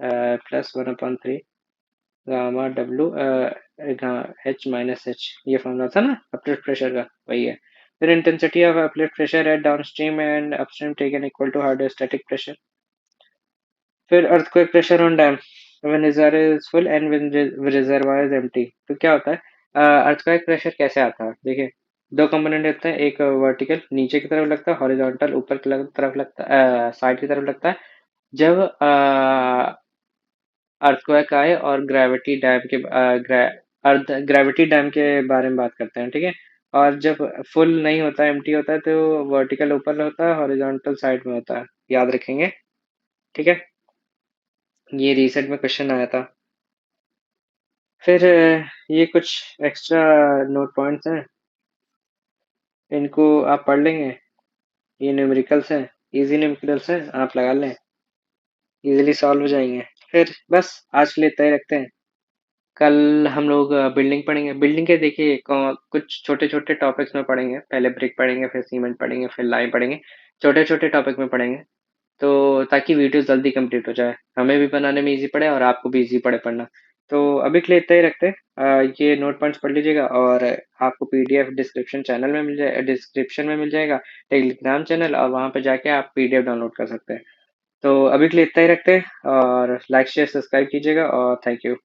plus 1/3 gamma W H minus H, ये formula था ना uplift pressure का, वही है। फिर intensity of uplift pressure at downstream and upstream taken equal to hydrostatic pressure. फिर earthquake pressure on dam when reservoir is full and when reservoir is empty. तो क्या होता है अर्थक्वेक प्रेशर कैसे आता है, देखिए दो कंपोनेंट होते हैं, एक वर्टिकल नीचे की तरफ लगता है, हॉरिजॉन्टल ऊपर की तरफ लगता है, साइड की तरफ लगता है। जब अर्थक्वेक आए और ग्रेविटी डैम के अर्थ ग्रेविटी डैम के बारे में बात करते हैं, ठीक है। और जब फुल नहीं होता, एम्प्टी होता है, तो वर्टिकल ऊपर होता है, हॉरिजॉन्टल साइड में होता है, याद रखेंगे, ठीक है। ये रिसेंट में क्वेश्चन आया था। फिर ये कुछ एक्स्ट्रा नोट पॉइंट्स हैं, इनको आप पढ़ लेंगे। ये न्यूमेरिकल्स हैं, इजी न्यूमेरिकल्स हैं, आप लगा लें, इजीली सॉल्व हो जाएंगे। फिर बस आज के लिए इतना ही रखते हैं। कल हम लोग बिल्डिंग पढ़ेंगे। बिल्डिंग के देखिए कुछ छोटे छोटे टॉपिक्स में पढ़ेंगे, पहले ब्रिक पढ़ेंगे, फिर सीमेंट पढ़ेंगे, फिर लाइम पढ़ेंगे, छोटे छोटे टॉपिक में पढ़ेंगे, तो ताकि वीडियो जल्दी कंप्लीट हो जाए, हमें भी बनाने में इजी पड़े और आपको भी इजी पड़े पढ़ना। तो अभी के लिए इतना ही रखते हैं। ये नोट पॉइंट्स पढ़ लीजिएगा, और आपको पीडीएफ डिस्क्रिप्शन में मिल जाएगा, टेलीग्राम चैनल, और वहाँ पे जाके आप पीडीएफ डाउनलोड कर सकते हैं। तो अभी के लिए इतना ही रखते हैं, और लाइक शेयर सब्सक्राइब कीजिएगा, और थैंक यू।